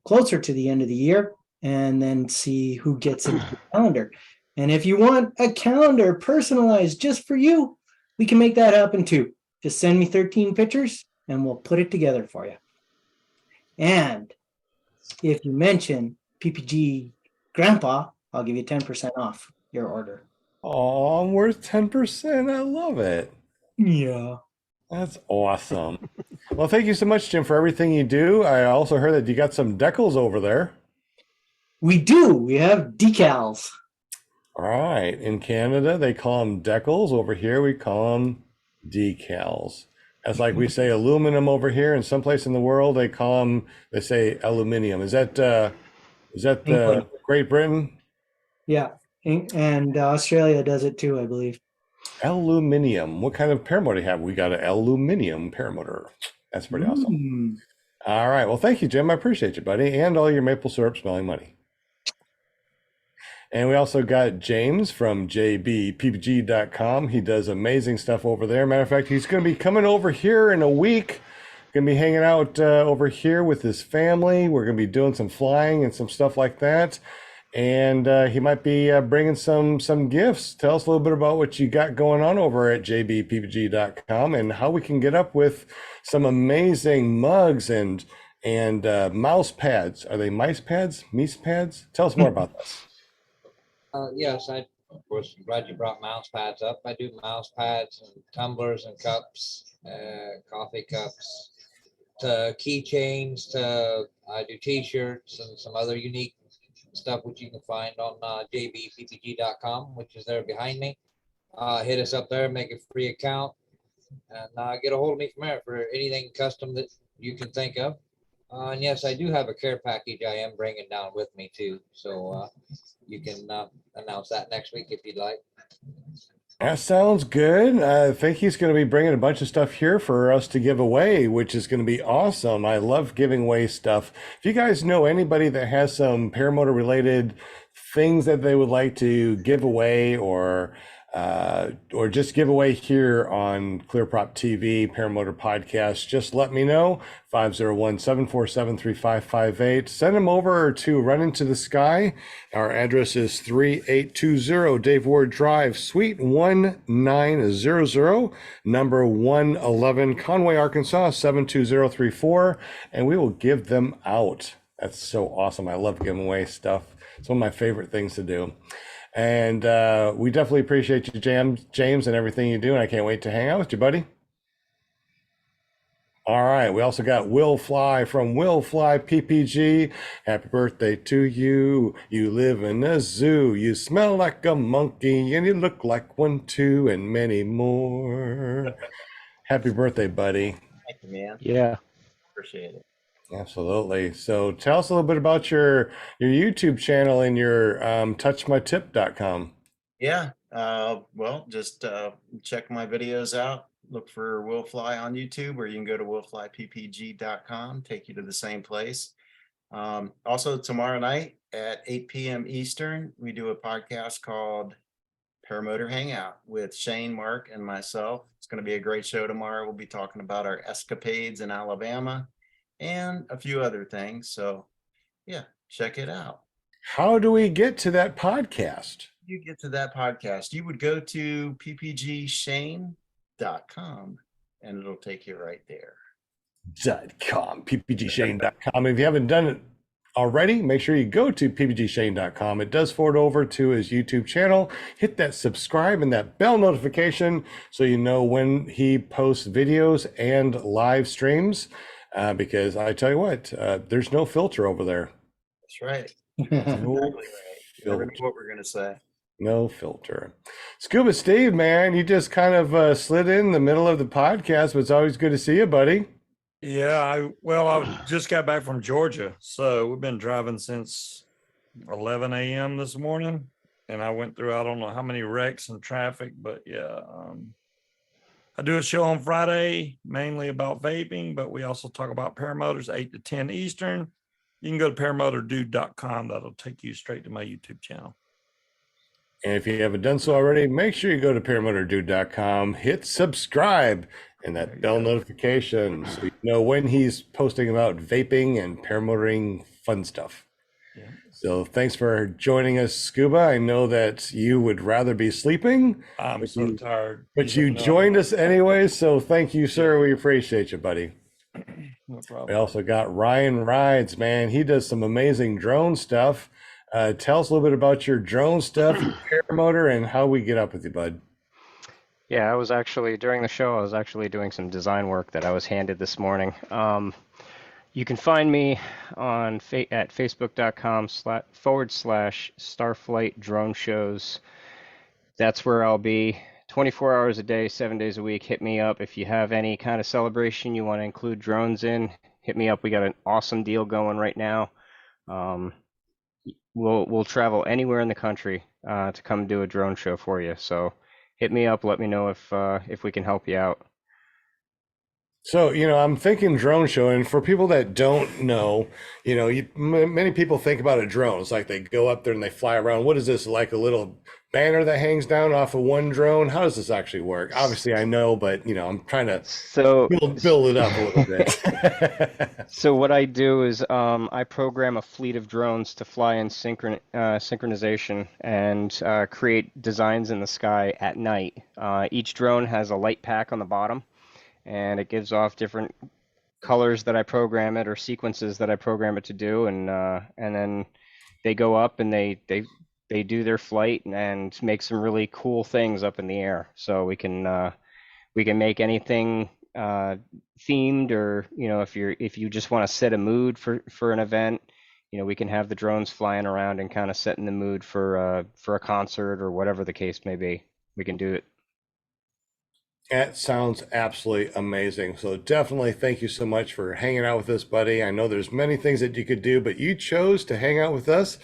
closer to the end of the year, and then see who gets into the calendar. And if you want a calendar personalized just for you, we can make that happen too. Just send me 13 pictures and we'll put it together for you. And if you mention PPG Grandpa, I'll give you 10% off your order. Oh, I'm worth 10%. I love it. Yeah. That's awesome. Well, thank you so much, Jim, for everything you do. I also heard that you got some decals over there. We do. We have decals. All right. In Canada, they call them decals. Over here, we call them decals. That's like we say aluminum over here. In some place in the world, they say aluminium. Is that England. Great Britain? Yeah. And Australia does it too, I believe. Aluminium. What kind of paramotor do you have? We got an aluminium paramotor. That's pretty awesome. All right. Well, thank you, Jim. I appreciate you, buddy, and all your maple syrup smelling money. And we also got James from jbppg.com. He does amazing stuff over there. Matter of fact, he's going to be coming over here in a week. Going to be hanging out over here with his family. We're going to be doing some flying and some stuff like that. And he might be bringing some gifts. Tell us a little bit about what you got going on over at jbppg.com and how we can get up with some amazing mugs and mouse pads. Are they mice pads? Meese pads? Tell us more about this. Yes, I of course I'm glad you brought mouse pads up. I do mouse pads and tumblers and cups, coffee cups, to keychains, I do t-shirts and some other unique stuff which you can find on jbppg.com, which is there behind me. Hit us up there, make a free account, and get a hold of me from there for anything custom that you can think of. And yes, I do have a care package I am bringing down with me too. So you can announce that next week if you'd like. That sounds good. I think he's going to be bringing a bunch of stuff here for us to give away, which is going to be awesome. I love giving away stuff. If you guys know anybody that has some paramotor related things that they would like to give away or just give away here on ClearProp TV Paramotor Podcast, just let me know. 501-747-3558. Send them over to Run Into the Sky. Our address is 3820 Dave Ward Drive, Suite 1900, number 111, Conway, Arkansas, 72034, and we will give them out. That's so awesome. I love giving away stuff. It's one of my favorite things to do. And we definitely appreciate you, James, and everything you do. And I can't wait to hang out with you, buddy. All right. We also got Will Fly from Will Fly PPG. Happy birthday to you. You live in a zoo. You smell like a monkey and you look like one too, and many more. Happy birthday, buddy. Thank you, man. Yeah. Appreciate it. Absolutely. So tell us a little bit about your YouTube channel and your touchmytip.com. Yeah. Well, just check my videos out. Look for Will Fly on YouTube, or you can go to willflyppg.com, take you to the same place. Also, tomorrow night at 8 p.m. Eastern, we do a podcast called Paramotor Hangout with Shane, Mark, and myself. It's going to be a great show tomorrow. We'll be talking about our escapades in Alabama and a few other things. So yeah, check it out. How do we get to that podcast? You get to that podcast, you would go to ppgshane.com and it'll take you right there. .com, ppgshane.com. If you haven't done it already, make sure you go to ppgshane.com. It does forward over to his YouTube channel. Hit that subscribe and that bell notification so you know when he posts videos and live streams. Because I tell you what, there's no filter over there. That's right. No Exactly right. You never know filter. what we're gonna say. No filter. Scuba Steve, man, you just kind of slid in the middle of the podcast, but it's always good to see you, buddy. Yeah, I just got back from Georgia, so we've been driving since 11 a.m. this morning, and I went through I don't know how many wrecks and traffic, but yeah, I do a show on Friday mainly about vaping, but we also talk about paramotors 8 to 10 Eastern. You can go to paramotordude.com. That'll take you straight to my YouTube channel. And if you haven't done so already, make sure you go to paramotordude.com, hit subscribe and There that you bell go. notification so you know when he's posting about vaping and paramotoring fun stuff. Yeah. So thanks for joining us, Scuba. I know that you would rather be sleeping, I'm but so you, tired. but you joined us anyway. So thank you, sir. We appreciate you, buddy. No We problem. also got Ryan Rides, man. He does some amazing drone stuff. Tell us a little bit about your drone stuff, your paramotor, and how we get up with you, bud. Yeah, I was actually during the show. I was actually doing some design work that I was handed this morning. You can find me on at facebook.com//Starflight Drone Shows. That's where I'll be 24 hours a day, 7 days a week. Hit me up if you have any kind of celebration you want to include drones in. Hit me up. We got an awesome deal going right now. We'll travel anywhere in the country to come do a drone show for you. So hit me up. Let me know if we can help you out. So, I'm thinking drone show, and for people that don't know, many people think about a drone. It's like they go up there and they fly around. What is this, like a little banner that hangs down off of one drone? How does this actually work? Obviously, I know, but, I'm trying to So build it up a little bit. So what I do is I program a fleet of drones to fly in synchronization and create designs in the sky at night. Each drone has a light pack on the bottom, and it gives off different colors that I program it or sequences that I program it to do, and then they go up and they do their flight and make some really cool things up in the air. So we can make anything themed, or if you just want to set a mood for an event, we can have the drones flying around and kind of setting the mood for a concert or whatever the case may be. We can do it. That sounds absolutely amazing. So definitely thank you so much for hanging out with us, buddy. I know there's many things that you could do, but you chose to hang out with us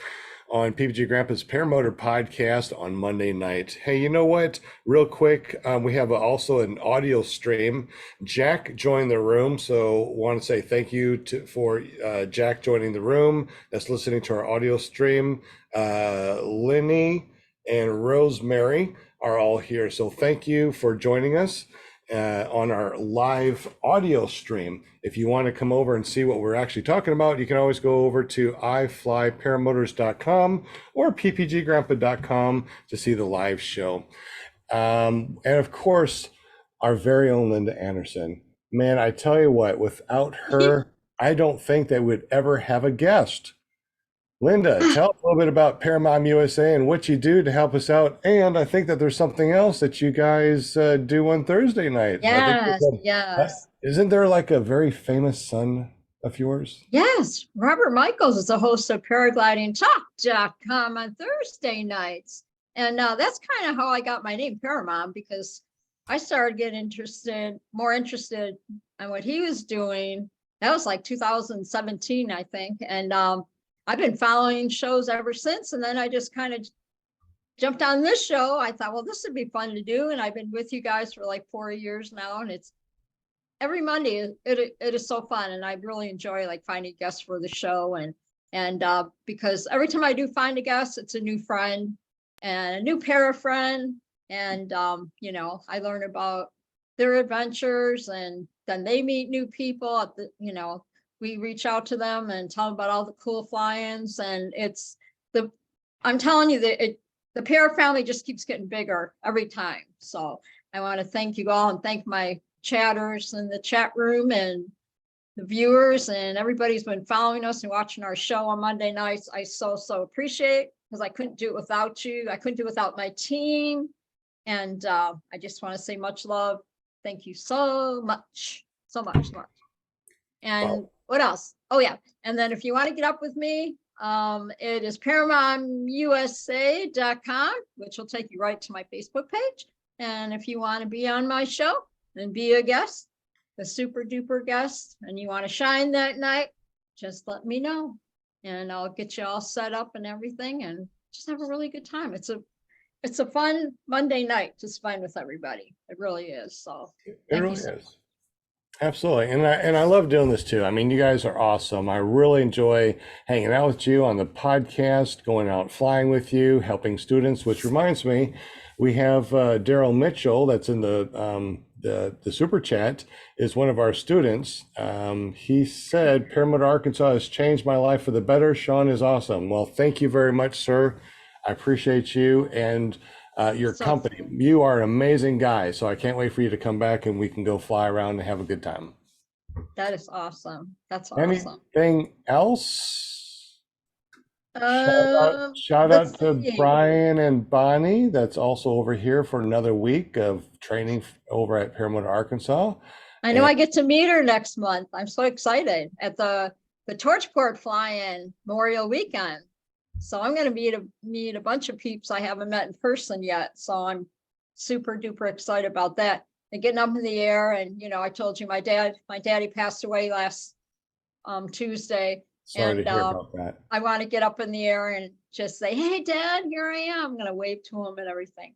on PPG Grandpa's Paramotor podcast on Monday night. Hey, you know what? Real quick, we have also an audio stream. Jack joined the room, so want to say thank you for Jack joining the room. That's listening to our audio stream. Lenny and Rosemary are all here. So thank you for joining us on our live audio stream. If you want to come over and see what we're actually talking about, you can always go over to iflyparamotors.com or ppggrandpa.com to see the live show. And of course, our very own Linda Anderson. Man, I tell you what, without her, I don't think that we'd ever have a guest. Linda, tell us a little bit about Paramount USA and what you do to help us out. And I think that there's something else that you guys do on Thursday night. Yes. Isn't there like a very famous son of yours? Yes, Robert Michaels is the host of paraglidingtalk.com on Thursday nights. And that's kind of how I got my name Paramount, because I started getting more interested in what he was doing. That was like 2017, I think. And I've been following shows ever since. And then I just kind of jumped on this show. I thought, well, this would be fun to do. And I've been with you guys for like 4 years now. And it's every Monday. It is so fun. And I really enjoy like finding guests for the show. And because every time I do find a guest, it's a new friend and a new para friend. And, I learn about their adventures, and then they meet new people at the, we reach out to them and tell them about all the cool fly-ins, and I'm telling you that the para family just keeps getting bigger every time. So I want to thank you all and thank my chatters in the chat room and the viewers, and everybody's been following us and watching our show on Monday nights. I so appreciate, because I couldn't do it without you. I couldn't do it without my team. And I just want to say much love. Thank you so much. So much. And Wow. what else? Oh yeah. And then if you want to get up with me, it is ParamountUSA.com, which will take you right to my Facebook page. And if you want to be on my show and be a guest, the super duper guest, and you want to shine that night, just let me know and I'll get you all set up and everything and just have a really good time. It's a fun Monday night to spend with everybody. It really is. So It thank really you so is. Absolutely. And I love doing this too. I mean, you guys are awesome. I really enjoy hanging out with you on the podcast, going out flying with you, helping students, which reminds me, we have Daryl Mitchell that's in the super chat, is one of our students. He said, Paramount, Arkansas has changed my life for the better. Sean is awesome. Well, thank you very much, sir. I appreciate you and your So- company. You are an amazing guy. So I can't wait for you to come back and we can go fly around and have a good time. That is awesome. That's awesome. Anything else? Shout Let's out to see. Brian and Bonnie. That's also over here for another week of training over at Paramount, Arkansas. I know I get to meet her next month. I'm so excited at the Torchport fly-in Memorial Weekend. So I'm going to meet a bunch of peeps I haven't met in person yet. So I'm super duper excited about that. And getting up in the air, and I told you my daddy passed away last Tuesday. Sorry And to hear about that. I want to get up in the air and just say, "Hey, Dad, here I am." I'm going to wave to him and everything.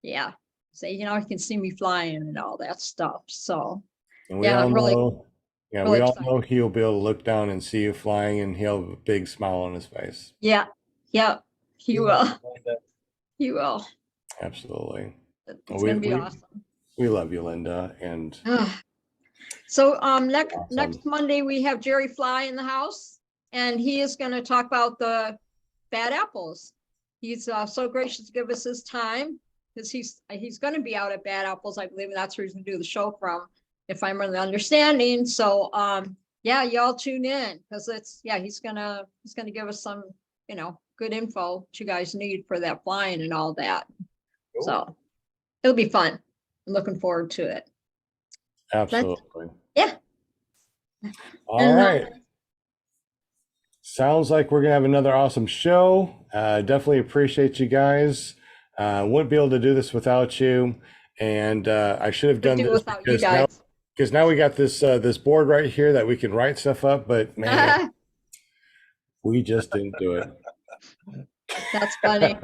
Yeah, say, he can see me flying and all that stuff. So And we yeah, all I'm really, know, yeah, really we all excited. know he'll be able to look down and see you flying, and he'll have a big smile on his face. yeah, he will. He will. Absolutely. It's Well, going to be awesome. We love you, Linda, and So next Awesome. Monday we have Jerry Fly in the house, and he is going to talk about the bad apples. He's so gracious to give us his time, because he's going to be out at Bad Apples, I believe, and that's where he's going to do the show from, if I'm really understanding. So yeah, y'all tune in, because he's gonna give us some good info that you guys need for that flying and all that. So it'll be fun. I'm looking forward to it. absolutely. Yeah. All And, right. Sounds like we're gonna have another awesome show. Definitely appreciate you guys. Wouldn't be able to do this without you. And I should have done do this without you guys. because now we got this board right here that we can write stuff up, but man, we just didn't do it. That's funny.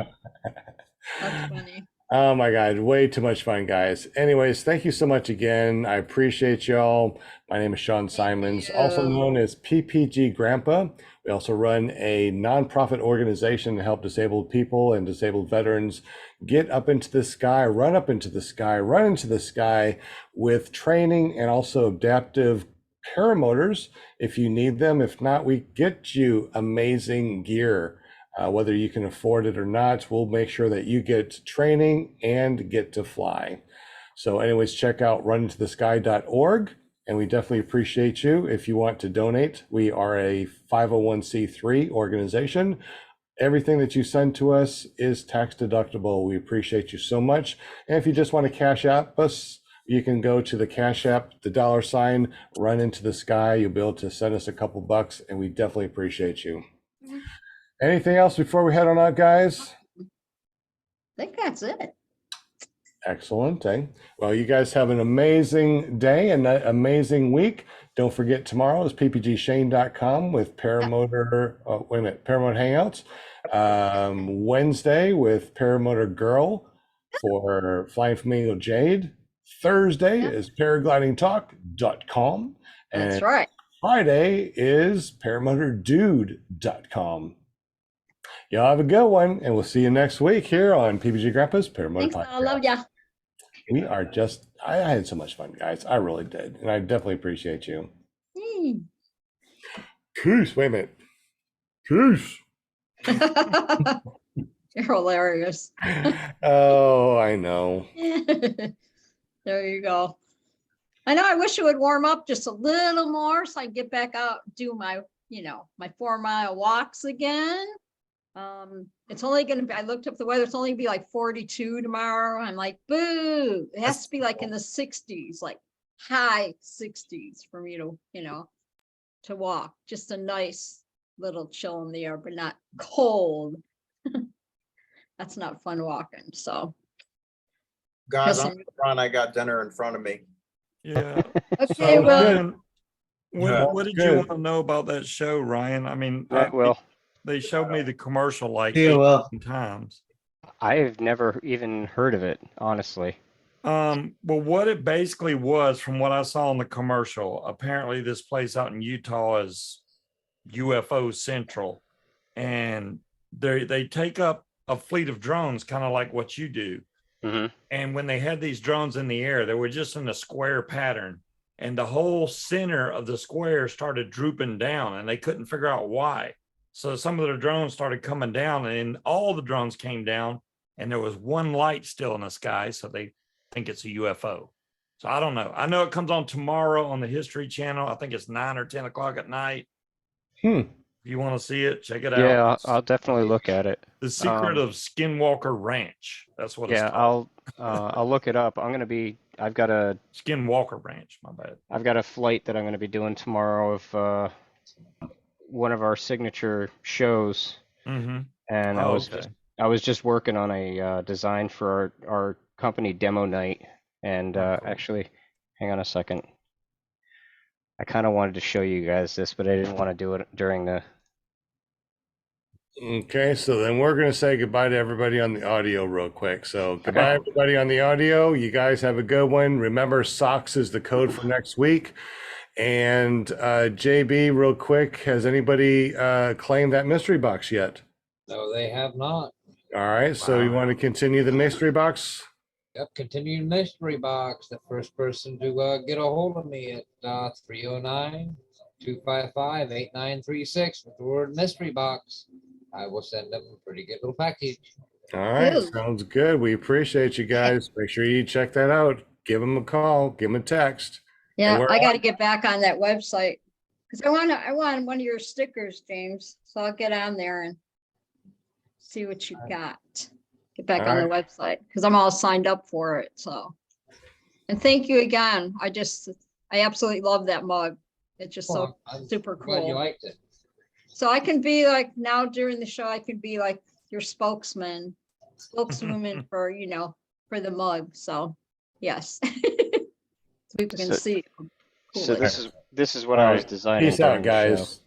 That's funny. Oh my God, way too much fun, guys. Anyways, thank you so much again. I appreciate y'all. My name is Sean Simons, also you. known as PPG Grandpa. We also run a nonprofit organization to help disabled people and disabled veterans get up into the sky, run up into the sky, run into the sky with training and also adaptive paramotors if you need them. If not, we get you amazing gear. Whether you can afford it or not, we'll make sure that you get training and get to fly. So anyways, check out runintothesky.org, and we definitely appreciate you. If you want to donate, we are a 501c3 organization. Everything that you send to us is tax deductible. We appreciate you so much. And if you just want to cash app us, you can go to the Cash App, the $, Run Into the Sky. You'll be able to send us a couple bucks, and we definitely appreciate you. Anything else before we head on out, guys? I think that's it. Excellent. Well, you guys have an amazing day and an amazing week. Don't forget, tomorrow is ppgshane.com with Paramotor, Paramotor Hangouts. Wednesday with Paramotor Girl for Flying Flamingo Jade. Thursday is paraglidingtalk.com. That's And right. Friday is paramotordude.com. Y'all have a good one, and we'll see you next week here on PPG Grandpa's Paramotor Thanks. Podcast. I love ya. We are just, I had so much fun, guys. I really did. And I definitely appreciate you. Kris, wait a minute. Kris. You're hilarious. Oh, I know. There you go. I know, I wish it would warm up just a little more so I get back out, do my, my 4-mile walks again. It's only gonna be, I looked up the weather, it's only gonna be like 42 tomorrow. I'm like, boo, it has to be like in the 60s, like high 60s for me to, to walk. Just a nice little chill in the air, but not cold. That's not fun walking, so. Guys, Yes, I'm gonna run. I got dinner in front of me. Yeah. Okay, So, well, Ryan, what did you Good. want to know about that show, Ryan? I mean, Right, well, they showed me the commercial like Yeah, well. 18 times. I've never even heard of it, honestly. Well, what it basically was, from what I saw in the commercial, apparently this place out in Utah is UFO Central, and they take up a fleet of drones, kind of like what you do. Hmm. And when they had these drones in the air, they were just in a square pattern, and the whole center of the square started drooping down, and they couldn't figure out why. So some of the drones started coming down, and all the drones came down, and there was one light still in the sky. So they think it's a UFO. So I don't know. I know it comes on tomorrow on the History Channel. I think it's 9 or 10 o'clock at night. Hmm. If you want to see it, check it out. Yeah, I'll definitely look at it. The Secret of Skinwalker Ranch. That's what it's Yeah, called. I'll look it up. I've got Skinwalker Ranch. My bad. a flight that I'm gonna be doing tomorrow of one of our signature shows, Mm-hmm. and Oh, okay. I was just working on a design for our company demo night, and Oh, cool. actually, hang on a second. I kind of wanted to show you guys this, but I didn't want to do it during the. Okay, so then we're going to say goodbye to everybody on the audio real quick. So goodbye, everybody on the audio. You guys have a good one. Remember, socks is the code for next week. And JB, real quick, has anybody claimed that mystery box yet? No, they have not. All right, so you Wow. want to continue the mystery box? Yep, continue mystery box. The first person to get a hold of me at 309-255-8936 with the word mystery box. I will send them a pretty good little package. All right, Good. sounds good. We appreciate you guys. Make sure you check that out. Give them a call, give them a text. yeah, we're I got to on- get back on that website because I want one of your stickers, James. So I'll get on there and see what you got. Get back on the website because I'm all signed up for it. So, and thank you again. I absolutely love that mug. It's just so I'm super glad you cool. liked it. So I can be like, now during the show, I can be like your spokeswoman for, for the mug. So yes. So people can So- see. So Cool. this is what All I was right. designing Peace out, during the show. guys.